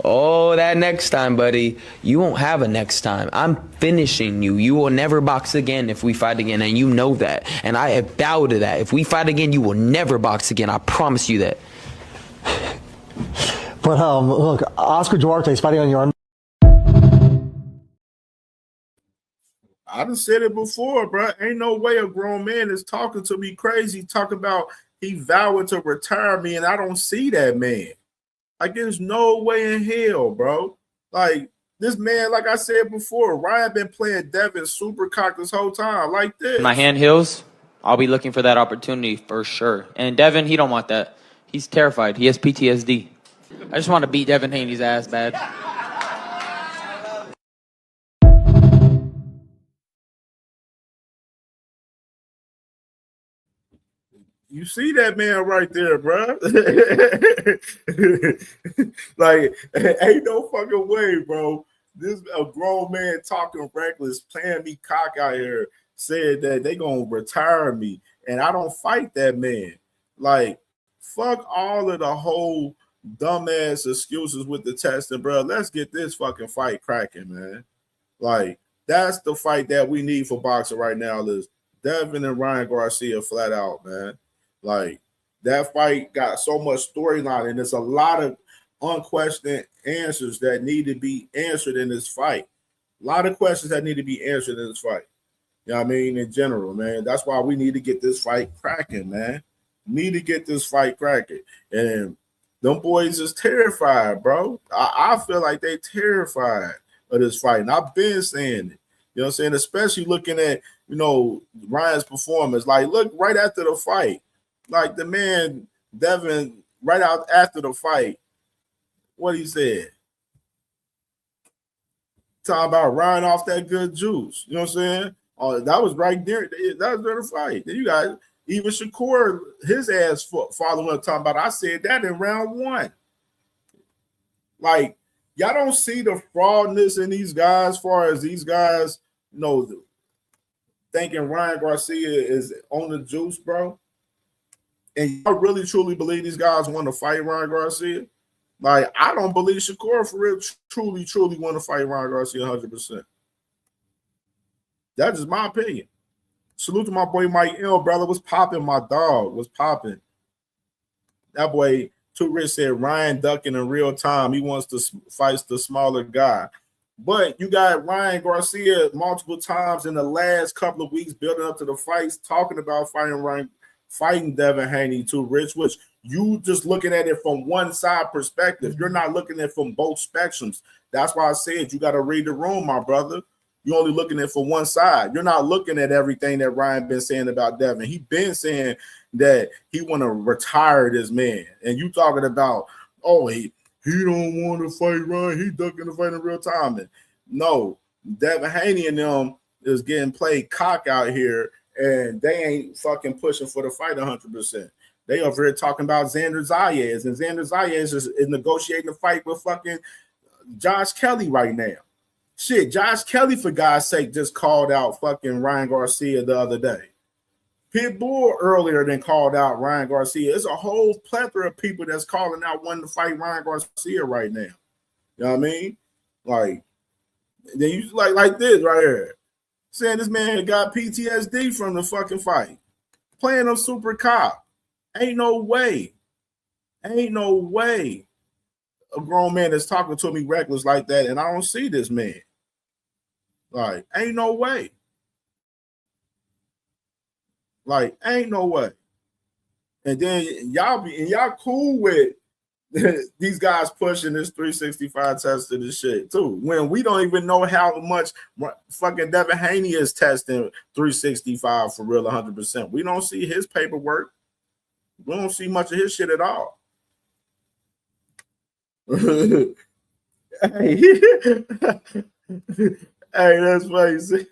oh, that next time, buddy, you won't have a next time. I'm finishing you. You will never box again if we fight again, and you know that. And I bow to that. If we fight again, you will never box again. I promise you that. But look, Oscar Duarte is fighting on your. I done said it before, bro. Ain't no way a grown man is talking to me crazy, talking about he vowed to retire me, and I don't see that man. Like, there's no way in hell, bro. Like, this man, like I said before, Ryan been playing Devin super cock this whole time, like this. My hand heals, I'll be looking for that opportunity for sure. And Devin, he don't want that. He's terrified. He has PTSD. I just want to beat Devin Haney's ass bad. You see that man right there, bro. Like, ain't no fucking way, bro. This a grown man talking reckless, playing me cock out here, said that they gonna retire me, and I don't fight that man. Like, fuck all of the whole dumbass excuses with the testing, bro. Let's get this fucking fight cracking, man. Like, that's the fight that we need for boxing right now, is Devin and Ryan Garcia flat out, man. Like, that fight got so much storyline, and there's a lot of unquestioned answers that need to be answered in this fight. A lot of questions that need to be answered in this fight. You know what I mean? In general, man. That's why we need to get this fight cracking, man. Need to get this fight cracking. And them boys is terrified, bro. I feel like they terrified of this fight. And I've been saying it. You know what I'm saying? Especially looking at, you know, Ryan's performance. Like, look right after the fight. Like, the man, Devin, right out after the fight, what he said. Talking about Ryan off that good juice. You know what I'm saying? Oh, that was right there. That was during the fight. Then you guys, even Shakur, his ass following up talking about, I said that in round one. Like, y'all don't see the fraudness in these guys as far as these guys, you know, thinking Ryan Garcia is on the juice, bro. And y'all really truly believe these guys want to fight Ryan Garcia? Like, I don't believe Shakur for real truly want to fight Ryan Garcia 100%. That's just my opinion. Salute to my boy Mike L, brother. Was popping, my dog. Was popping. That boy, Too Rich said Ryan ducking in real time. He wants to fight the smaller guy. But you got Ryan Garcia multiple times in the last couple of weeks building up to the fights, talking about fighting Devin Haney, Too Rich, which you just looking at it from one side perspective. You're not looking at it from both spectrums. That's why I said you got to read the room, my brother. You're only looking at it from one side. You're not looking at everything that Ryan been saying about Devin. He been saying that he want to retire this man. And you talking about, oh, he don't want to fight Ryan. He ducking the fight in real time. And no, Devin Haney and them is getting played cock out here, and they ain't fucking pushing for the fight 100%. They over here talking about Xander Zayas, and Xander Zayas is negotiating a fight with fucking Josh Kelly right now. Shit, Josh Kelly, for God's sake, just called out fucking Ryan Garcia the other day. Pitbull earlier than called out Ryan Garcia. There's a whole plethora of people that's calling out wanting to fight Ryan Garcia right now. You know what I mean? Like, then you like this right here. Saying this man got PTSD from the fucking fight. Playing a super cop. Ain't no way. Ain't no way a grown man is talking to me reckless like that, and I don't see this man. Like, ain't no way. Like, ain't no way. And then y'all cool with these guys pushing this 365 test of this shit too, when we don't even know how much fucking Devin Haney is testing 365 for real 100%. We don't see his paperwork. We don't see much of his shit at all. Hey, that's funny.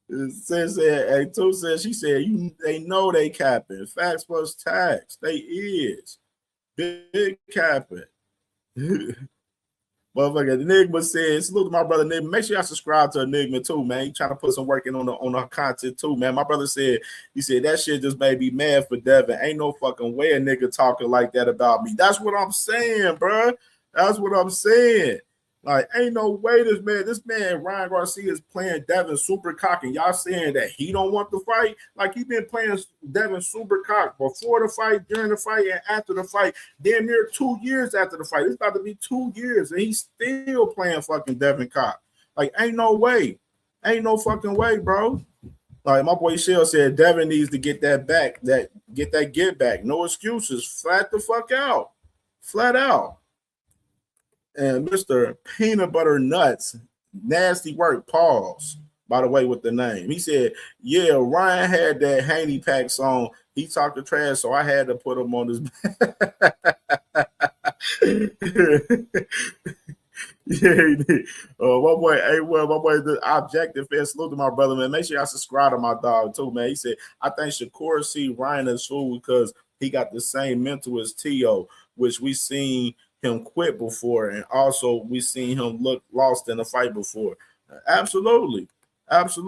Hey, Two said, she said, they know they capping. Facts plus tax. They is. Big capping. Motherfucker, Enigma said, salute to my brother Enigma. Make sure y'all subscribe to Enigma too, man. He trying to put some work in on the content too, man. My brother said, he said, that shit just made me mad for Devin. Ain't no fucking way a nigga talking like that about me. That's what I'm saying, bro. That's what I'm saying. Like, ain't no way this man, Ryan Garcia, is playing Devin super cock, and y'all saying that he don't want the fight? Like, he been playing Devin super cock before the fight, during the fight, and after the fight. Damn near 2 years after the fight. It's about to be 2 years, and he's still playing fucking Devin cock. Like, ain't no way. Ain't no fucking way, bro. Like, my boy Shell said, Devin needs to get that back, get that get back. No excuses. Flat the fuck out. Flat out. And Mr. Peanut Butter Nuts, nasty work, pause, by the way, with the name. He said, yeah, Ryan had that Haney Pack song. He talked to trash, so I had to put him on his Yeah, he did. My boy, the objective fan, salute to my brother, man. Make sure y'all subscribe to my dog, too, man. He said, I think Shakur see Ryan as fool because he got the same mental as T.O., which we seen him quit before, and also we seen him look lost in a fight before. Absolutely. I can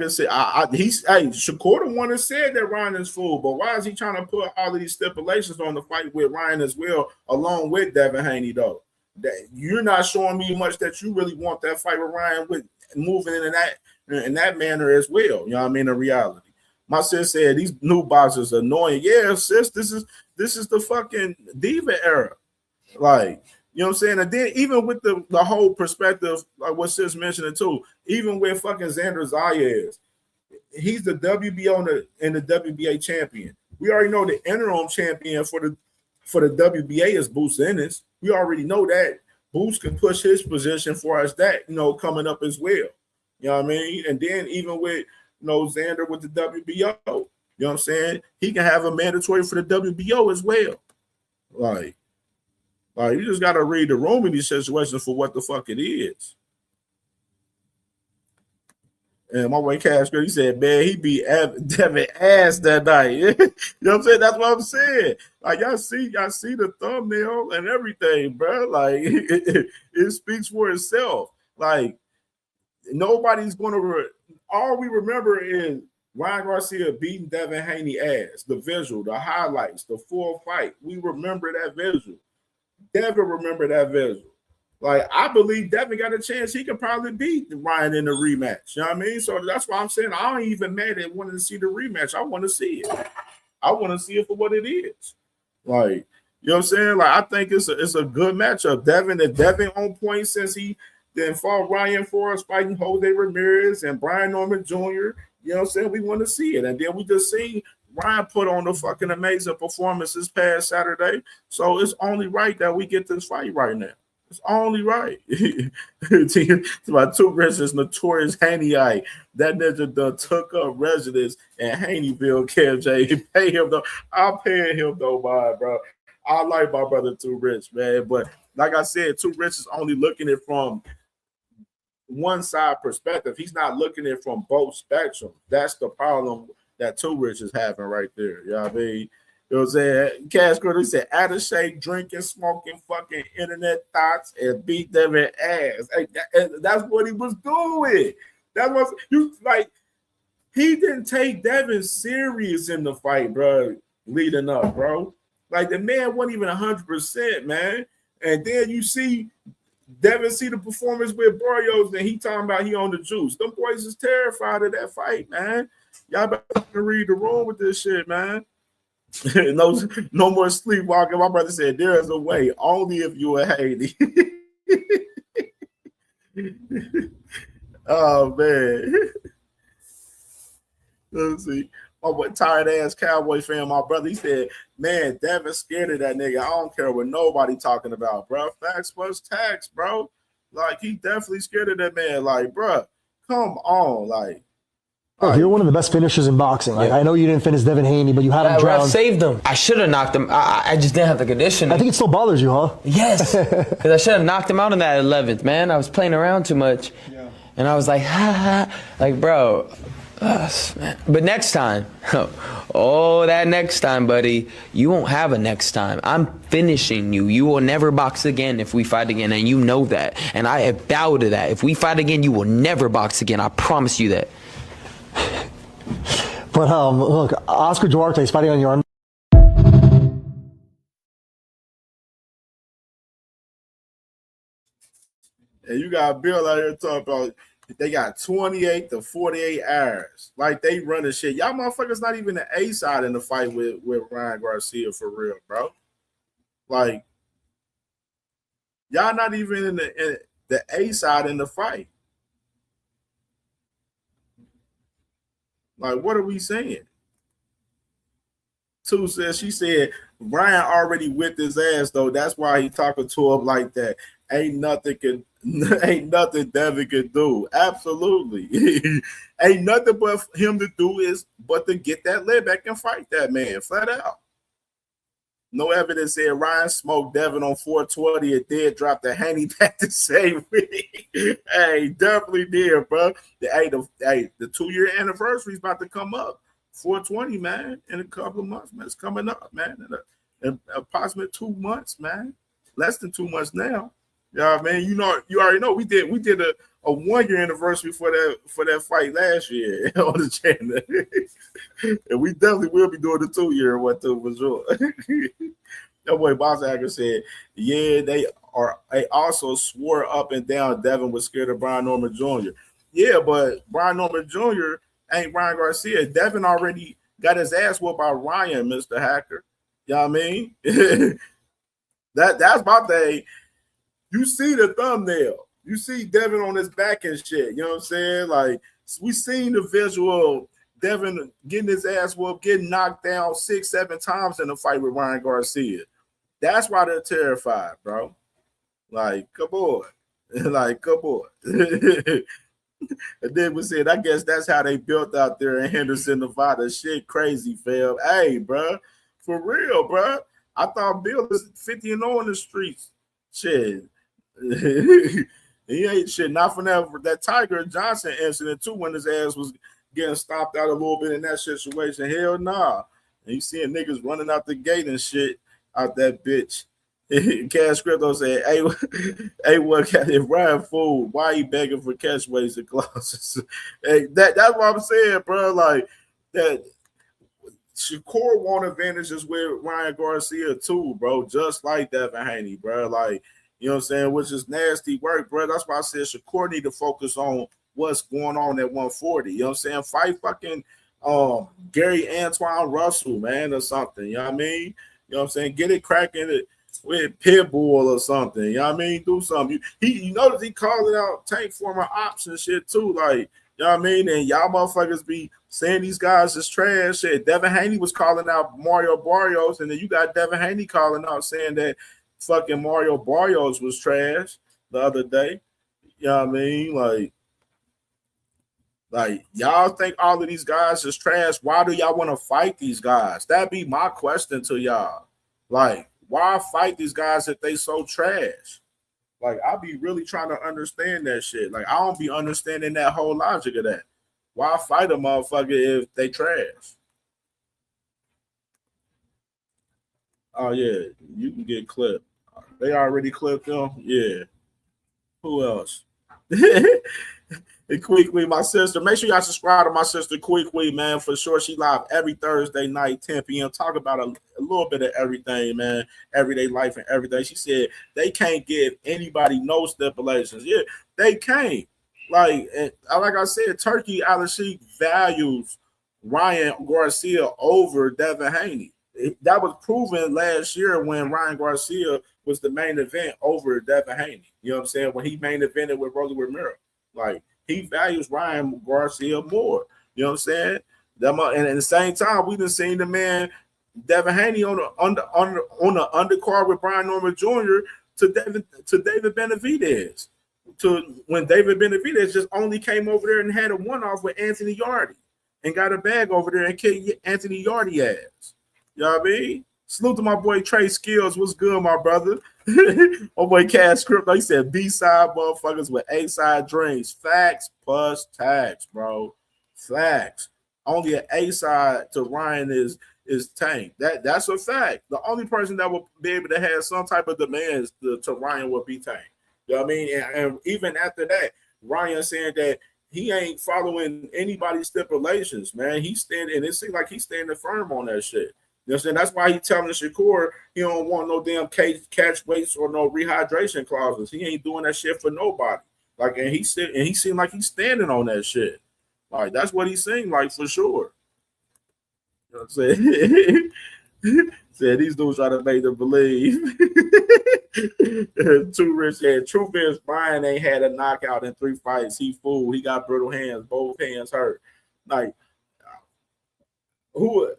say Shakur the one that said that Ryan is fool, but why is he trying to put all of these stipulations on the fight with Ryan as well, along with Devin Haney, though? That you're not showing me much that you really want that fight with Ryan with moving in that manner as well. You know what I mean? In reality. My sis said these new boxers are annoying. Yeah, sis, this is the fucking diva era. Like, you know what I'm saying? And then even with the whole perspective, like what sis mentioned too, even with fucking Xander Zayas, he's the WBO and the WBA champion. We already know the interim champion for the WBA is Boots Ennis. We already know that. Boots can push his position for us that, coming up as well. You know what I mean? And then even with Xander with the WBO, you know what I'm saying? He can have a mandatory for the WBO as well. Like you just got to read the room in these situations for what the fuck it is. And my boy Cash, he said, man, he beat Devin ass that night. You know what I'm saying? That's what I'm saying. Like, y'all see the thumbnail and everything, bro. Like, it speaks for itself. Like, nobody's going to all we remember is Ryan Garcia beating Devin Haney ass, the visual, the highlights, the full fight. We remember that visual. Devin remember that visual. Like, I believe Devin got a chance. He could probably beat Ryan in the rematch. You know what I mean? So that's why I'm saying I ain't even mad at wanting to see the rematch. I want to see it. I want to see it for what it is. Like, you know what I'm saying? Like, I think it's a good matchup. Devin on point since he then fought Ryan for us fighting Jose Ramirez and Brian Norman Jr. You know what I'm saying? We want to see it. And then we just seen Ryan put on a fucking amazing performance this past Saturday. So it's only right that we get this fight right now. It's only right. It's about two residents, notorious Haneyite. That nigga done took up residence in Haneyville, KJ. Pay him though. I'm paying him though, bro. I like my brother Too Rich, man. But like I said, Too Rich is only looking at it from one side perspective. He's not looking at it from both spectrums. That's the problem that Too Rich is having right there. You know what I mean? You know what I'm saying? Cash Girl, he said, out of shape, drinking, smoking, fucking internet thoughts, and beat them in ass. Hey, that's what he was doing. That was he didn't take Devin serious in the fight, bro, leading up, bro. Like, the man wasn't even 100%, man. And then you see Devin see the performance with Barrios, and he talking about he on the juice. Them boys is terrified of that fight, man. Y'all better read the room with this shit, man. no more sleepwalking. My brother said there is a way, only if you are Haiti. Oh man. Let's see. My boy, tired ass Cowboy fan, my brother, he said, man, Devin scared of that nigga. I don't care what nobody talking about, bro. Facts plus tax, bro. Like, he definitely scared of that man. Like, bro, come on. Like, Bro, you're one of the best finishers in boxing. Like, I know you didn't finish Devin Haney, but you had him drown. I saved him. I should have knocked him. I just didn't have the conditioning. I think it still bothers you, huh? Yes, because I should have knocked him out in that 11th, man. I was playing around too much. Yeah. And I was like, ha, ha. Like, bro, But next time, oh, that next time, buddy, you won't have a next time. I'm finishing you. You will never box again if we fight again, and you know that. And I bow to that. If we fight again, you will never box again. I promise you that. But look, Oscar Duarte is fighting on your. And you got Bill out here talking about they got 28 to 48 hours. Like they running shit. Y'all motherfuckers not even the A side in the fight with Ryan Garcia for real, bro. Like y'all not even in the A side in the fight. Like, what are we saying? Two says she said Brian already whipped his ass though. That's why he talking to him like that. Ain't nothing Devin can do. Absolutely. Ain't nothing but him to do but to get that leg back and fight that man flat out. No evidence said Ryan smoked Devin on 420 and did drop the Haney back the same week. Hey, definitely did, bro. The 2-year anniversary is about to come up. 420, man, in a couple of months, man. It's coming up, man. In approximately 2 months, man. Less than 2 months now. You know what I mean? You already know we did a 1-year anniversary for that fight last year on the channel. And we definitely will be doing the 2-year one too for sure. That boy Boss Hacker said, yeah, they also swore up and down Devin was scared of Brian Norman Jr. Yeah, but Brian Norman Jr. ain't Ryan Garcia. Devin already got his ass whooped by Ryan, Mr. Hacker. You know what I mean? That's my thing. You see the thumbnail. You see Devin on his back and shit. You know what I'm saying? Like, we seen the visual Devin getting his ass whooped, getting knocked down 6-7 times in the fight with Ryan Garcia. That's why they're terrified, bro. Like, come on. Like, come on. And then we said, I guess that's how they built out there in Henderson, Nevada. Shit crazy, fam. Hey, bro. For real, bro. I thought Bill is 50-0 in the streets. Shit. He ain't shit. Not from that Tiger Johnson incident too, when his ass was getting stopped out a little bit in that situation. Hell nah. And you seeing niggas running out the gate and shit out that bitch. Cash Crypto said, hey, what if Ryan fooled, why he begging for catchways and clauses? Hey, that's what I'm saying, bro. Like that Shakur won advantages with Ryan Garcia too, bro. Just like Devin Haney, bro. Like, you know what I'm saying? Which is nasty work, bro. That's why I said Shakur need to focus on what's going on at 140. You know what I'm saying? Fight fucking Gary Antoine Russell, man, or something. You know what I mean? You know what I'm saying? Get it cracking with Pitbull or something. You know what I mean? Do something. You notice he calling out Tank former ops and shit too. Like, you know what I mean? And y'all motherfuckers be saying these guys is trash. Shit. Devin Haney was calling out Mario Barrios, and then you got Devin Haney calling out saying that fucking Mario Barrios was trash the other day. You know what I mean? Like y'all think all of these guys is trash. Why do y'all want to fight these guys? That'd be my question to y'all. Like, why fight these guys if they so trash? Like, I be really trying to understand that shit. Like, I don't be understanding that whole logic of that. Why fight a motherfucker if they trash? Oh, yeah, you can get clipped. They already clipped them? Yeah. Who else? And Quickly, my sister. Make sure y'all subscribe to my sister Quickly, man. For sure, she live every Thursday night, 10 p.m. Talk about a little bit of everything, man. Everyday life and everything. She said they can't give anybody no stipulations. Yeah, they can't. Like I said, Turki Al-Sheikh values Ryan Garcia over Devin Haney. That was proven last year when Ryan Garcia was the main event over Devin Haney. You know what I'm saying? When he main evented with Rolly Romero. Like, he values Ryan Garcia more. You know what I'm saying? And at the same time, we done seen the man Devin Haney on the undercard with Brian Norman Jr. to David Benavidez. To when David Benavidez just only came over there and had a one-off with Anthony Yardy and got a bag over there and kicked Anthony Yardy ass. You know what I mean? Salute to my boy Trey Skills. What's good, my brother? My boy Cash Crypto. He said B-side motherfuckers with A-side dreams. Facts plus tags, bro. Facts. Only an A side to Ryan is Tank. That's a fact. The only person that will be able to have some type of demands to Ryan will be Tank. You know what I mean? And even after that, Ryan saying that he ain't following anybody's stipulations, man. He's standing, and it seems like he's standing firm on that shit. You know what I'm saying? That's why he's telling Shakur he don't want no damn catch weights or no rehydration clauses. He ain't doing that shit for nobody. Like, and he seemed like he's standing on that shit. Like, that's what he seemed like for sure. You know what I'm saying? Said these dudes try to make them believe. Too rich said, truth is, Brian ain't had a knockout in 3 fights. He fooled. He got brittle hands. Both hands hurt. Like, who?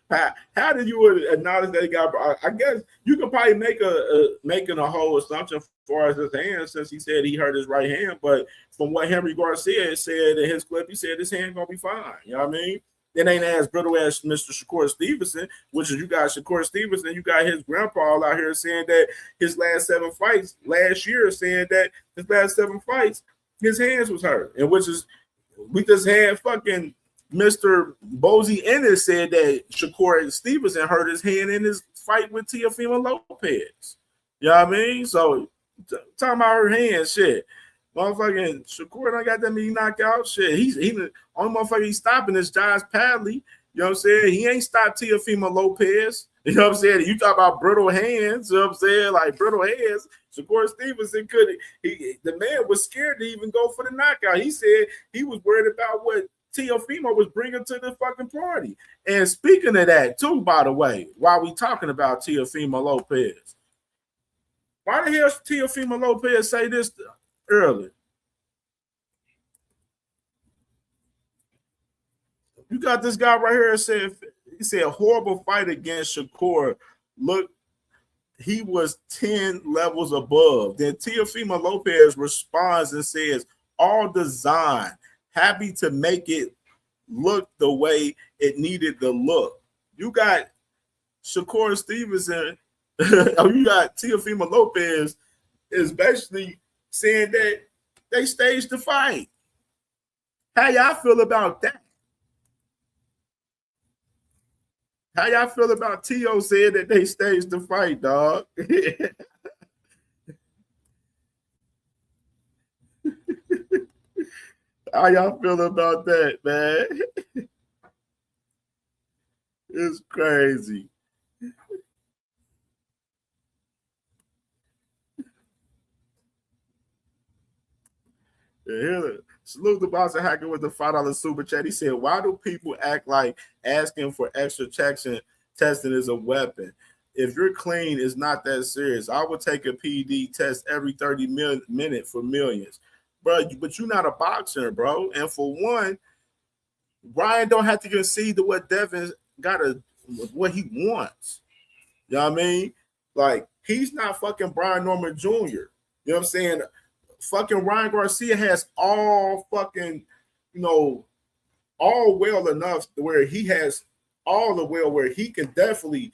How did you acknowledge that he got? I guess you could probably make making a whole assumption as far as his hand, since he said he hurt his right hand. But from what Henry Garcia said in his clip, he said his hand gonna be fine. You know what I mean? It ain't as brittle as Mr. Shakur Stevenson, which is you got Shakur Stevenson, you got his grandpa out here saying that his last 7 fights last year, saying that his last 7 fights, his hands was hurt. And which is, we just had fucking Mr. Bozy Ennis said that Shakur Stevenson hurt his hand in his fight with Teofimo Lopez. You know what I mean? So, talking about her hand, shit. Motherfucking Shakur don't got that many knockouts. Shit, he the only motherfucker he's stopping is Josh Padley. You know what I'm saying? He ain't stopped Teofimo Lopez. You know what I'm saying? You talk about brittle hands. You know what I'm saying? Like brittle hands. Shakur Stevenson couldn't. The man was scared to even go for the knockout. He said he was worried about what Teofimo was bringing to the fucking party. And speaking of that, too, by the way, while we talking about Teofimo Lopez, why the hell Teofimo Lopez say this earlier? You got this guy right here that said horrible fight against Shakur. Look, he was 10 levels above. Then Teofimo Lopez responds and says, all design, happy to make it look the way it needed to look. You got Shakur Stevenson, you got Teofimo Lopez is basically saying that they staged the fight. How y'all feel about that? How y'all feel about Teo saying that they staged the fight, dog? How y'all feel about that, man? It's crazy. Here, salute the boss hacker with the $5 super chat. He said, why do people act like asking for extra testing is a weapon? If you're clean, it's not that serious. I would take a PD test every 30 minutes for millions. Bro, but you're not a boxer, bro. And for one, Brian don't have to concede to what Devin what he wants. You know what I mean? Like, he's not fucking Brian Norman Jr. You know what I'm saying? Fucking Ryan Garcia has all fucking, all well enough where he has all the well where he can definitely,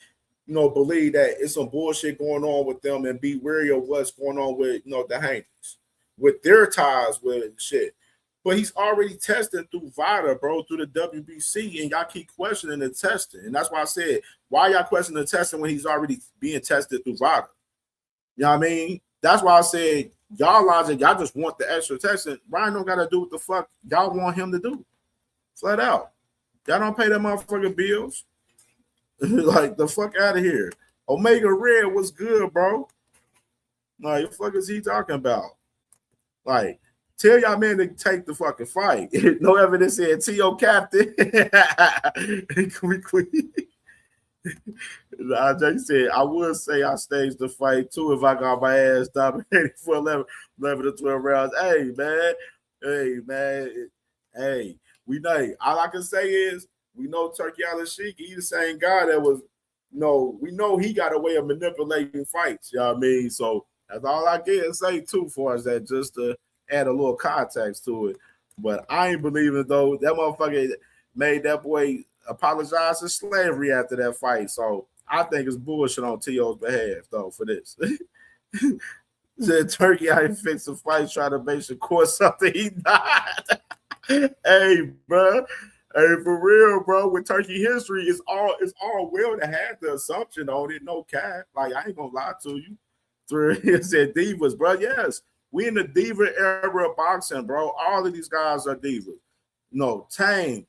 believe that it's some bullshit going on with them and be wary of what's going on with, the Hanks, with their ties with shit. But he's already tested through VADA, bro, through the WBC, and y'all keep questioning the testing. And that's why I said, why y'all questioning the testing when he's already being tested through VADA? You know what I mean? That's why I said, y'all logic, y'all just want the extra testing. Ryan don't got to do what the fuck y'all want him to do. Flat out. Y'all don't pay that motherfucking bills. Like, the fuck out of here. Omega Red was good, bro. Like, what the fuck is he talking about? Like, tell y'all man to take the fucking fight. No evidence said T.O. Captain. Jay said, I would say I staged the fight too if I got my ass dominated for 11 to 12 rounds. Hey, man. Hey, we know. All I can say is we know Turki Al-Sheikh, he's the same guy that was, we know he got a way of manipulating fights. You know what I mean? So that's all I can say too, far as that, just to add a little context to it. But I ain't believing though. That motherfucker made that boy apologize to slavery after that fight. So I think it's bullshit on T.O.'s behalf, though, for this. Said Turki, I ain't fix the fight, trying to make Shakur something he not. Hey, bro. Hey, for real, bro. With Turkey history, it's all well to have the assumption on it. No cap. Like, I ain't gonna lie to you. It said divas, bro. Yes, we in the diva era of boxing, bro. All of these guys are divas. No, Tang,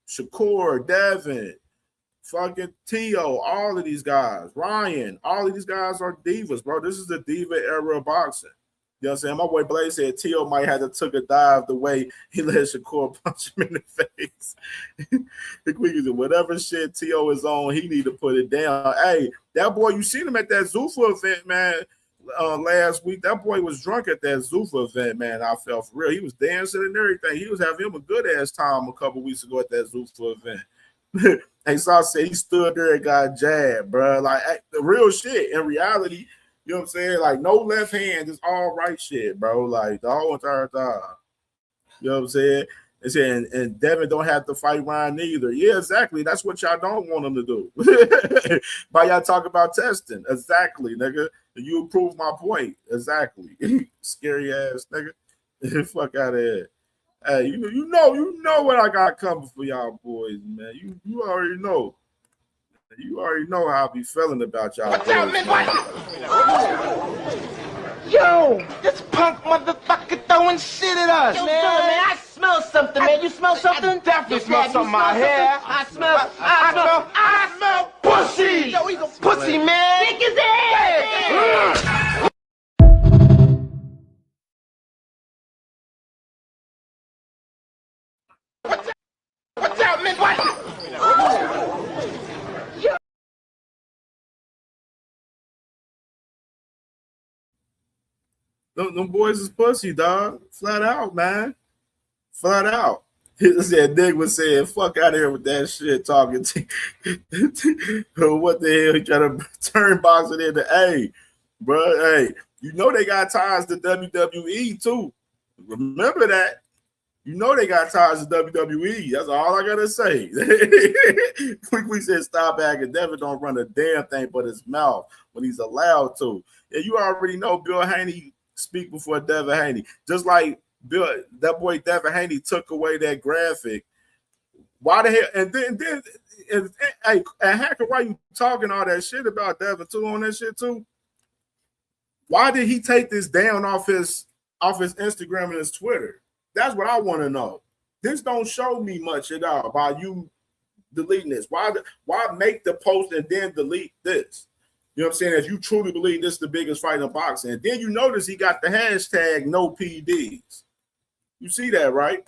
Shakur, Devin, fucking Tio, all of these guys, Ryan, all of these guys are divas, bro. This is the diva era of boxing. You know what I'm saying? My boy Blaze said Tio might have to took a dive the way he let Shakur punch him in the face. The quick is whatever shit Tio is on, he need to put it down. Hey, that boy, you seen him at that Zuffa event, man. Last week, that boy was drunk at that Zuffa event, man. I felt for real. He was dancing and everything. He was having him a good ass time a couple weeks ago at that Zuffa event. Hey, so I said he stood there and got jabbed, bro. Like the real shit. In reality, you know what I'm saying? Like no left hand, just all right shit, bro. Like the whole entire time. You know what I'm saying? And Devin don't have to fight Ryan neither. Yeah, exactly. That's what y'all don't want him to do. By y'all talk about testing. Exactly, nigga. You prove my point. Exactly. Scary ass nigga. Fuck out of here. Hey, you know what I got coming for y'all boys, man. You already know. You already know how I be feeling about y'all boys, man. Yo, this punk motherfucker throwing shit at us, man. I smell something, man. You smell something? I definitely smell something out here. I smell pussy. Yo, he's a pussy, man. Stick his ass. What's up, man? What? Them boys is pussy, dog. Flat out, man. Flat out. He said Nick was saying, fuck out of here with that shit talking to what the hell he trying to turn boxing into bro. Hey, you know they got ties to WWE too. Remember that. You know they got ties to WWE. That's all I gotta say. Quickly said stop acting. Devin don't run a damn thing but his mouth when he's allowed to. Yeah, you already know Bill Haney speak before Devin Haney. Just like that boy Devin Haney took away that graphic. Why the hell? And then Hacker, why you talking all that shit about Devin too on that shit too? Why did he take this down off his Instagram and his Twitter? That's what I want to know. This don't show me much at all by you deleting this. Why make the post and then delete this? You know what I'm saying? If you truly believe this is the biggest fight in boxing. And then you notice he got the hashtag no PDs. You see that, right?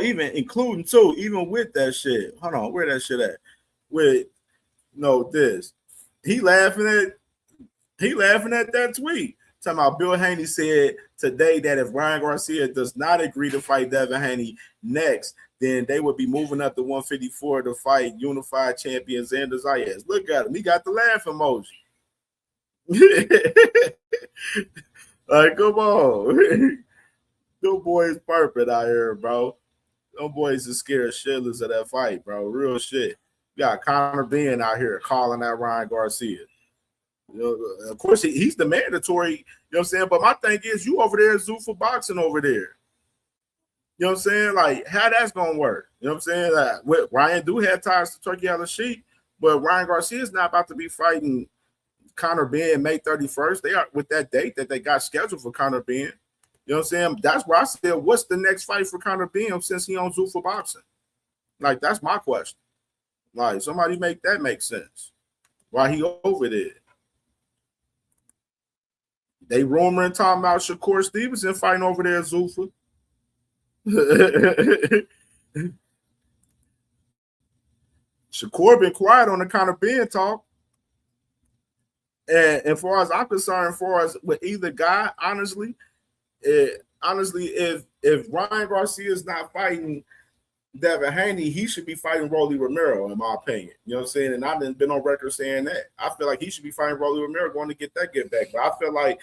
Even including too, even with that shit. Hold on, where that shit at? With this. He laughing at that tweet. Talking about Bill Haney said today that if Ryan Garcia does not agree to fight Devin Haney next, then they would be moving up to 154 to fight unified champion Xander Zayas. Look at him. He got the laugh emoji. Like, come on. Them boys perfect out here, bro. Them boys is scared shitless of that fight, bro. Real shit. You got Conor Benn out here calling out Ryan Garcia. Of course, he's the mandatory, you know what I'm saying? But my thing is, you over there, Zuffa boxing over there. You know what I'm saying? Like, how that's going to work? You know what I'm saying? Like, Ryan do have ties to Turkey Al-Sheikh, but Ryan Garcia is not about to be fighting Conor Benn May 31st. They are with that date that they got scheduled for Conor Benn. You know what I'm saying? That's where I said, what's the next fight for Conor Benn since he on Zuffa boxing? Like, that's my question. Like, somebody make that make sense. Why he over there? They rumoring talking about Shakur Stevenson fighting over there at Zuffa. Shakur been quiet on the Conor Benn talk. And as far as I'm concerned, with either guy, honestly, if Ryan Garcia is not fighting Devin Haney, he should be fighting Rolly Romero, in my opinion. You know what I'm saying? And I've been on record saying that. I feel like he should be fighting Rolly Romero going to get that get back. But I feel like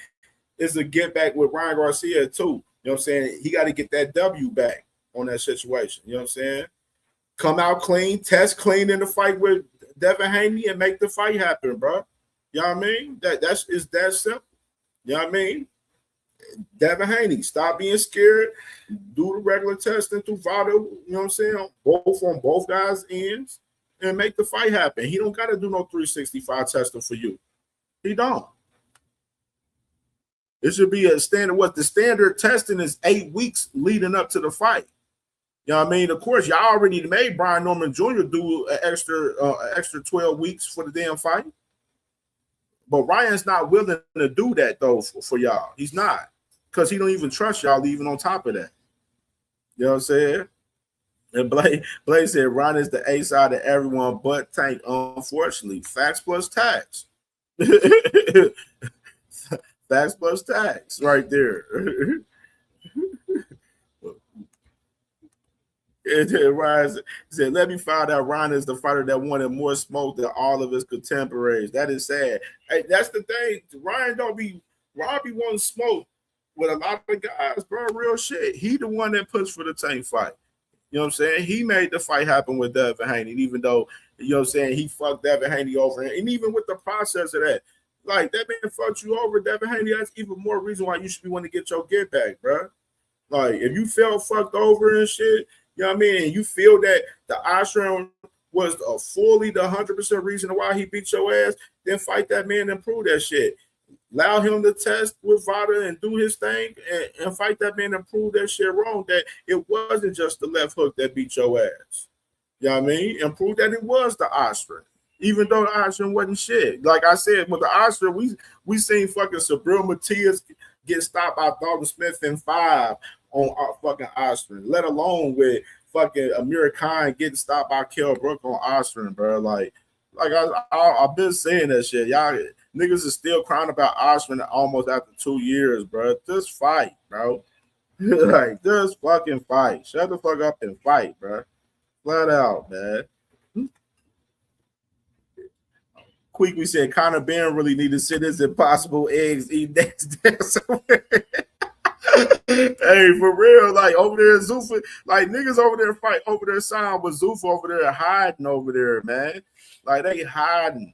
it's a get back with Ryan Garcia too. You know what I'm saying? He got to get that W back on that situation. You know what I'm saying? Come out clean, test clean in the fight with Devin Haney and make the fight happen, bro. You know what I mean? That's that simple. You know what I mean? Devin Haney, stop being scared. Do the regular testing through Vado, you know what I'm saying? Both on both guys' ends and make the fight happen. He don't got to do no 365 testing for you. He don't. It should be a standard. What the standard testing is 8 weeks leading up to the fight. You know what I mean? Of course, y'all already made Brian Norman Jr. do an extra 12 weeks for the damn fight. But Ryan's not willing to do that, though, for y'all. He's not. Because he don't even trust y'all even on top of that. You know what I'm saying? And Blake said Ryan is the A side of everyone but Tank, unfortunately. Facts plus tax. Facts plus tax right there. And Ryan said, let me find out Ryan is the fighter that wanted more smoke than all of his contemporaries. That is sad. Hey, that's the thing. Ryan be wanting smoke with a lot of guys, bro. Real shit. He the one that pushed for the Tank fight. You know what I'm saying? He made the fight happen with Devin Haney, even though, you know what I'm saying, he fucked Devin Haney over. And even with the process of that, like, that man fucked you over, Devin Haney, that's even more reason why you should be wanting to get your get back, bro. Like, if you felt fucked over and shit, you know what I mean? And you feel that the ashram was fully the 100% reason why he beat your ass, then fight that man and prove that shit. Allow him to test with Vada and do his thing and fight that man and prove that shit wrong, that it wasn't just the left hook that beat your ass. You know what I mean? And prove that it was the Oscar. Even though the Oscar wasn't shit. Like I said, with the Oscar, we seen fucking Sabril Matias get stopped by Dalton Smith in 5 on our fucking Oscar, let alone with fucking Amir Khan getting stopped by Kell Brook on Oscar, bro. Like I've been saying that shit. Y'all niggas is still crying about Osman almost after 2 years, bro. Just fight, bro. Like, just fucking fight. Shut the fuck up and fight, bro. Flat out, man. Quick, we said Conor Ben really need to sit his impossible eggs eat next day. Hey, for real, like over there, Zuffa, like niggas over there fight over there sign with Zuffa over there hiding over there, man. Like they hiding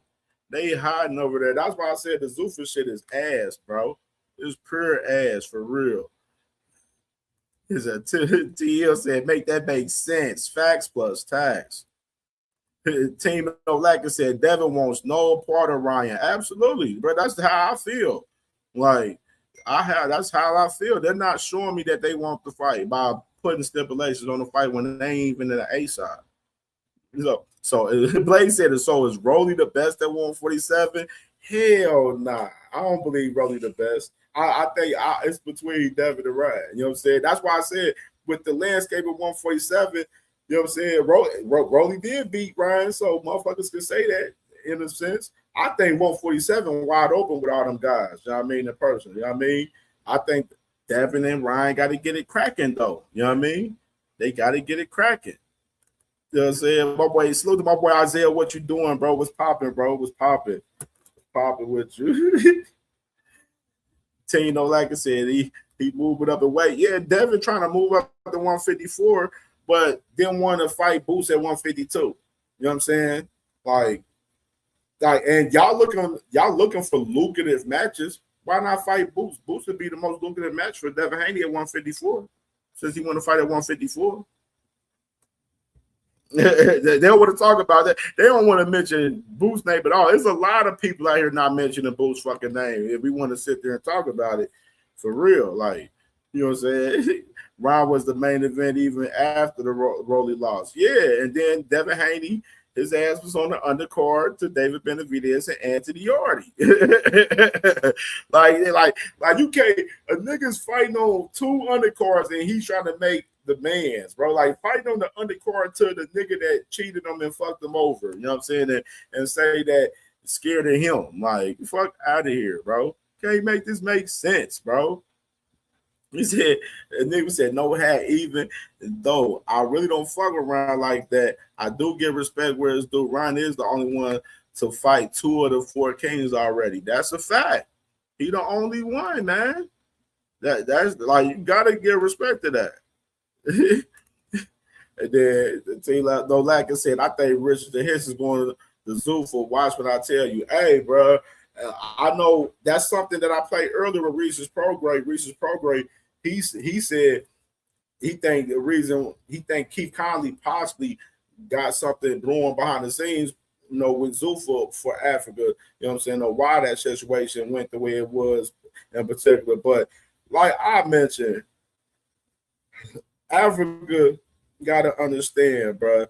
over there. That's why I said the Zuffa shit is ass, bro. It's pure ass for real. Is a TL said make that make sense. Facts plus tax. Team Olaka said Devin wants no part of Ryan. Absolutely, bro. That's how I feel. Like that's how I feel. They're not showing me that they want the fight by putting stipulations on the fight when they ain't even in the A side. So Blake said, so is Rolly the best at 147? Hell nah. I don't believe Rolly the best. I think it's between Devin and Ryan. You know what I'm saying? That's why I said with the landscape of 147, you know what I'm saying? Rolly did beat Ryan, so motherfuckers can say that in a sense. I think 147 wide open with all them guys. You know what I mean? In person. You know what I mean? I think Devin and Ryan got to get it cracking, though. You know what I mean? They got to get it cracking. You know what I'm saying? My boy, salute to my boy Isaiah. What you doing, bro? What's popping, bro? What's popping? What's popping with you? Tino, like I said, he moving up in weight. Yeah, Devin trying to move up to 154, but didn't want to fight Boots at 152. You know what I'm saying? Like, and y'all looking for lucrative matches. Why not fight Boots? Boots would be the most lucrative match for Devin Haney at 154, since he want to fight at 154. They don't want to talk about that. They don't want to mention Boots' name at all. There's a lot of people out here not mentioning Boots' fucking name. If we want to sit there and talk about it for real, like, you know what I'm saying? Ron was the main event even after the Rolly loss. Yeah, and then Devin Haney, his ass was on the undercard to David Benavidez and Anthony Yardy. like you can't, a nigga's fighting on 2 undercards and he's trying to make the man's, bro. Like fighting on the undercard to the nigga that cheated him and fucked him over. You know what I'm saying? And say that scared of him. Like, fuck out of here, bro. Can't make this make sense, bro. He said, the nigga said no hat even. Though I really don't fuck around like that. I do give respect where it's due. Ryan is the only one to fight 2 of the 4 kings already. That's a fact. He the only one, man. That's like, you gotta give respect to that. And then Nolaka said, I think Richard the Hiss is going to the zoo for watch when I tell you, hey, bro, I know that's something that I played earlier with Reese's Prograde. He said he think the reason he think Keith Conley possibly got something brewing behind the scenes, with Zuffa for Africa. You know what I'm saying? Or why that situation went the way it was in particular. But like I mentioned, Africa got to understand, bro.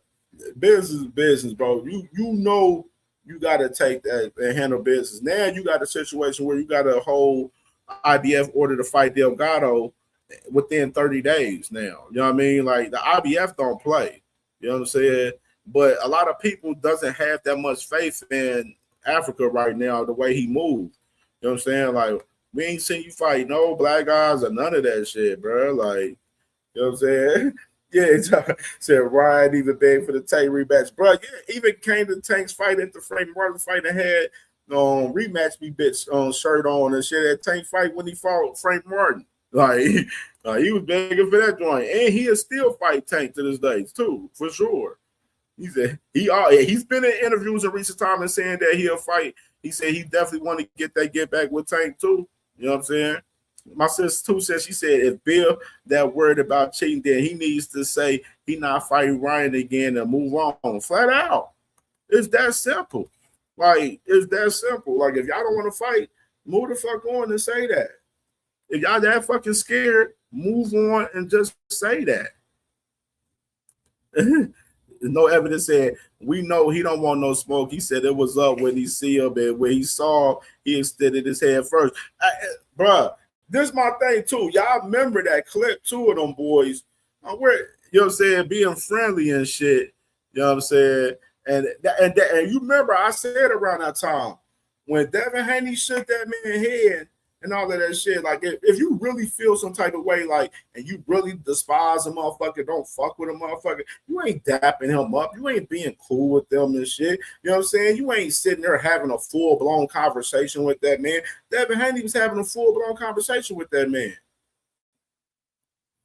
Business is business, bro. You got to take that and handle business. Now you got a situation where you got a whole IBF order to fight Delgado within 30 days now. You know what I mean? Like the IBF don't play. You know what I'm saying? But a lot of people doesn't have that much faith in Africa right now, the way he moves. You know what I'm saying? Like, we ain't seen you fight no black guys or none of that shit, bro. Like, you know what I'm saying? Yeah, said Ryan even begged for the Tank rematch. Bro, yeah, even came to Tank's fight at the Frank Martin fight and had rematch me bitch shirt on and shit at Tank fight when he fought Frank Martin. Like, he was begging for that joint. And he'll still fight Tank to this day, too, for sure. He said he's been in interviews in recent time and saying that he'll fight. He said he definitely want to get back with Tank, too. You know what I'm saying? My sister too said, she said if Bill that worried about cheating, then he needs to say he not fighting Ryan again and move on. Flat out. It's that simple. Like, it's that simple. Like, if y'all don't want to fight, move the fuck on and say that. If y'all that fucking scared, move on and just say that. No evidence said, we know he don't want no smoke. He said it was up when he see him, and when he saw, he extended his hand first. Bruh. This is my thing too. Y'all remember that clip, two of them boys, where, you know what I'm saying, being friendly and shit. You know what I'm saying? And you remember I said around that time when Devin Haney shook that man's head and all of that shit. Like, if you really feel some type of way, like, and you really despise a motherfucker, don't fuck with a motherfucker, you ain't dapping him up. You ain't being cool with them and shit. You know what I'm saying? You ain't sitting there having a full-blown conversation with that man. Devin Haney was having a full-blown conversation with that man.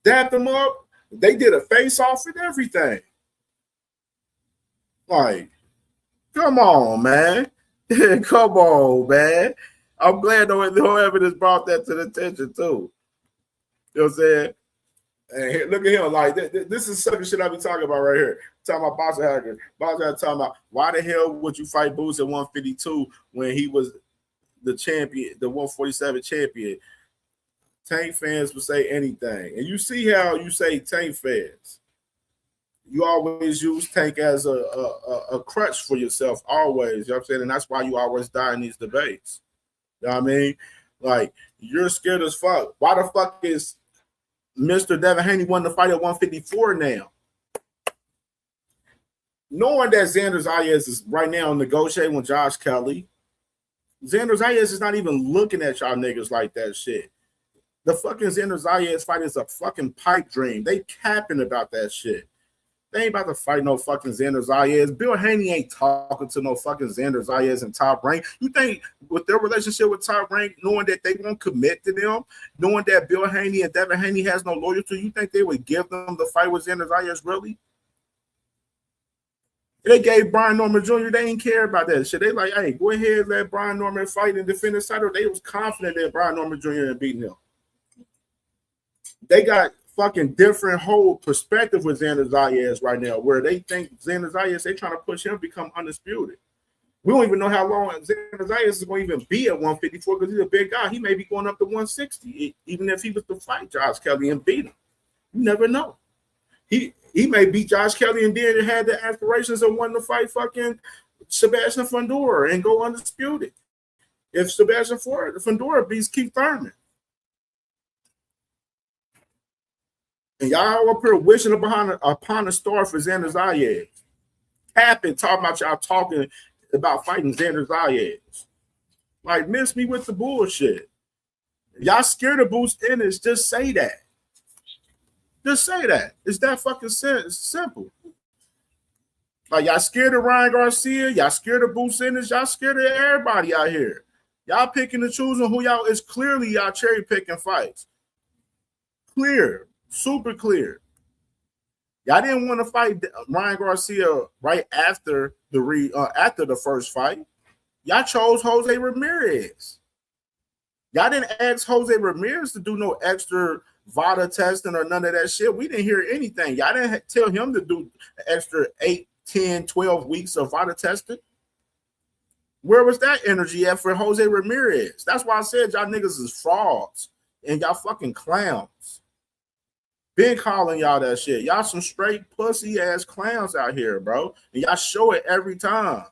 Dapped him up. They did a face-off and everything. Like, come on, man. Come on, man. I'm glad no evidence brought that to the attention too. You know what I'm saying? And look at him, like this is some shit I be talking about right here. Talking about Boxer Hacker. Boxer Hacker talking about why the hell would you fight Boots at 152 when he was the champion, the 147 champion? Tank fans will say anything. And you see how you say Tank fans. You always use Tank as a crutch for yourself, always. You know what I'm saying? And that's why you always die in these debates. You know what I mean? Like, you're scared as fuck. Why the fuck is Mr. Devin Haney wanting to fight at 154 now? Knowing that Xander Zayas is right now negotiating with Josh Kelly, Xander Zayas is not even looking at y'all niggas like that shit. The fucking Xander Zayas fight is a fucking pipe dream. They capping about that shit. They ain't about to fight no fucking Xander Zayas. Bill Haney ain't talking to no fucking Xander Zayas and Top Rank. You think with their relationship with Top Rank, knowing that they won't commit to them, knowing that Bill Haney and Devin Haney has no loyalty, you think they would give them the fight with Xander Zayas, really? They gave Brian Norman Jr., they didn't care about that shit. They like, hey, go ahead, let Brian Norman fight and defend his title. They was confident that Brian Norman Jr. had beaten him. They got fucking different whole perspective with Xander Zayas right now, where they think Xander Zayas, they trying to push him to become undisputed. We don't even know how long Xander Zayas is going to even be at 154 because he's a big guy. He may be going up to 160, even if he was to fight Josh Kelly and beat him. You never know. He may beat Josh Kelly and then had the aspirations of wanting to fight fucking Sebastian Fundora and go undisputed. If Sebastian Fundora beats Keith Thurman. And y'all up here wishing upon a star for Xander Zayas. Tapping, talking about y'all talking about fighting Xander Zayas. Like, miss me with the bullshit. Y'all scared of Boots Ennis, just say that. Just say that. It's that fucking simple. Like, y'all scared of Ryan Garcia, y'all scared of Boots Ennis, y'all scared of everybody out here. Y'all picking and choosing who y'all is clearly y'all cherry picking fights. Clear. Super clear. Y'all didn't want to fight Ryan Garcia right after the first fight. Y'all chose Jose Ramirez. Y'all didn't ask Jose Ramirez to do no extra VADA testing or none of that shit. We didn't hear anything. Y'all didn't tell him to do extra 8, 10, 12 weeks of VADA testing. Where was that energy at for Jose Ramirez? That's why I said y'all niggas is frauds and y'all fucking clowns. Been calling y'all that shit. Y'all some straight pussy ass clowns out here, bro. And y'all show it every time.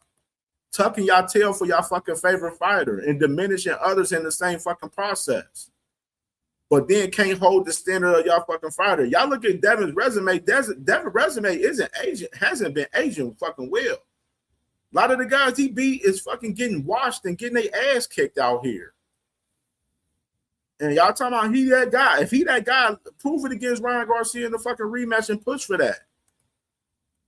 Tucking y'all tail for y'all fucking favorite fighter and diminishing others in the same fucking process. But then can't hold the standard of y'all fucking fighter. Y'all look at Devin's resume. Devin's resume hasn't been aging fucking well. A lot of the guys he beat is fucking getting washed and getting their ass kicked out here. And y'all talking about he that guy. If he that guy, prove it against Ryan Garcia in the fucking rematch and push for that.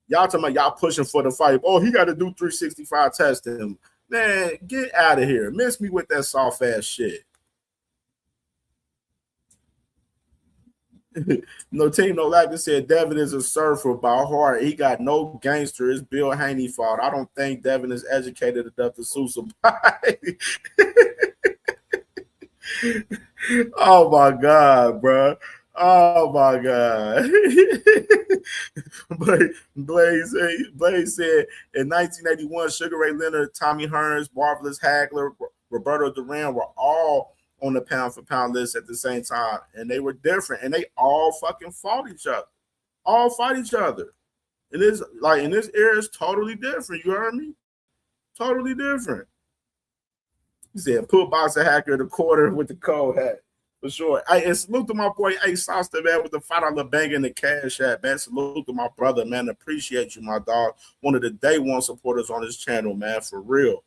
Y'all talking about y'all pushing for the fight. Oh, he got to do 365 testing. Man, get out of here. Miss me with that soft ass shit. No team, no like. Said Devin is a surfer by heart. He got no gangster. It's Bill Haney fault. I don't think Devin is educated enough to sue somebody. Oh my God, bro. Oh my God. Blaze said in 1981, Sugar Ray Leonard, Tommy Hearns, Marvelous Hagler, Roberto Duran were all on the pound for pound list at the same time, and they were different, and they all fucking fought each other. All fight each other. And it's like in this era, it's totally different. You heard me? Totally different. He said, put Boxer Hacker in the quarter with the cold hat. For sure. And salute to my boy A Sosta, man, with the $5 bang in the cash app, man. Salute to my brother, man. Appreciate you, my dog. One of the day one supporters on this channel, man, for real.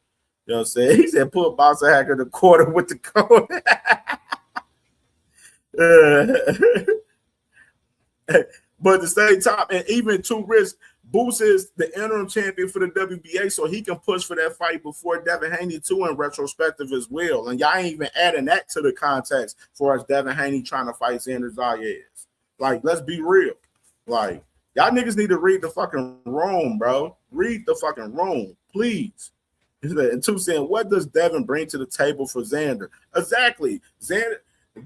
You know what I'm saying? He said, put Boxer Hacker in the quarter with the code. But at the same time, and even Too Rich, Boots is the interim champion for the WBA, so he can push for that fight before Devin Haney too in retrospective as well. And y'all ain't even adding that to the context for us Devin Haney trying to fight Xander Zayas. Like, let's be real. Like, y'all niggas need to read the fucking room, bro. Read the fucking room, please. And two saying, what does Devin bring to the table for Xander? Exactly.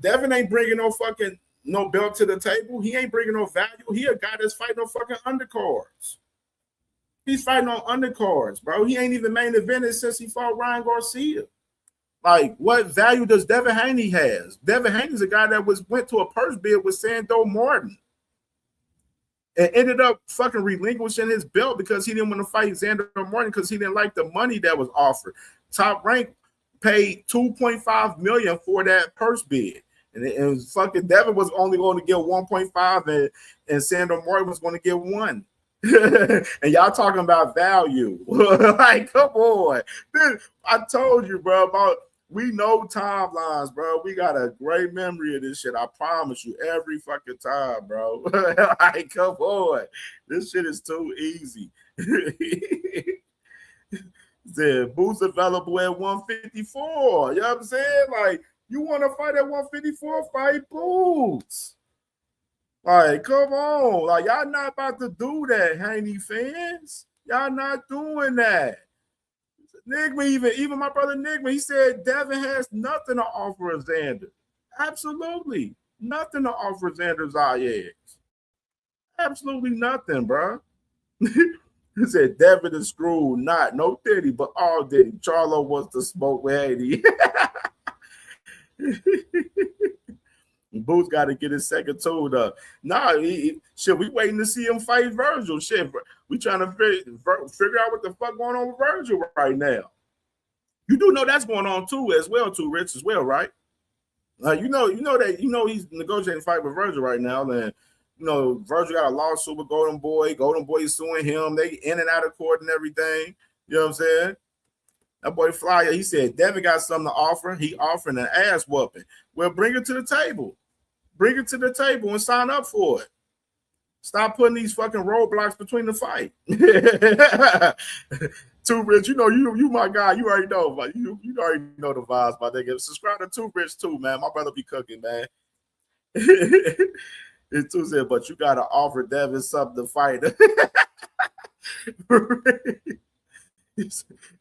Devin ain't bringing no belt to the table. He ain't bringing no value. He a guy that's fighting on fucking undercards. He's fighting on undercards, bro. He ain't even main evented since he fought Ryan Garcia. Like, what value does Devin Haney has? Devin Haney's a guy that went to a purse bid with Sando Martin and ended up fucking relinquishing his belt because he didn't want to fight Xander Martin because he didn't like the money that was offered. Top Rank paid $2.5 million for that purse bid. And fucking Devin was only going to get 1.5 and Sandor Martin was going to get 1. And y'all talking about value. Like, come on. Dude, I told you, bro, we know timelines, bro. We got a great memory of this shit. I promise you, every fucking time, bro. Like, come on. This shit is too easy. The Boots available at 154. You know what I'm saying? Like, you want to fight at 154? Fight Boots. Like, come on. Like, y'all not about to do that, Haney fans. Y'all not doing that. Nigma, even my brother Nigma, he said Devin has nothing to offer Xander. Absolutely. Nothing to offer Xander Zayas. Absolutely nothing, bro. He said Devin is screwed. No Diddy, but all Diddy. Charlo wants to smoke with Haney. Boots got to get his second tune up. Nah, shit, we waiting to see him fight Virgil. Shit, we trying to figure out what the fuck going on with Virgil right now. You do know that's going on too, Rich, as well, right? You know he's negotiating a fight with Virgil right now, and Virgil got a lawsuit with Golden Boy. Golden Boy is suing him. They in and out of court and everything. You know what I'm saying? That boy Flyer, he said Devin got something to offer. He offering an ass whooping. Well, bring it to the table. Bring it to the table and sign up for it. Stop putting these fucking roadblocks between the fight. Too Rich, you my guy. You already know, but you already know the vibes, my nigga. Subscribe to Too Rich too, man. My brother be cooking, man. It's too said, but you gotta offer Devin something to fight.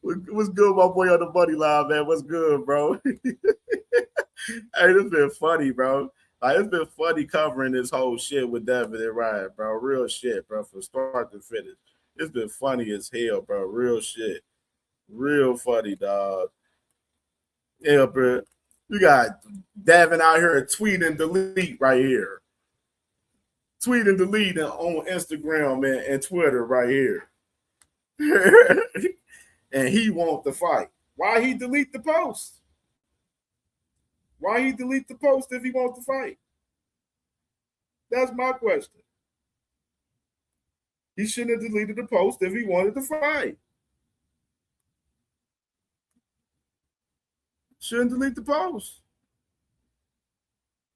What's good, my boy on the money line, man? What's good, bro? Hey, this been funny, bro. Like, it's been funny covering this whole shit with Devin and Ryan, bro. Real shit, bro, from start to finish. It's been funny as hell, bro. Real shit. Real funny, dog. Yeah, bro. You got Devin out here tweet and delete right here. Tweet and delete on Instagram, man, and Twitter right here. And he want the fight. Why he delete the post? Why he delete the post if he want the fight? That's my question. He shouldn't have deleted the post if he wanted to fight. Shouldn't delete the post.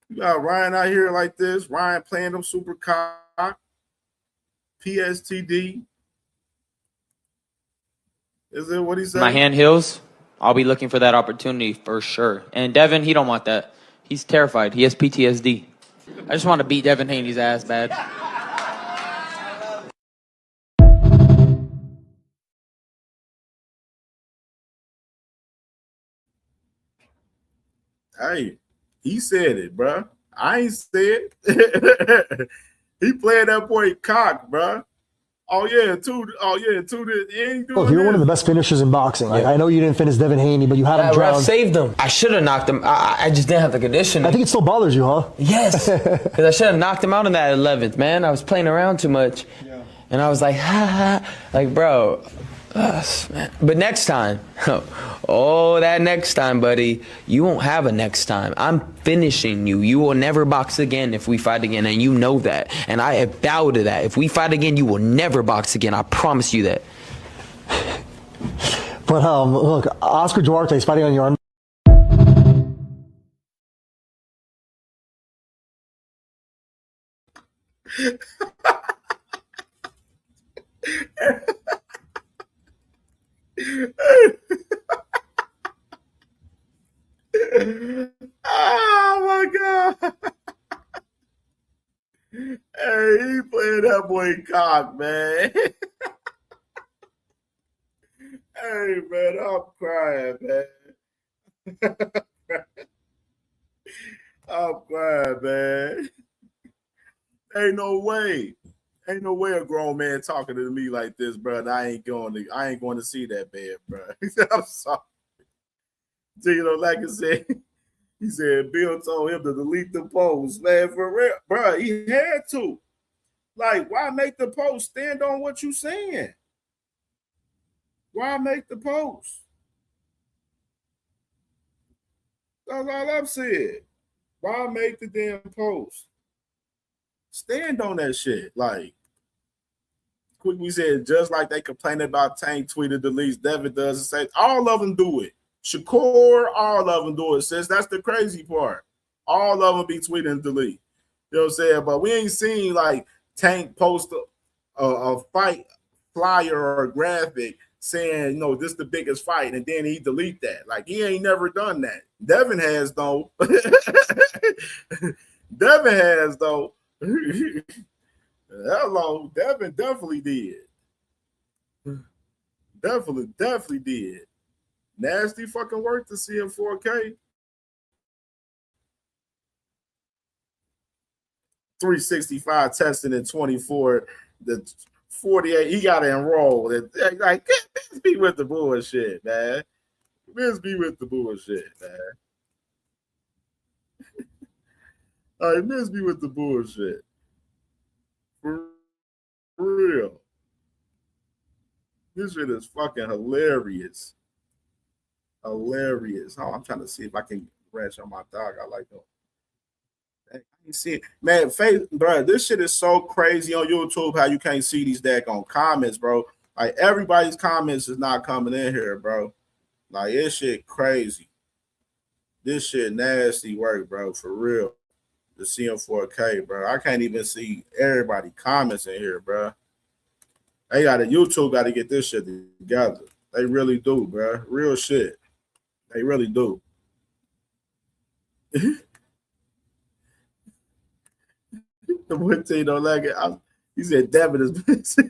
You got Ryan out here like this. Ryan playing them super cock. PSTD. Is it what he said? My hand heals. I'll be looking for that opportunity for sure. And Devin, he don't want that. He's terrified. He has PTSD. I just want to beat Devin Haney's ass bad. Hey, he said it, bro. I ain't said it. He playing that boy cock, bro. Oh yeah, two. He ain't doing Look, you're one of this. the best finishers in boxing. Like, I know you didn't finish Devin Haney, but you had him That ref drowned. saved him. I should have knocked him. I just didn't have the conditioning. I think it still bothers you, huh? Yes, because I should have knocked him out in that 11th, man. I was playing around too much. And I was like, ha, ha. Like, bro. Man. But next time, that next time, buddy, you won't have a next time. I'm finishing you. You will never box again if we fight again, and you know that. And I bow to that. If we fight again, you will never box again. I promise you that. But look, Oscar Duarte is fighting on your arm. Oh my god! Hey, he playing that boy cock, man. Hey, man, I'm crying, man. I'm crying, man. Ain't no way. Ain't no way a grown man talking to me like this, bro. I ain't going to see that man, bro. I'm sorry. So, like I said, he said Bill told him to delete the post, man. For real, bro. He had to. Like, why make the post? Stand on what you saying. Why make the post? That's all I'm saying. Why make the damn post? Stand on that shit. Like, quick, we said, just like they complain about Tank tweeted deletes, Devin does the same. All of them do it. Shakur, all of them do it, sis. That's the crazy part. All of them be tweeting and delete. You know what I'm saying? But we ain't seen like Tank post a fight flyer or a graphic saying, this is the biggest fight, and then he delete that. Like, he ain't never done that. Devin has, though. Devin has, though. Hello, Devin definitely did. Definitely did. Nasty fucking work to see in 4K. 365 testing in 24. The 48, he got to enroll. Like, let's be with the bullshit, man. Let's be with the bullshit, man. All right, let's be with the bullshit. For real. This shit is fucking hilarious. Hilarious. Oh, I'm trying to see if I can ranch on my dog. I like him. I can see it. Man, bro, this shit is so crazy on YouTube how you can't see these daggone comments, bro. Like, everybody's comments is not coming in here, bro. Like, this shit crazy. This shit nasty work, bro, for real. The CM4K, bro. I can't even see everybody comments in here, bro. YouTube got to get this shit together. They really do, bro. Real shit. They really do. The one thing don't like it. He said Devin is busy.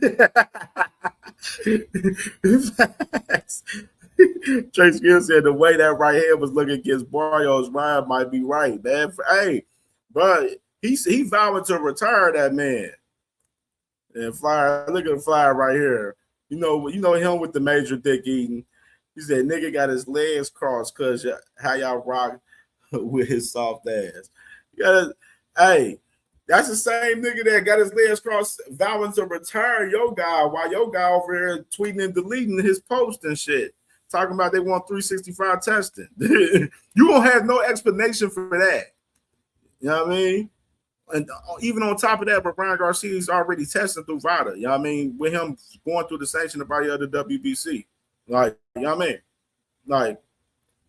Trace Gill said the way that right hand was looking against Barrios, Ryan might be right, man. Hey, but he vowing to retire that man. And Flyer, look at the Flyer right here. You know him with the major dick eating. He said, "Nigga got his legs crossed because how y'all rock with his soft ass." You gotta, hey, that's the same nigga that got his legs crossed, vowing to retire your guy while your guy over here tweeting and deleting his post and shit, talking about they want 365 testing. You don't have no explanation for that. You know what I mean? And even on top of that, but Brian Garcia is already testing through VADA. You know what I mean? With him going through the sanction of the other WBC. Like, you know what I mean? Like,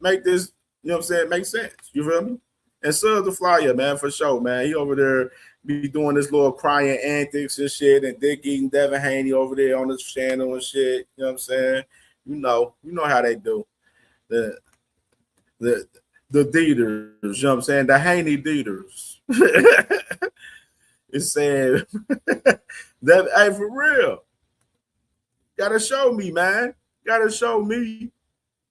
make this, you know what I'm saying, make sense. You feel me? And so the Flyer, man, for sure, man. He over there be doing this little crying antics and shit, and dick eating Devin Haney over there on his channel and shit. You know what I'm saying? You know how they do. The Deeters, you know what I'm saying? The Haney Deeters. It said that, hey, for real, gotta show me, man. Gotta show me.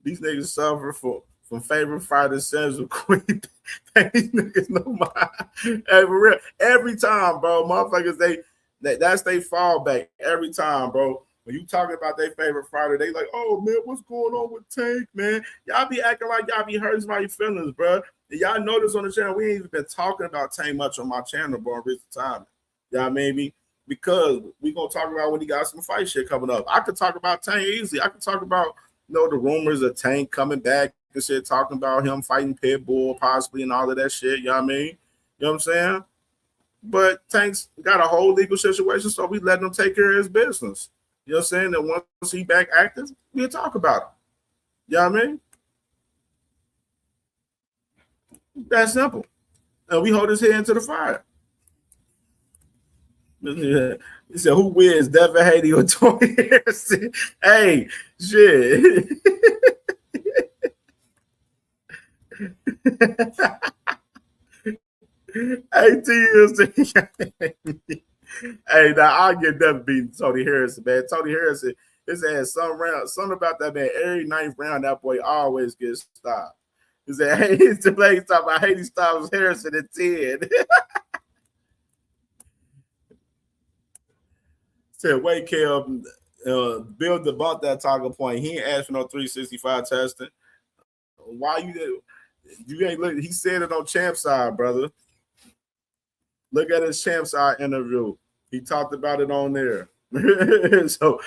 These niggas suffer from favorite fighter says of Queen. These niggas know my. Hey, for real, every time, bro, motherfuckers, that's they fallback every time, bro. When you talking about their favorite fighter, they like, oh man, what's going on with Tank, man? Y'all be acting like y'all be hurting my feelings, bro. And y'all notice on the channel, we ain't even been talking about Tank much on my channel, bro, in recent time. Y'all maybe because we gonna talk about when he got some fight shit coming up. I could talk about Tank easily. I could talk about, you know, the rumors of Tank coming back and shit, talking about him fighting Pitbull possibly and all of that shit. You know what I mean? You know what I'm saying? But Tank's got a whole legal situation, so we letting him take care of his business. You know what I'm saying? That once he back active, we'll talk about him. You know what I mean? That's simple. And we hold his head into the fire. He said, who wins, Devin Haney or Tony Harrison? Hey, shit. Hey, now I'll get Devin beating Tony Harrison, man. Tony Harrison, his ass something about that man. Every ninth round, that boy always gets stopped. He said, hey, it's the play stop. I hate he stops Harrison at 10. Said, wait, Kel, Bill debunked that talking point. He ain't asked for no 365 testing. Why you ain't look? He said it on Champ Side, brother. Look at his Champ Side interview. He talked about it on there. so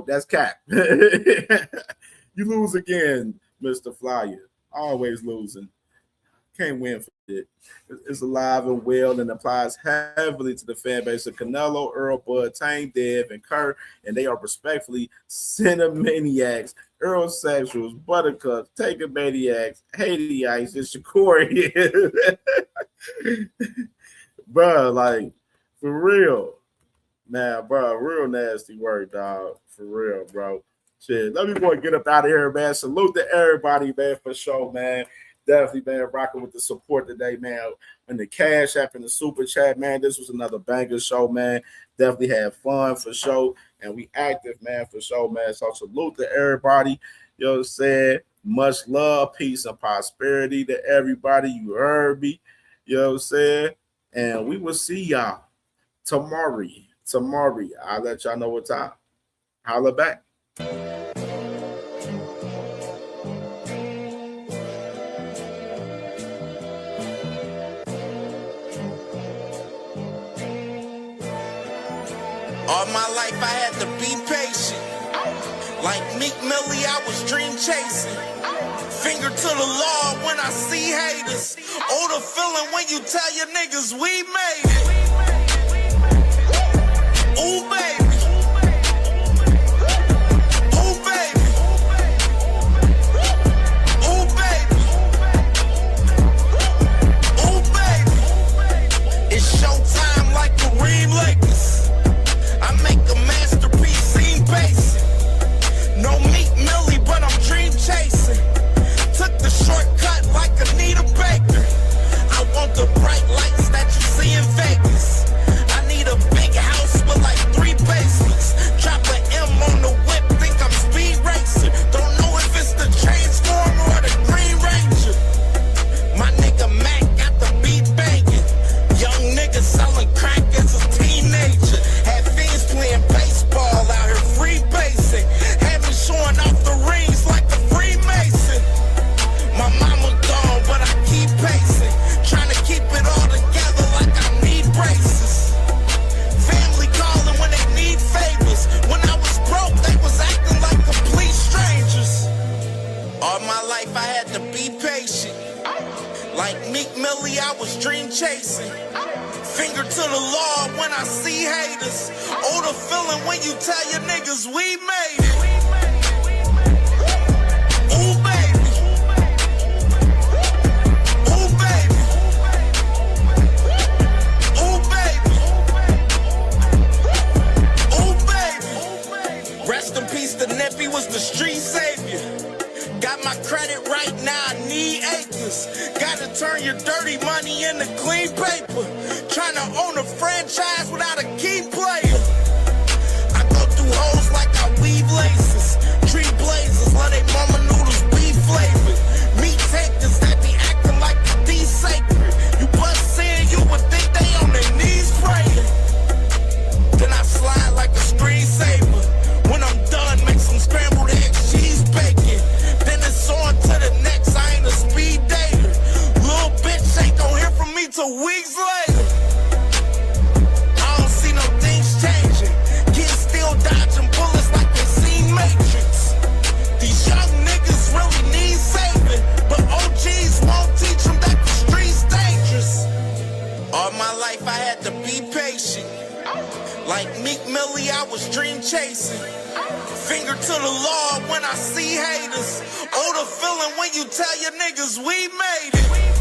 that's cap. You lose again, Mr. Flyer. Always losing. Can't win for it. It's alive and well and applies heavily to the fan base of Canelo, Earl Bud, Tank, Dev, and Kurt, and they are respectfully Cinemaniacs, Earl Sexuals, Buttercups, Taker Maniacs, Haiti-ites, and Shakur. Bro, like, for real. Man, bro, real nasty work, dog. For real, bro. Shit, let me go and get up out of here, man. Salute to everybody, man, for sure, man. Definitely, man, rocking with the support today, man. And the Cash App and the Super Chat, man. This was another banger show, man. Definitely had fun for sure. And we active, man, for sure, man. So salute to everybody. You know what I'm saying? Much love, peace, and prosperity to everybody. You heard me. You know what I'm saying? And we will see y'all tomorrow. I'll let y'all know what time. Holla back. All my life I had to be patient. Like Meek Millie, I was dream chasing. Finger to the law when I see haters. Oh, the feeling when you tell your niggas we made it. Ooh, baby. Ooh, baby. Ooh, baby. Ooh, baby. It's showtime like Kareem Lakers. I make a masterpiece, scene basic. No Meek Millie, but I'm dream chasing. Took the shortcut like Anita Baker. I want the bright lights that you see in Vegas. I need a big house with like 3 bedrooms. Like Meek Millie, I was dream chasing. Finger to the law when I see haters. Oh, the feeling when you tell your niggas we made it. Ooh, baby. Ooh, baby. Ooh, baby. Ooh, baby. Rest in peace, the Neppy was the street savior. Got my credit right now, I need acres. Gotta turn your dirty money into clean paper. Trying to own a franchise without a key player. I go through hoes like I weave laces. Tree blazers, let they mama noodles be flavored. Meat takers, they be acting like the D sacred. You bust in, you would think they on their knees praying. Then I slide like a screensaver. When I'm done, make some scrambled eggs, cheese bacon. Then it's on to the next, I ain't a speed dater. Little bitch ain't gon' hear from me till weeks later. I don't see no things changing. Kids still dodging bullets like they seen Matrix. These young niggas really need saving, but OGs won't teach them that the street's dangerous. All my life I had to be patient. Like Meek Millie, I was dream chasing. Finger to the law when I see haters. Oh, the feeling when you tell your niggas we made it.